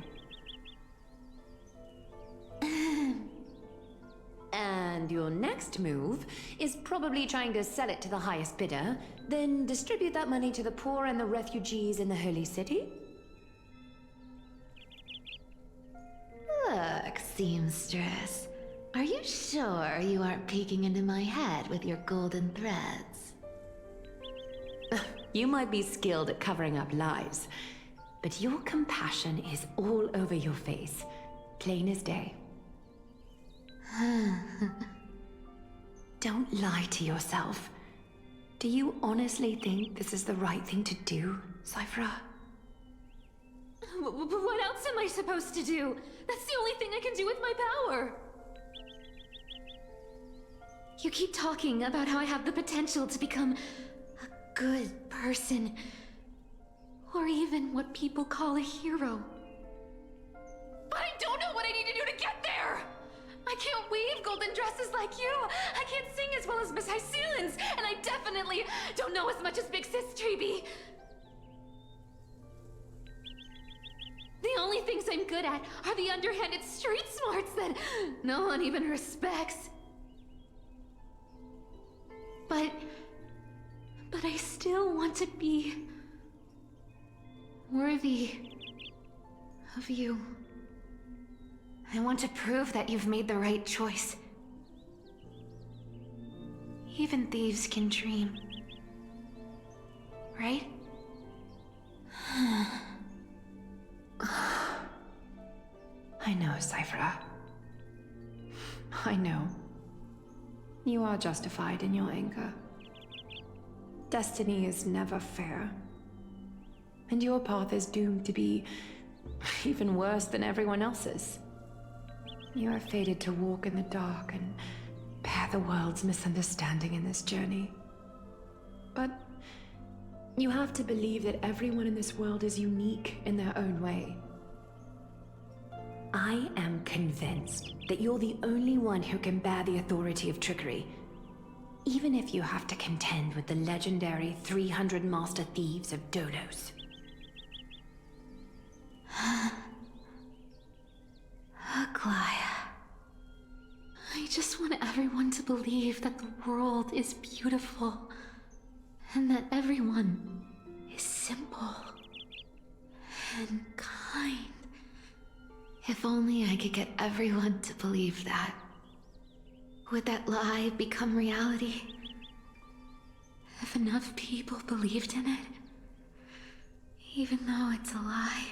And your next move is probably trying to sell it to the highest bidder, then distribute that money to the poor and the refugees in the Holy City? Look, seamstress. Are you sure you aren't peeking into my head with your golden threads? You might be skilled at covering up lies, but your compassion is all over your face, plain as day. Don't lie to yourself. Do you honestly think this is the right thing to do, Cyphra? What else am I supposed to do? That's the only thing I can do with my power. You keep talking about how I have the potential to become a good person, or even what people call a hero. But I don't know what I need to do to get there! I can't wait golden dresses like you. I can't sing as well as Miss Hysoons, and I definitely don't know as much as Big Sis Treeby. The only things I'm good at are the underhanded street smarts that no one even respects. But I still want to be worthy of you. I want to prove that you've made the right choice. Even thieves can dream. Right? I know, Cypher. I know. You are justified in your anger. Destiny is never fair. And your path is doomed to be even worse than everyone else's. You are fated to walk in the dark and bear the world's misunderstanding in this journey. But you have to believe that everyone in this world is unique in their own way. I am convinced that you're the only one who can bear the authority of trickery, even if you have to contend with the legendary 300 master thieves of Dolos. Aglaya. I just want everyone to believe that the world is beautiful, and that everyone is simple and kind. If only I could get everyone to believe that. Would that lie become reality? If enough people believed in it, even though it's a lie.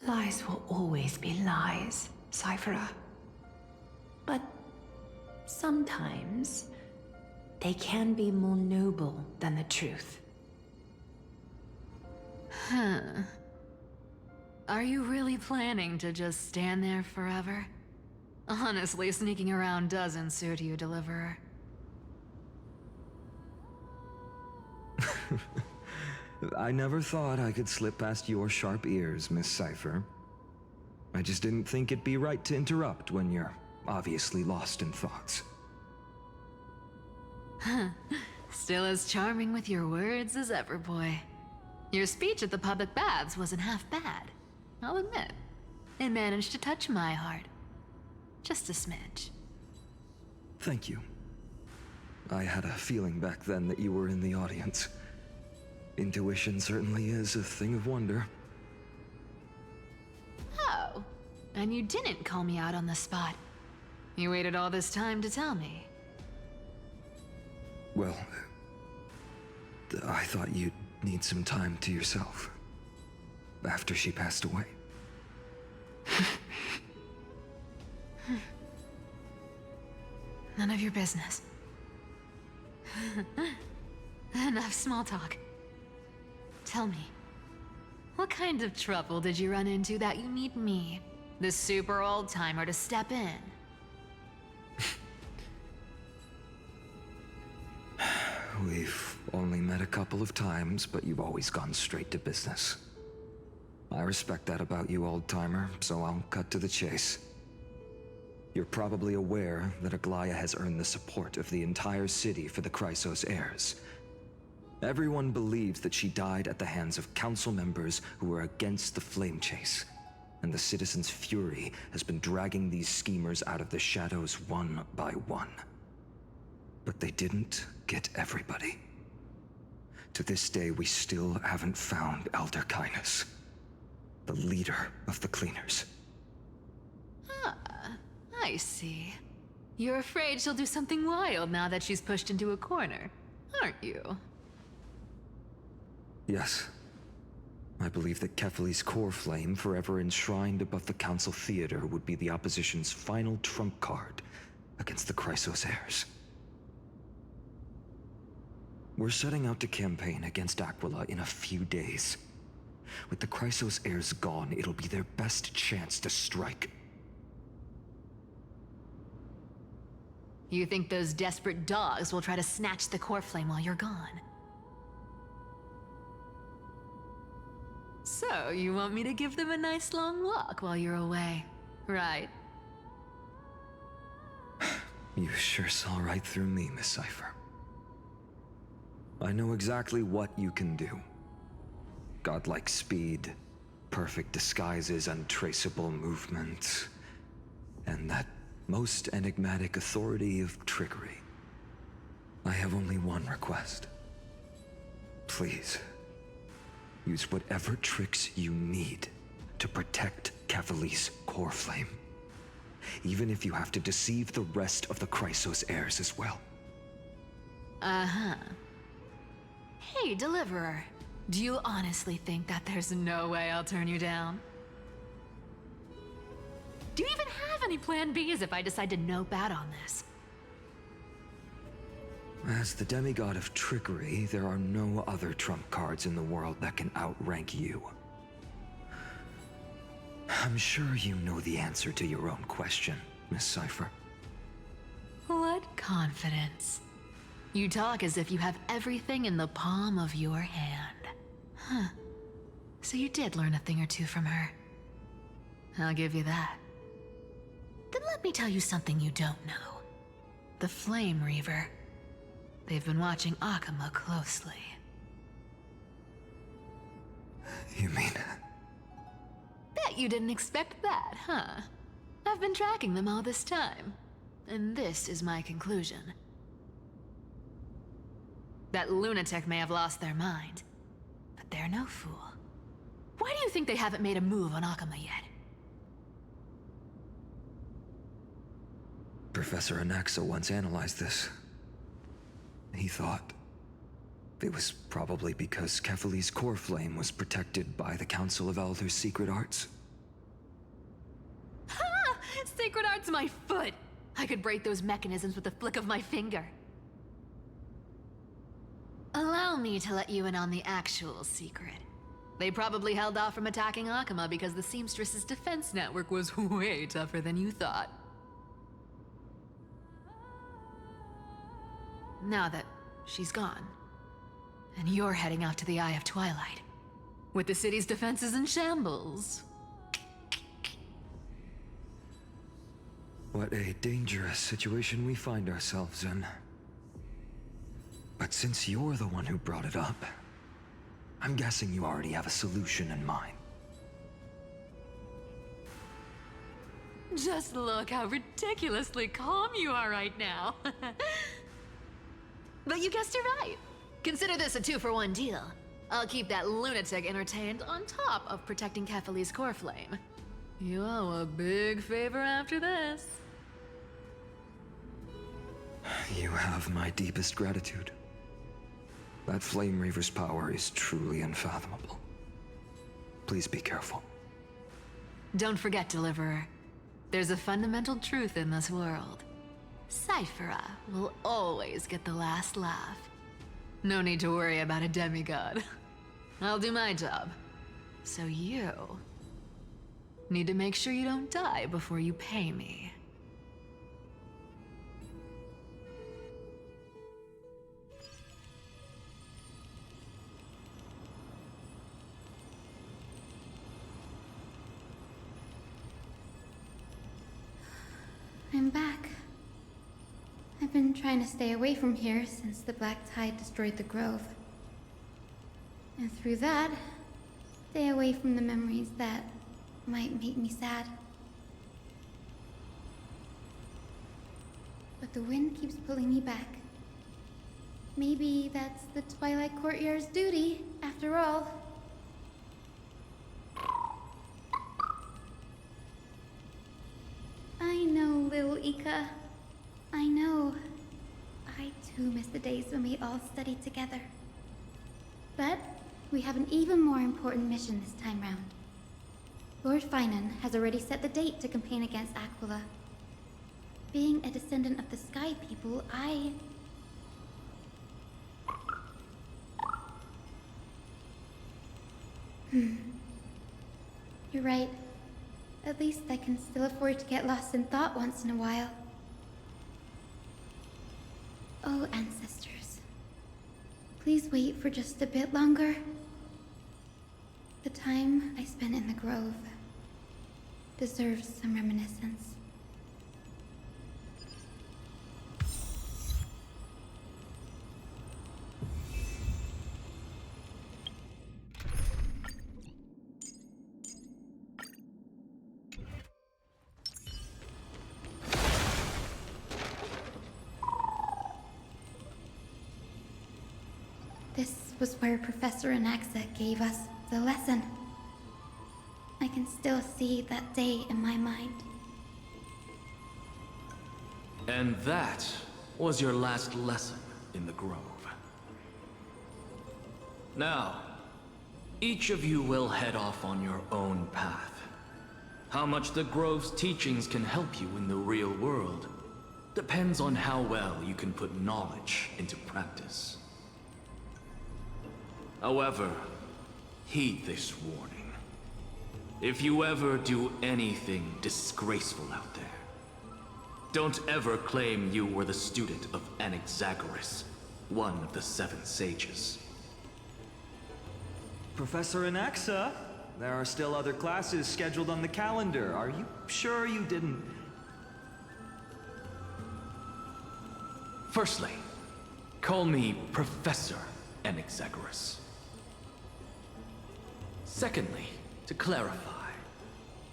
Lies will always be lies, Cypher. But sometimes they can be more noble than the truth. Huh. Are you really planning to just stand there forever? Honestly, sneaking around doesn't suit you, Deliverer. I never thought I could slip past your sharp ears, Miss Cypher. I just didn't think it'd be right to interrupt when you're obviously lost in thoughts. Huh. Still as charming with your words as ever, boy. Your speech at the public baths wasn't half bad, I'll admit. It managed to touch my heart. Just a smidge. Thank you. I had a feeling back then that you were in the audience. Intuition certainly is a thing of wonder. Oh, and you didn't call me out on the spot. You waited all this time to tell me. Well, I thought you'd need some time to yourself. After she passed away. None of your business. Enough small talk. Tell me, what kind of trouble did you run into that you need me, the super old-timer, to step in? We've only met a couple of times, but you've always gone straight to business. I respect that about you, old-timer, so I'll cut to the chase. You're probably aware that Aglaya has earned the support of the entire city for the Chrysos heirs. Everyone believes that she died at the hands of council members who were against the flame chase, and the citizens' fury has been dragging these schemers out of the shadows one by one. But they didn't get everybody. To this day, we still haven't found Elder Kindness, the leader of the cleaners. Ah, I see. You're afraid she'll do something wild now that she's pushed into a corner, aren't you? Yes. I believe that Kefali's core flame, forever enshrined above the council theater, would be the opposition's final trump card against the Chrysos heirs. We're setting out to campaign against Aquila in a few days. With the Chrysos heirs gone, it'll be their best chance to strike. You think those desperate dogs will try to snatch the core flame while you're gone? So, you want me to give them a nice long walk while you're away? right? You sure saw right through me, Miss Cipher. I know exactly what you can do. Godlike speed, perfect disguises, untraceable movements, and that most enigmatic authority of trickery. I have only one request. Please, use whatever tricks you need to protect Cavali's core flame. Even if you have to deceive the rest of the Chrysos heirs as well. Uh-huh. Hey, Deliverer. Do you honestly think that there's no way I'll turn you down? Do you even have any plan Bs if I decide to nope out on this? As the demigod of trickery, there are no other trump cards in the world that can outrank you. I'm sure you know the answer to your own question, Miss Cipher. What confidence. You talk as if you have everything in the palm of your hand. Huh. So you did learn a thing or two from her. I'll give you that. Then let me tell you something you don't know. The Flame Reaver. They've been watching Akama closely. You mean... Bet you didn't expect that, huh? I've been tracking them all this time. And this is my conclusion. That lunatic may have lost their mind, but they're no fool. Why do you think they haven't made a move on Akama yet? Professor Anaxa once analyzed this. He thought it was probably because Kefali's core flame was protected by the Council of Elders' secret arts. Ha! Sacred art's my foot! I could break those mechanisms with the flick of my finger. Allow me to let you in on the actual secret. They probably held off from attacking Akama because the Seamstress's defense network was way tougher than you thought. Now that she's gone, and you're heading out to the Eye of Twilight, with the city's defenses in shambles. What a dangerous situation we find ourselves in. But since you're the one who brought it up, I'm guessing you already have a solution in mind. Just look how ridiculously calm you are right now. But you guessed it right. Consider this a 2-for-1 deal. I'll keep that lunatic entertained on top of protecting Kefali's core flame. You owe a big favor after this. You have my deepest gratitude. That Flame Reaver's power is truly unfathomable. Please be careful. Don't forget, Deliverer. There's a fundamental truth in this world. Cyphera will always get the last laugh. No need to worry about a demigod. I'll do my job. So you need to make sure you don't die before you pay me. I'm back. I've been trying to stay away from here since the Black Tide destroyed the grove. And through that, stay away from the memories that might make me sad. But the wind keeps pulling me back. Maybe that's the Twilight Courtyard's duty, after all. I know, little Ika. I know. I too miss the days when we all studied together. But we have an even more important mission this time round. Lord Finan has already set the date to campaign against Aquila. Being a descendant of the Sky People, You're right. At least I can still afford to get lost in thought once in a while. Oh, ancestors. Please wait for just a bit longer. The time I spent in the grove. deserves some reminiscence. This was where Professor Anaxa gave us the lesson. I can still see that day in my mind. And that was your last lesson in the Grove. Now, each of you will head off on your own path. How much the Grove's teachings can help you in the real world depends on how well you can put knowledge into practice. However, heed this warning. If you ever do anything disgraceful out there, don't ever claim you were the student of Anaxagoras, one of the 7 sages. Professor Anaxa, there are still other classes scheduled on the calendar. Are you sure you didn't... Firstly, call me Professor Anaxagoras. Secondly, to clarify,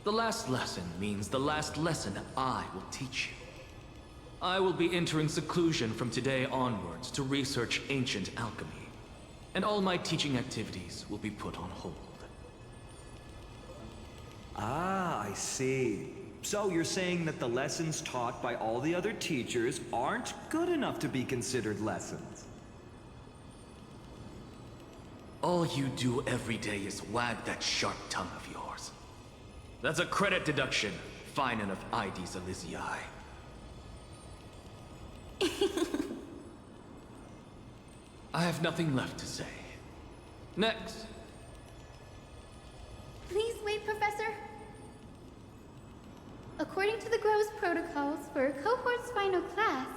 the last lesson means the last lesson I will teach you. I will be entering seclusion from today onwards to research ancient alchemy, and all my teaching activities will be put on hold. Ah, I see. So you're saying that the lessons taught by all the other teachers aren't good enough to be considered lessons? All you do every day is wag that sharp tongue of yours. That's a credit deduction, fine enough IDs Elysiae. I have nothing left to say. Next. Please wait, Professor. According to the Grove's protocols for a cohort's final class,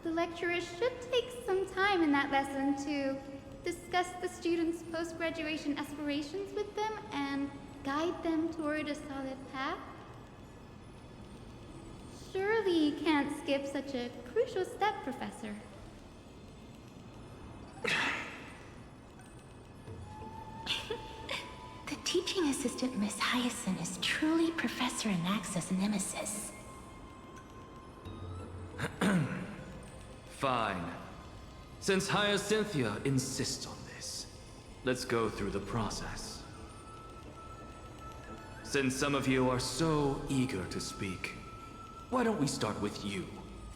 the lecturer should take some time in that lesson to discuss the students' post-graduation aspirations with them and guide them toward a solid path. Surely you can't skip such a crucial step, Professor. The teaching assistant, Miss Hyacinth, is truly Professor Anaxa's nemesis. Fine. Since Hyacinthia insists on this, let's go through the process. Since some of you are so eager to speak, why don't we start with you,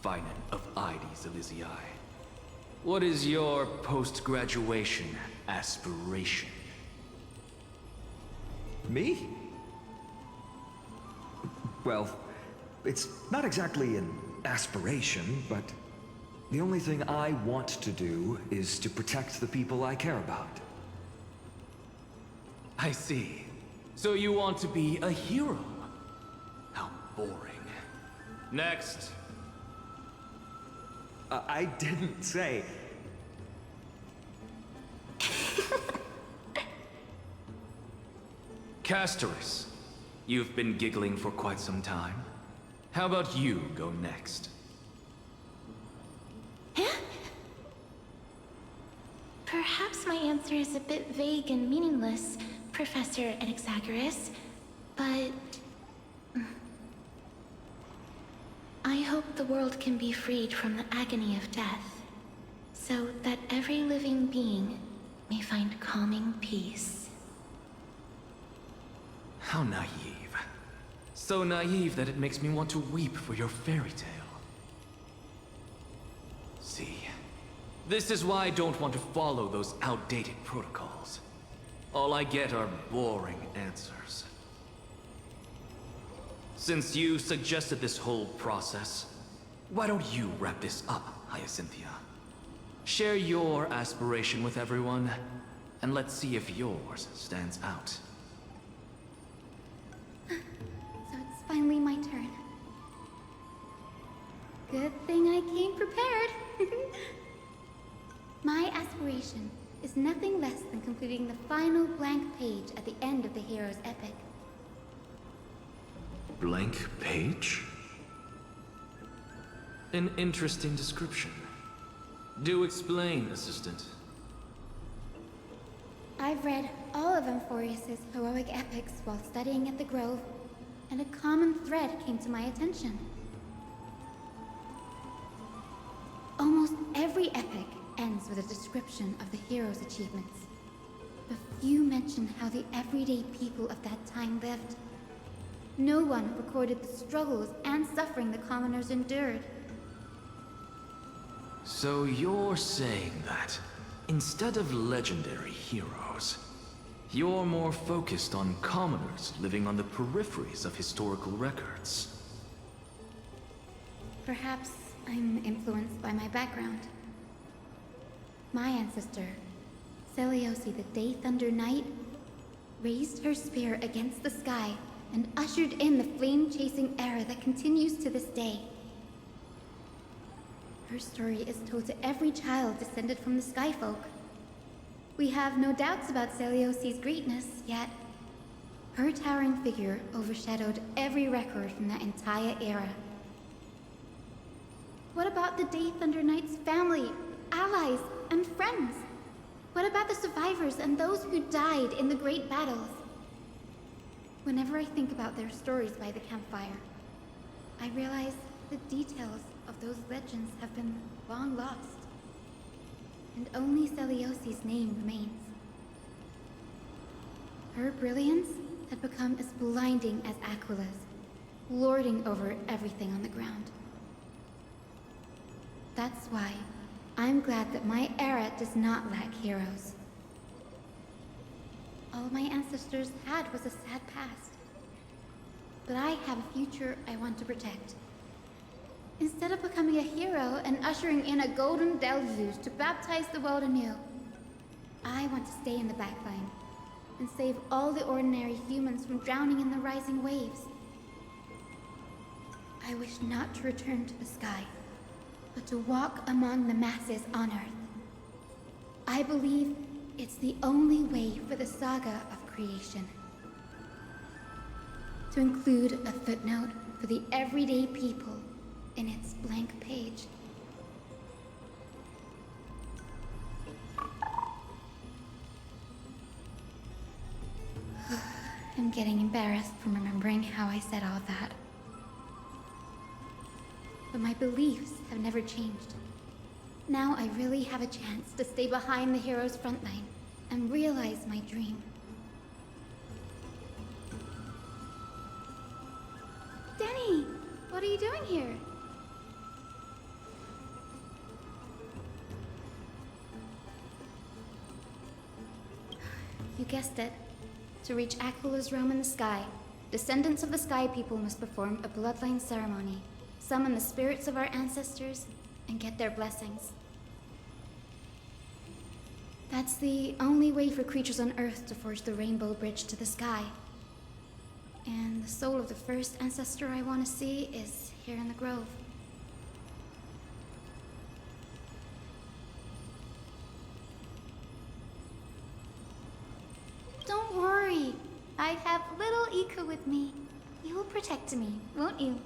Finan of IDs Elysiae? What is your post-graduation aspiration? Me? Well, it's not exactly an aspiration, but the only thing I want to do is to protect the people I care about. I see. So you want to be a hero? How boring. Next. I didn't say... Castorus, you've been giggling for quite some time. How about you go next? Perhaps my answer is a bit vague and meaningless, Professor Anaxagoras, but... I hope the world can be freed from the agony of death, so that every living being may find calming peace. How naive. So naive that it makes me want to weep for your fairy tale. See, this is why I don't want to follow those outdated protocols. All I get are boring answers. Since you suggested this whole process, why don't you wrap this up, Hyacinthia? Share your aspiration with everyone, and let's see if yours stands out. So it's finally my turn. Good thing I came prepared. My aspiration is nothing less than completing the final blank page at the end of the hero's epic. blank page? An interesting description. Do explain, Assistant. I've read all of Amphorius's heroic epics while studying at the Grove, and a common thread came to my attention. Almost every epic ends with a description of the hero's achievements. But few mention how the everyday people of that time lived. No one recorded the struggles and suffering the commoners endured. So you're saying that, instead of legendary heroes, you're more focused on commoners living on the peripheries of historical records. Perhaps I'm influenced by my background. My ancestor, Seliosi the Day Thunder Knight, raised her spear against the sky and ushered in the flame-chasing era that continues to this day. Her story is told to every child descended from the Skyfolk. We have no doubts about Seliosi's greatness, yet her towering figure overshadowed every record from that entire era. What about the Day Thunder Knight's family, allies, and friends? What about the survivors and those who died in the great battles? Whenever I think about their stories by the campfire, I realize the details of those legends have been long lost, and only Seliosi's name remains. Her brilliance had become as blinding as Aquila's, lording over everything on the ground. That's why I'm glad that my era does not lack heroes. All my ancestors had was a sad past, but I have a future I want to protect. Instead of becoming a hero and ushering in a golden deluge to baptize the world anew, I want to stay in the backline and save all the ordinary humans from drowning in the rising waves. I wish not to return to the sky, but to walk among the masses on Earth. I believe it's the only way for the saga of creation. To include a footnote for the everyday people in its blank page. I'm getting embarrassed from remembering how I said all that. But my beliefs have never changed. Now I really have a chance to stay behind the hero's front line and realize my dream. Denny, what are you doing here? You guessed it. To reach Aquila's realm in the sky, descendants of the Sky People must perform a bloodline ceremony, summon the spirits of our ancestors, and get their blessings. That's the only way for creatures on Earth to forge the rainbow bridge to the sky. And the soul of the first ancestor I want to see is here in the grove. Don't worry. I have little Ika with me. You will protect me, won't you?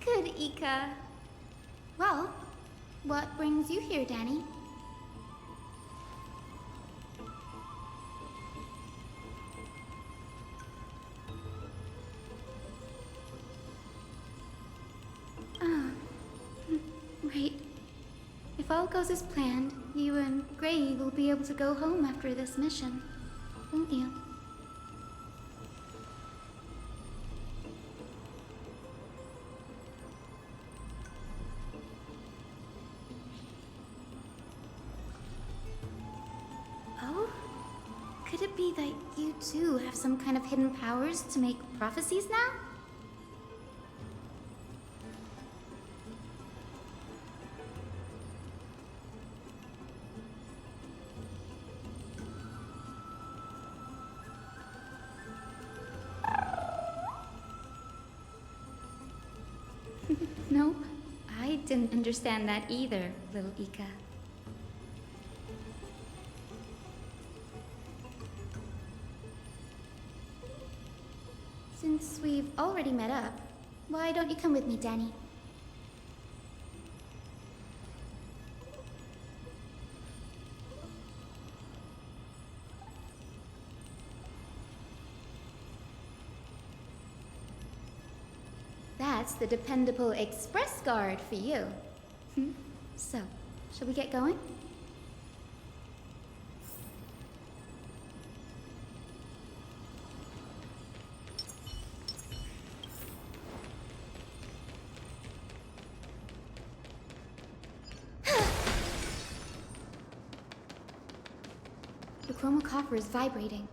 Good, Ika. Well, what brings you here, Danny? Ah, right. If all goes as planned, you and Gray will be able to go home after this mission, won't you? Oh? Could it be that you too have some kind of hidden powers to make prophecies now? Nope, I didn't understand that either, little Ika. Since we've already met up, why don't you come with me, Danny? That's the dependable express guard for you. So, shall we get going? The chroma coffer is vibrating.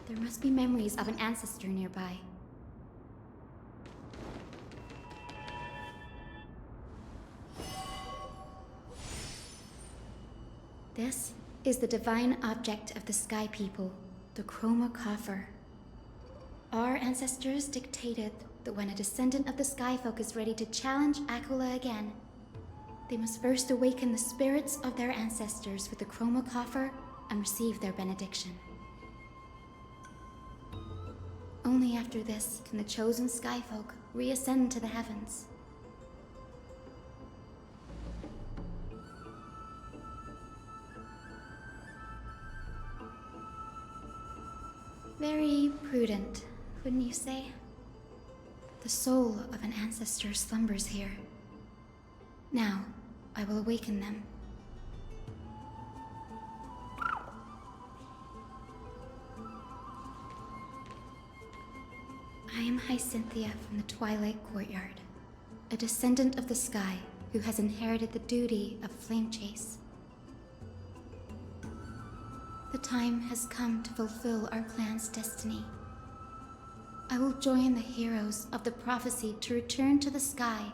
There must be memories of an ancestor nearby. This is the divine object of the Sky People, the chroma coffer. Our ancestors dictated that when a descendant of the Skyfolk is ready to challenge Aquila again, they must first awaken the spirits of their ancestors with the chroma coffer and receive their benediction. Only after this can the chosen Skyfolk reascend to the heavens. Very prudent, wouldn't you say? The soul of an ancestor slumbers here. Now, I will awaken them. I am Hyacinthia from the Twilight Courtyard, a descendant of the sky who has inherited the duty of flame chase. The time has come to fulfill our clan's destiny. I will join the heroes of the prophecy to return to the sky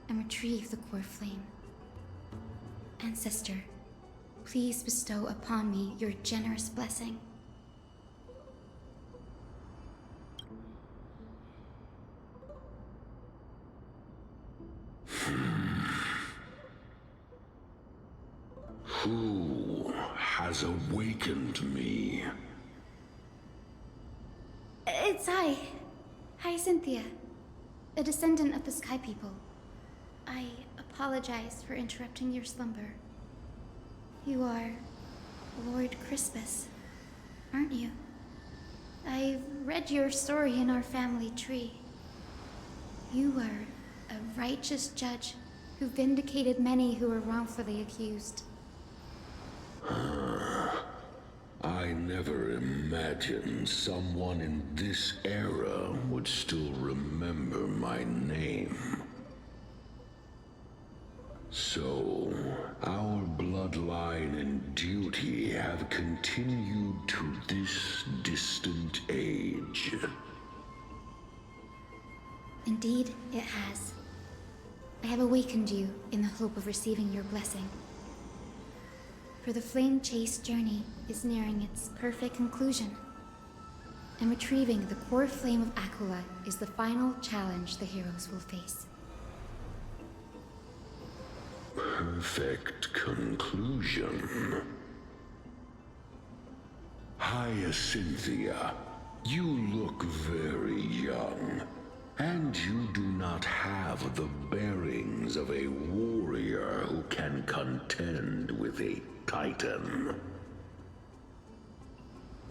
and retrieve the core flame. Ancestor, please bestow upon me your generous blessing. Who has awakened me? It's Hyacinthia, a descendant of the Sky People. I apologize for interrupting your slumber. You are Lord Crispus, aren't you? I've read your story in our family tree. You were a righteous judge who vindicated many who were wrongfully accused. I never imagined someone in this era would still remember my name. So, our bloodline and duty have continued to this distant age. Indeed, it has. I have awakened you in the hope of receiving your blessing. For the flame chase journey is nearing its perfect conclusion, and retrieving the core flame of Aquila is the final challenge the heroes will face. Perfect conclusion. Hyacinthia, you look very young, and you do not have the bearings of a warrior who can contend with a Titan.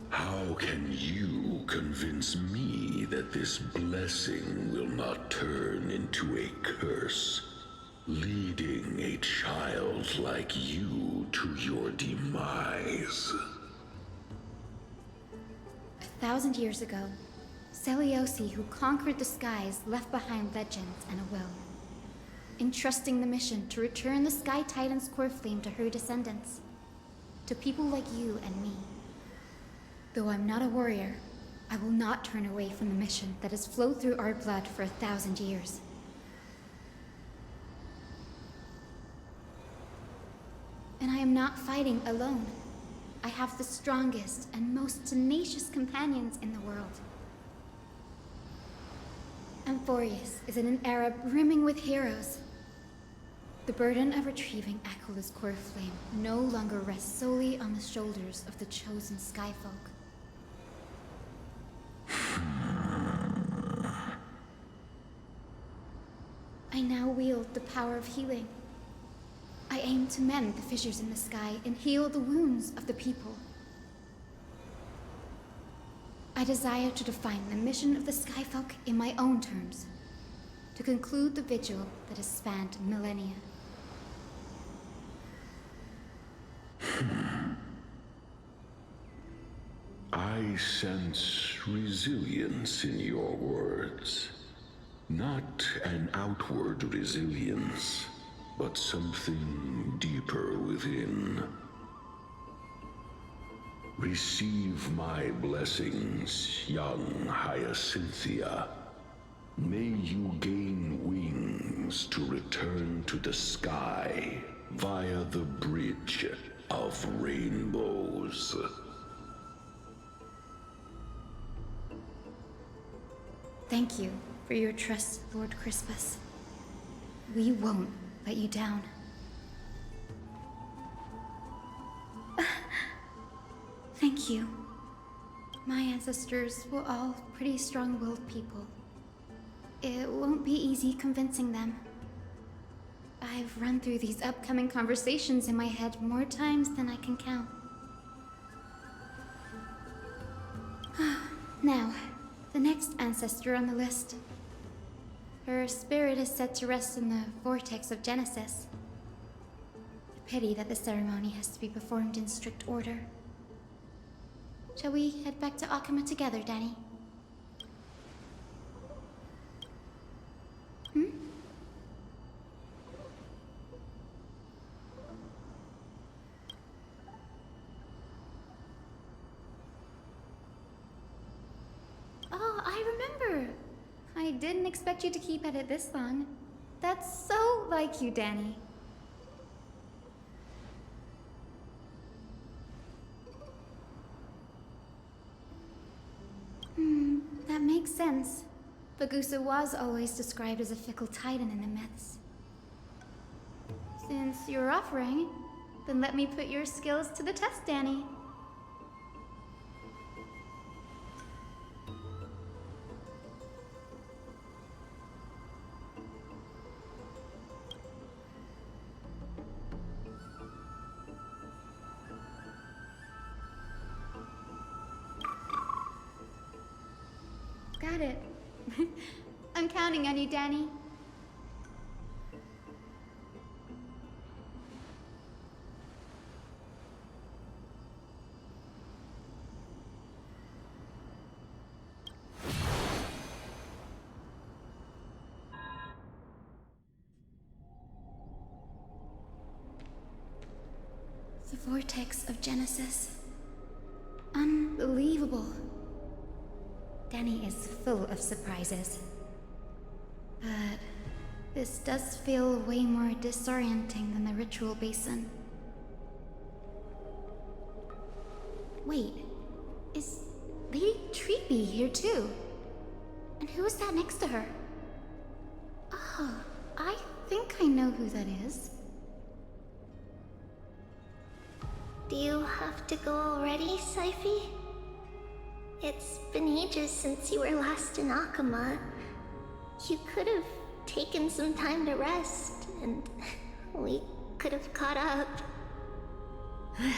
How can you convince me that this blessing will not turn into a curse, leading a child like you to your demise? 1,000 years ago, Seliosi, who conquered the skies, left behind legends and a will, entrusting the mission to return the Sky Titan's core flame to her descendants, to people like you and me. Though I'm not a warrior, I will not turn away from the mission that has flowed through our blood for 1,000 years. And I am not fighting alone. I have the strongest and most tenacious companions in the world. Amphorius is in an era brimming with heroes. The burden of retrieving Aquila's core flame no longer rests solely on the shoulders of the chosen Skyfolk. I now wield the power of healing. I aim to mend the fissures in the sky and heal the wounds of the people. I desire to define the mission of the Skyfolk in my own terms, to conclude the vigil that has spanned millennia. I sense resilience in your words. Not an outward resilience, but something deeper within. Receive my blessings, young Hyacinthia. May you gain wings to return to the sky via the bridge of rainbows. Thank you for your trust, Lord Crispus. We won't let you down. Thank you. My ancestors were all pretty strong-willed people. It won't be easy convincing them. I've run through these upcoming conversations in my head more times than I can count. Now, the next ancestor on the list. Her spirit is said to rest in the vortex of Genesis. A pity that the ceremony has to be performed in strict order. Shall we head back to Akama together, Danny? Oh, I remember. I didn't expect you to keep at it this long. That's so like you, Danny. That makes sense. Bagusa was always described as a fickle titan in the myths. Since you're offering, then let me put your skills to the test, Danny. Got it. I'm counting on you, Danny. The vortex of Genesis. Unbelievable. Danny is full of surprises. But this does feel way more disorienting than the ritual basin. Wait, is Lady Treeby here too? And who is that next to her? Oh, I think I know who that is. Do you have to go already, Syphi? It's been ages since you were last in Akama. You could have taken some time to rest, and we could have caught up.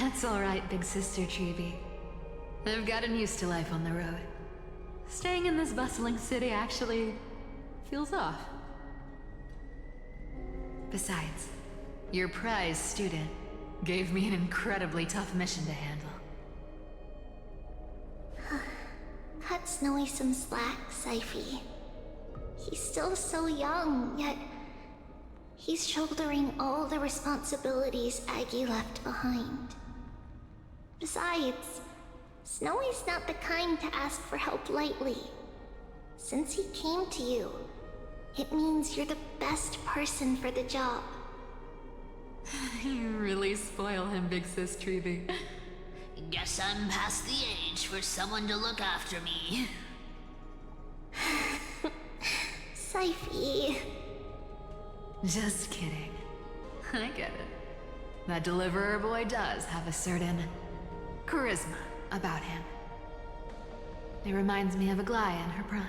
That's alright, big sister Treeby. I've gotten used to life on the road. Staying in this bustling city actually feels off. Besides, your prize student gave me an incredibly tough mission to handle. Cut Snowy some slack, Syphi. He's still so young, yet he's shouldering all the responsibilities Aggie left behind. Besides, Snowy's not the kind to ask for help lightly. Since he came to you, it means you're the best person for the job. You really spoil him, big sis Treeby. Guess I'm past the age for someone to look after me. Syphi. Just kidding. I get it. That deliverer boy does have a certain charisma about him. It reminds me of Aglaya in her prime.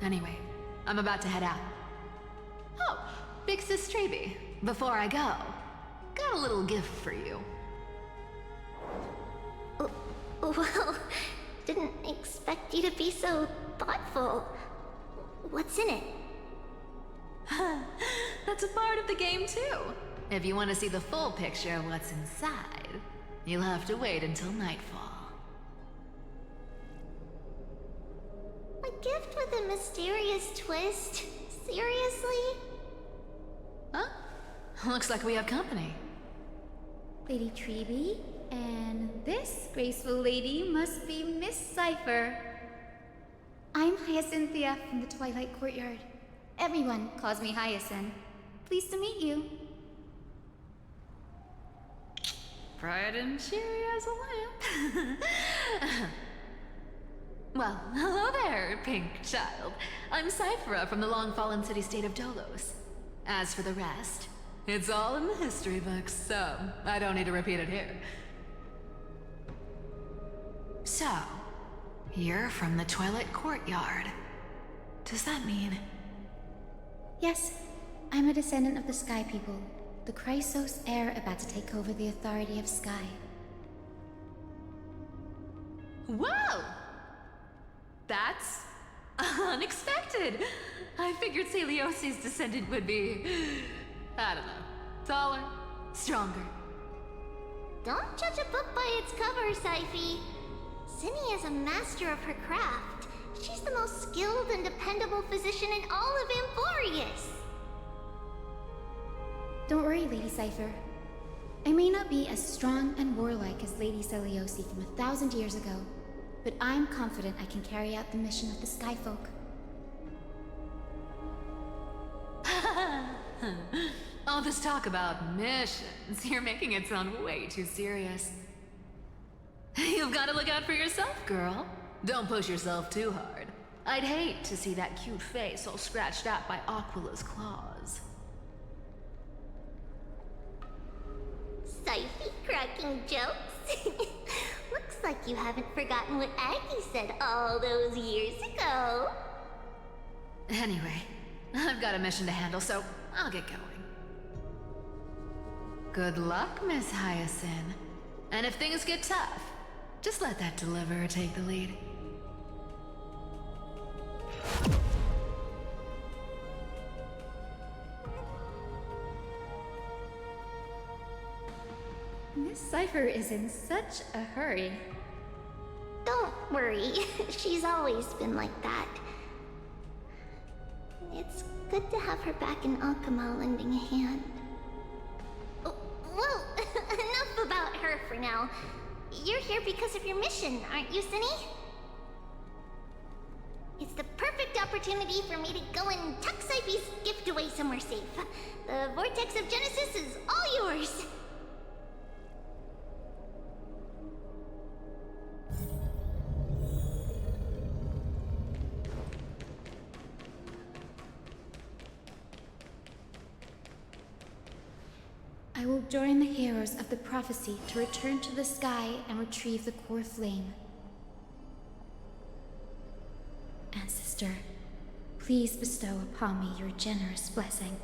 Anyway, I'm about to head out. Big Sis Treby, before I go, got a little gift for you. Well, didn't expect you to be so thoughtful. What's in it? That's a part of the game too. If you want to see the full picture of what's inside, you'll have to wait until nightfall. A gift with a mysterious twist? Seriously? Huh? Looks like we have company. Lady Treby, and this graceful lady must be Miss Cypher. I'm Hyacinthia from the Twilight Courtyard. Everyone calls me Hyacinth. Pleased to meet you. Bright and cheery as a lamp. Well, hello there, pink child. I'm Cyphera from the long-fallen city-state of Dolos. As for the rest, it's all in the history books, so I don't need to repeat it here. So, you're from the Twilight Courtyard. Does that mean... Yes, I'm a descendant of the Sky People, the Chrysos heir about to take over the authority of Sky. Whoa! That's unexpected. I figured Celiosi's descendant would be, I don't know, taller, stronger. Don't judge a book by its cover, Syphe. Zinni is a master of her craft. She's the most skilled and dependable physician in all of Amphorius. Don't worry, Lady Cypher. I may not be as strong and warlike as Lady Celiosi from 1,000 years ago, but I'm confident I can carry out the mission of the Skyfolk. All this talk about missions, you're making it sound way too serious. You've got to look out for yourself, girl. Don't push yourself too hard. I'd hate to see that cute face all scratched out by Aquila's claws. Syphe cracking jokes? Looks like you haven't forgotten what Aggie said all those years ago. Anyway, I've got a mission to handle, so I'll get going. Good luck, Miss Hyacinth. And if things get tough, just let that deliverer take the lead. Miss Cypher is in such a hurry. Don't worry, she's always been like that. It's good to have her back in Alchema lending a hand. Oh, well, enough about her for now. You're here because of your mission, aren't you, Zinni? It's the perfect opportunity for me to go and tuck Syphe's gift away somewhere safe. The Vortex of Genesis is all yours. I will join the heroes of the prophecy to return to the sky and retrieve the core flame. Ancestor, please bestow upon me your generous blessing.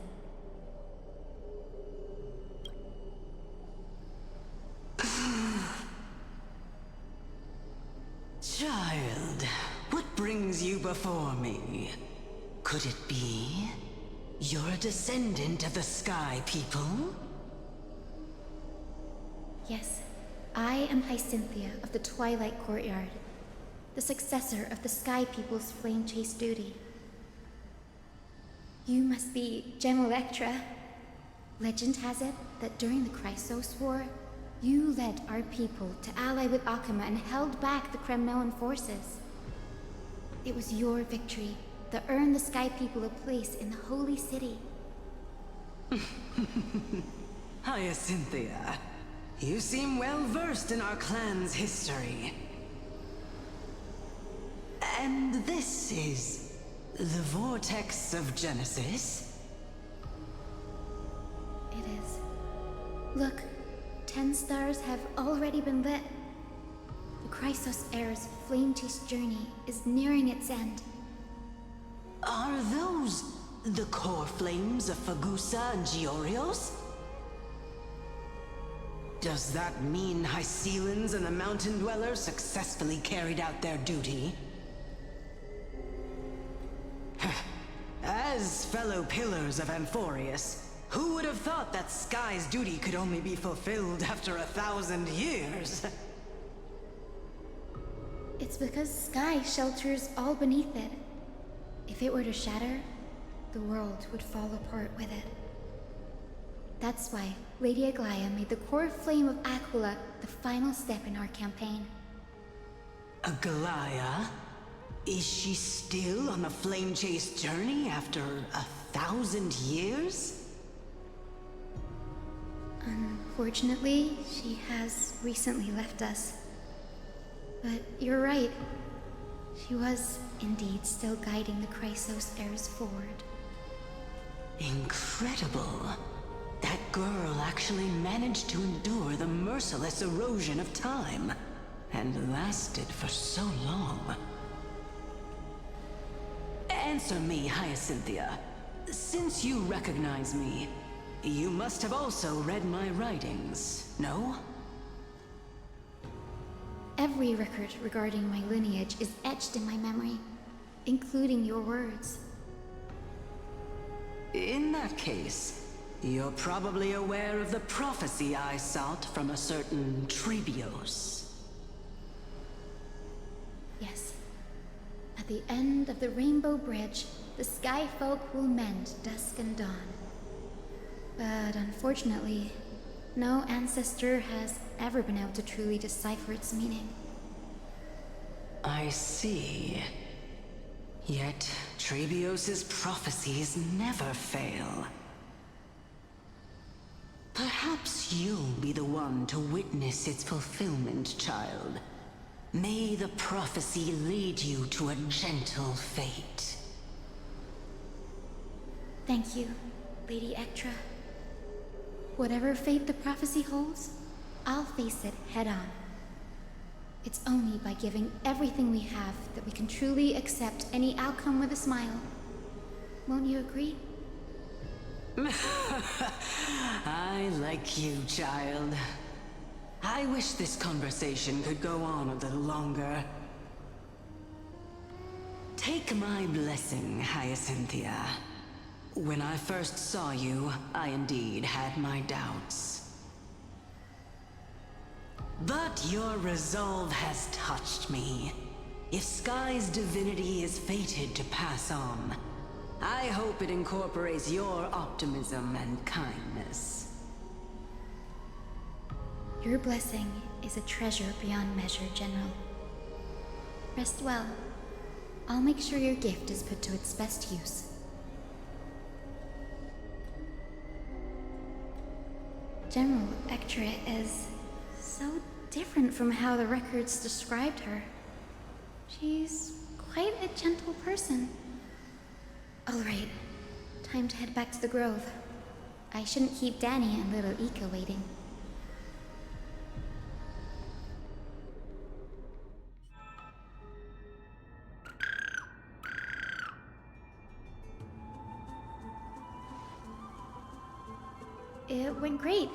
Child, what brings you before me? Could it be you're a descendant of the Sky People? Yes, I am Hyacinthia of the Twilight Courtyard, the successor of the Sky People's Flame Chase duty. You must be Gem Electra. Legend has it that during the Chrysos War, you led our people to ally with Alchema and held back the Kremnoan forces. It was your victory that earned the Sky People a place in the Holy City. Hyacinthia, you seem well versed in our clan's history. And this is the Vortex of Genesis? It is. Look, 10 stars have already been lit. The Chrysos heir's flame-chased journey is nearing its end. Are those The core flames of Fagusa and Giorios? Does that mean Hycealans and the Mountain Dwellers successfully carried out their duty? As fellow pillars of Amphorius, who would have thought that Sky's duty could only be fulfilled after 1,000 years? It's because Sky shelters all beneath it. If it were to shatter, the world would fall apart with it. That's why Lady Aglaia made the core flame of Aquila the final step in our campaign. Aglaia? Is she still on the flame chase journey after 1,000 years? Unfortunately, she has recently left us. But you're right. She was indeed still guiding the Chrysos heirs forward. Incredible. That girl actually managed to endure the merciless erosion of time, and lasted for so long. Answer me, Hyacinthia. Since you recognize me, you must have also read my writings, no? Every record regarding my lineage is etched in my memory, including your words. In that case, you're probably aware of the prophecy I sought from a certain Trebios. Yes. At the end of the Rainbow Bridge, the Sky Folk will mend dusk and dawn. But unfortunately, no ancestor has ever been able to truly decipher its meaning. I see. Yet, Trebios' prophecies never fail. Perhaps you'll be the one to witness its fulfillment, child. May the prophecy lead you to a gentle fate. Thank you, Lady Ektra. Whatever fate the prophecy holds, I'll face it head-on. It's only by giving everything we have that we can truly accept any outcome with a smile. Won't you agree? I like you, child. I wish this conversation could go on a little longer. Take my blessing, Hyacinthia. When I first saw you, I indeed had my doubts. But your resolve has touched me. If Sky's divinity is fated to pass on, I hope it incorporates your optimism and kindness. Your blessing is a treasure beyond measure, General. Rest well. I'll make sure your gift is put to its best use. General Ektra is so different from how the records described her. She's quite a gentle person. All right, time to head back to the Grove. I shouldn't keep Danny and little Ika waiting. It went great.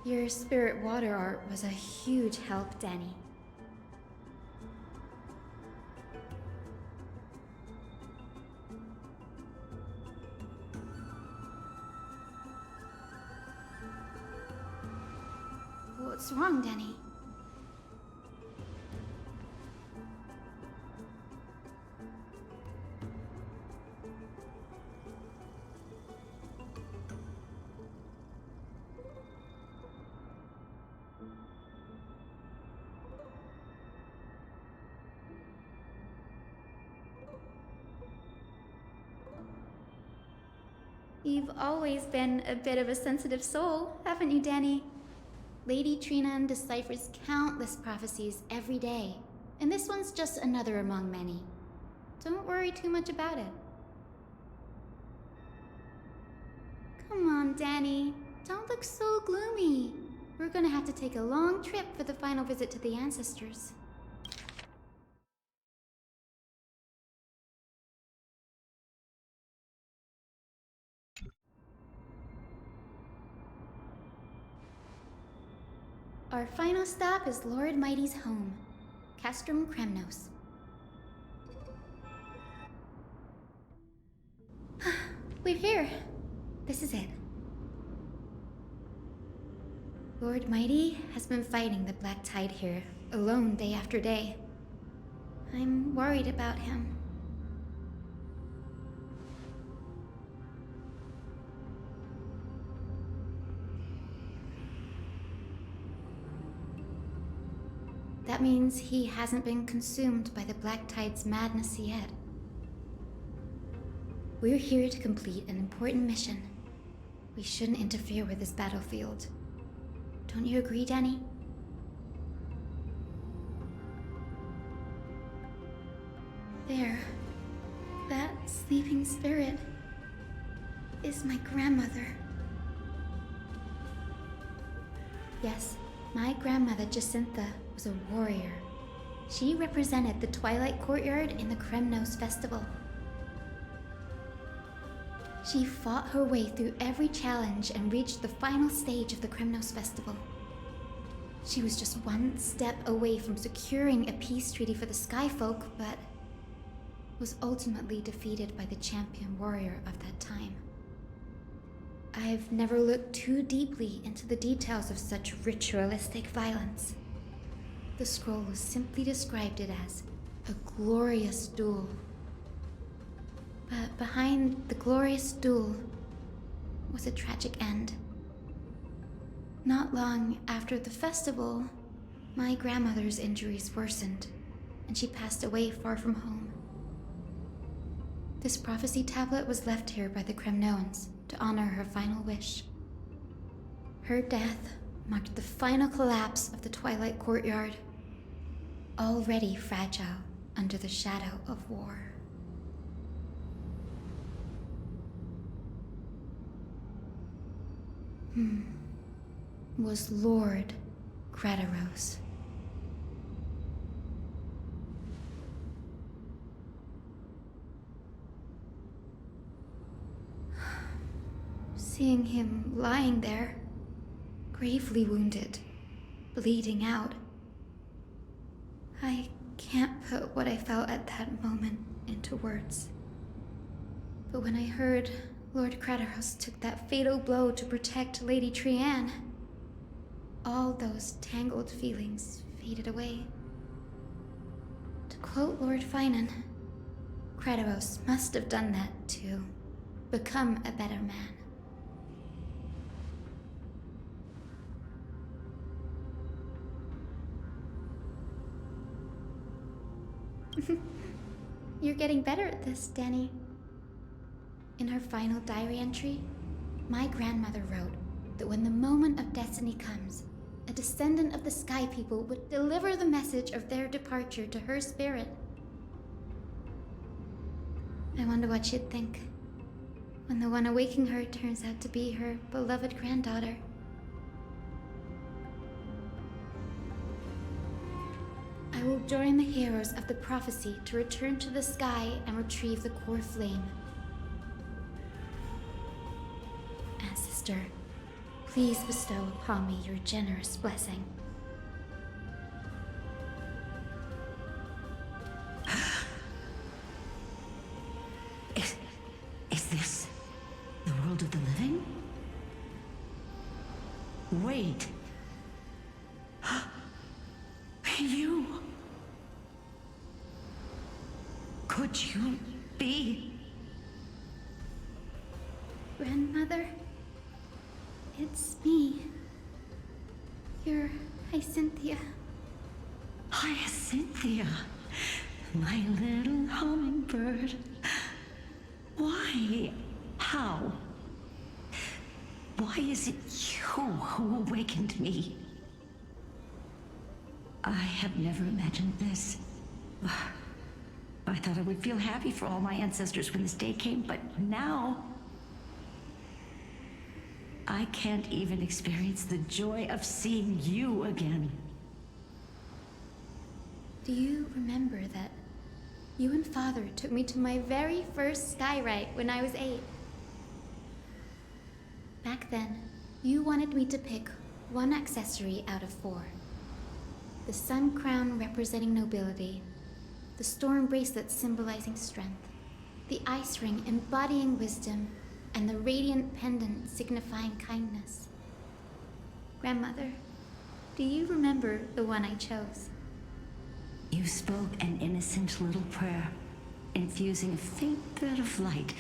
Your spirit water art was a huge help, Danny. What's wrong, Danny? You've always been a bit of a sensitive soul, haven't you, Danny? Lady Trinan deciphers countless prophecies every day, and this one's just another among many. Don't worry too much about it. Come on, Danny. Don't look so gloomy. We're gonna have to take a long trip for the final visit to the ancestors. Our final stop is Lord Mighty's home, Castrum Kremnos. We're here. This is it. Lord Mighty has been fighting the Black Tide here, alone day after day. I'm worried about him. That means he hasn't been consumed by the Black Tide's madness yet. We're here to complete an important mission. We shouldn't interfere with this battlefield. Don't you agree, Danny? There. That sleeping spirit is my grandmother. Yes, my grandmother Jacintha was a warrior. She represented the Twilight Courtyard in the Kremnos Festival. She fought her way through every challenge and reached the final stage of the Kremnos Festival. She was just one step away from securing a peace treaty for the Skyfolk, but was ultimately defeated by the champion warrior of that time. I've never looked too deeply into the details of such ritualistic violence. The scroll simply described it as a glorious duel. But behind the glorious duel was a tragic end. Not long after the festival, my grandmother's injuries worsened, and she passed away far from home. This prophecy tablet was left here by the Kremnoans to honor her final wish. Her death marked the final collapse of the Twilight Courtyard, already fragile under the shadow of war. Was Lord Gradaros. Seeing him lying there, gravely wounded, bleeding out, I can't put what I felt at that moment into words. But when I heard Lord Gradaros took that fatal blow to protect Lady Trianne, all those tangled feelings faded away. To quote Lord Finan, Gradaros must have done that to become a better man. You're getting better at this, Danny. In her final diary entry, my grandmother wrote that when the moment of destiny comes, a descendant of the Sky People would deliver the message of their departure to her spirit. I wonder what she'd think when the one awaking her turns out to be her beloved granddaughter. I will join the heroes of the prophecy to return to the sky and retrieve the core flame. Ancestor, please bestow upon me your generous blessing. Is this the world of the living? Wait. You... Could you be... Grandmother? It's me. You're Hyacinthia. Hyacinthia, my little hummingbird. Why? How? Why is it you who awakened me? I have never imagined this. I thought I would feel happy for all my ancestors when this day came, but now... I can't even experience the joy of seeing you again. Do you remember that you and Father took me to my very first skyride when I was 8? Back then, you wanted me to pick one accessory out of 4. The sun crown representing nobility, the storm bracelet symbolizing strength, the ice ring embodying wisdom, and the radiant pendant signifying kindness. Grandmother, do you remember the one I chose? You spoke an innocent little prayer, infusing a faint thread of light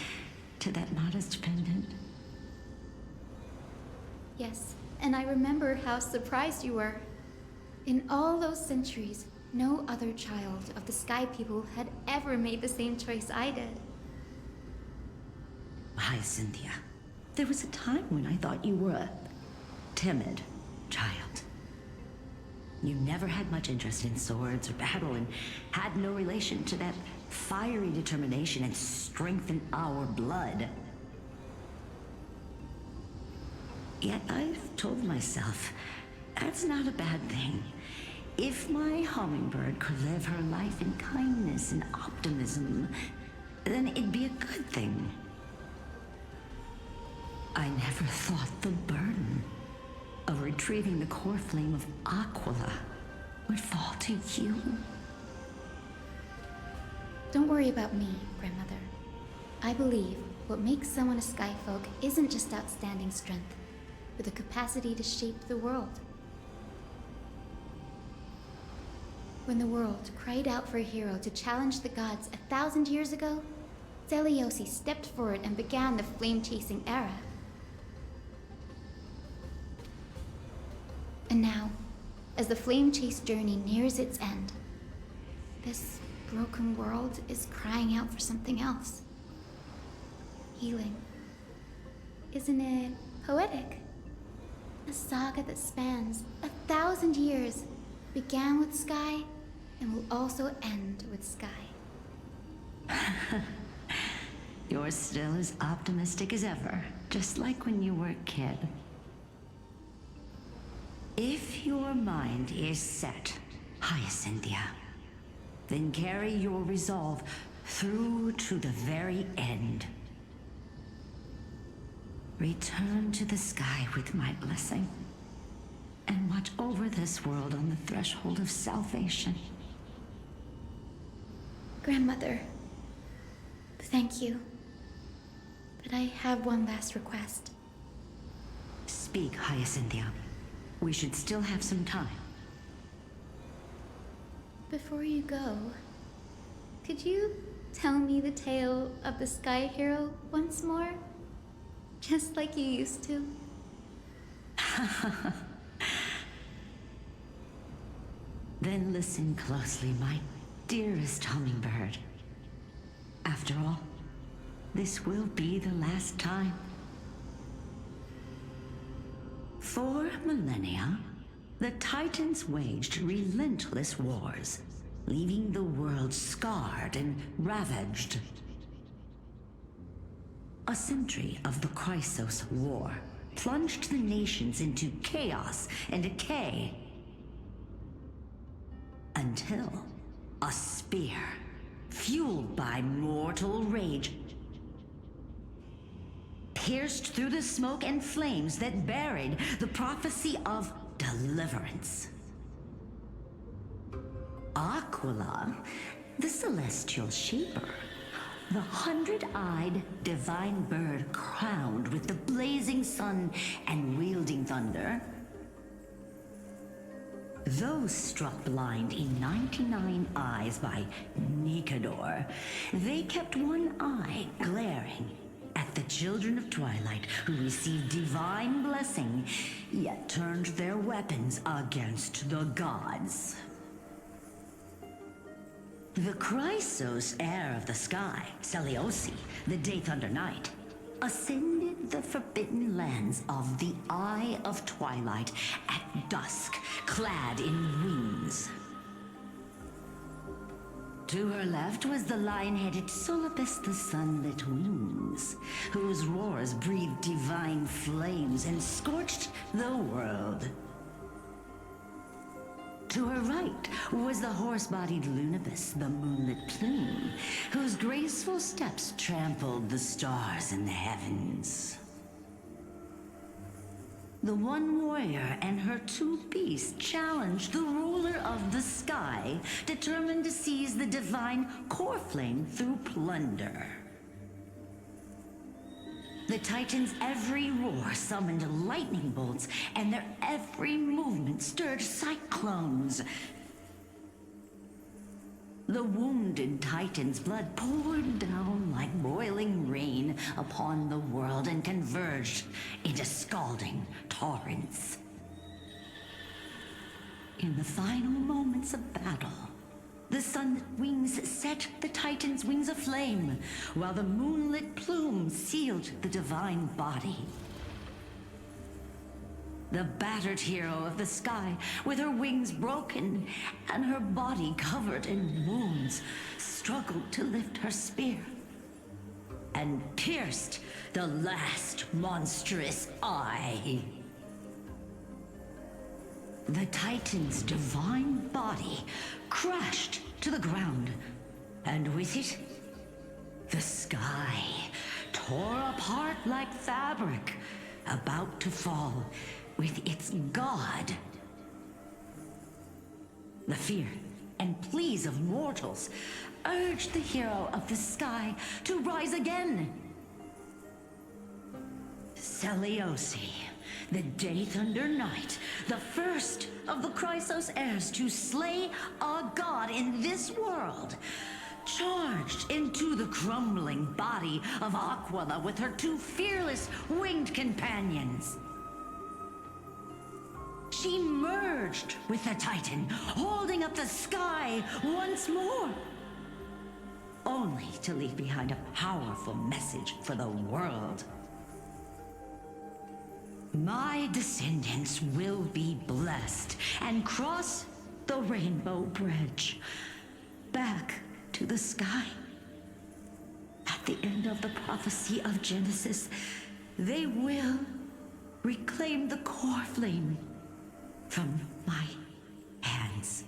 to that modest pendant. Yes, and I remember how surprised you were. In all those centuries, no other child of the Sky People had ever made the same choice I did. Hi, Cynthia. There was a time when I thought you were a timid child. You never had much interest in swords or battle and had no relation to that fiery determination and strength in our blood. Yet I've told myself, that's not a bad thing. If my hummingbird could live her life in kindness and optimism, then it'd be a good thing. I never thought the burden of retrieving the core flame of Aquila would fall to you. Don't worry about me, Grandmother. I believe what makes someone a Skyfolk isn't just outstanding strength, but the capacity to shape the world. When the world cried out for a hero to challenge the gods 1,000 years ago, Zeliosi stepped forward and began the flame-chasing era. And now, as the flame chase journey nears its end, this broken world is crying out for something else. Healing. Isn't it poetic? A saga that spans 1,000 years, began with Sky, and will also end with Sky. You're still as optimistic as ever, just like when you were a kid. If your mind is set, Hyacinthia, then carry your resolve through to the very end. Return to the sky with my blessing, and watch over this world on the threshold of salvation. Grandmother, thank you. But I have one last request. Speak, Hyacinthia. We should still have some time. Before you go, could you tell me the tale of the Sky Hero once more? Just like you used to. Then listen closely, my dearest hummingbird. After all, this will be the last time. For millennia, the Titans waged relentless wars, leaving the world scarred and ravaged. A century of the Chrysos War plunged the nations into chaos and decay. Until a spear, fueled by mortal rage, pierced through the smoke and flames that buried the prophecy of deliverance. Aquila, the celestial shaper, the 100-eyed divine bird crowned with the blazing sun and wielding thunder. Those struck blind in 99 eyes by Nikador, they kept one eye glaring at the children of Twilight who received divine blessing, yet turned their weapons against the gods. The Chrysos heir of the sky, Seliosi, the Day Thunder Knight, ascended the forbidden lands of the Eye of Twilight at dusk, clad in wings. To her left was the lion-headed Solibus the Sunlit Wings, whose roars breathed divine flames and scorched the world. To her right was the horse-bodied Lunibus, the Moonlit Plume, whose graceful steps trampled the stars in the heavens. The one warrior and her two beasts challenged the ruler of the sky, determined to seize the divine core flame through plunder. The Titans' every roar summoned lightning bolts, and their every movement stirred cyclones. The wounded Titan's blood poured down like boiling rain upon the world and converged into scalding torrents. In the final moments of battle, the sun's wings set the Titan's wings aflame, while the moonlit plume sealed the divine body. The battered hero of the sky, with her wings broken and her body covered in wounds, struggled to lift her spear and pierced the last monstrous eye. The Titan's divine body crashed to the ground, and with it, the sky tore apart like fabric, about to fall with its god. The fear and pleas of mortals urged the hero of the sky to rise again. Celiosi, the Day Thunder Knight, the first of the Chrysos heirs to slay a god in this world, charged into the crumbling body of Aquila with her two fearless winged companions. She merged with the Titan, holding up the sky once more, only to leave behind a powerful message for the world. My descendants will be blessed and cross the Rainbow Bridge back to the sky. At the end of the prophecy of Genesis, they will reclaim the core flame from my hands.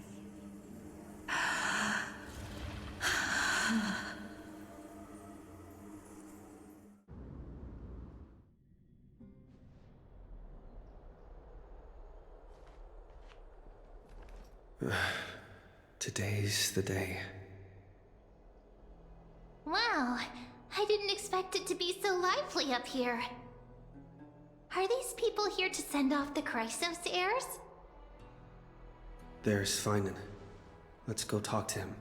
Today's the day. Wow, I didn't expect it to be so lively up here. Are these people here to send off the Chrysos heirs? There's Finan. Let's go talk to him.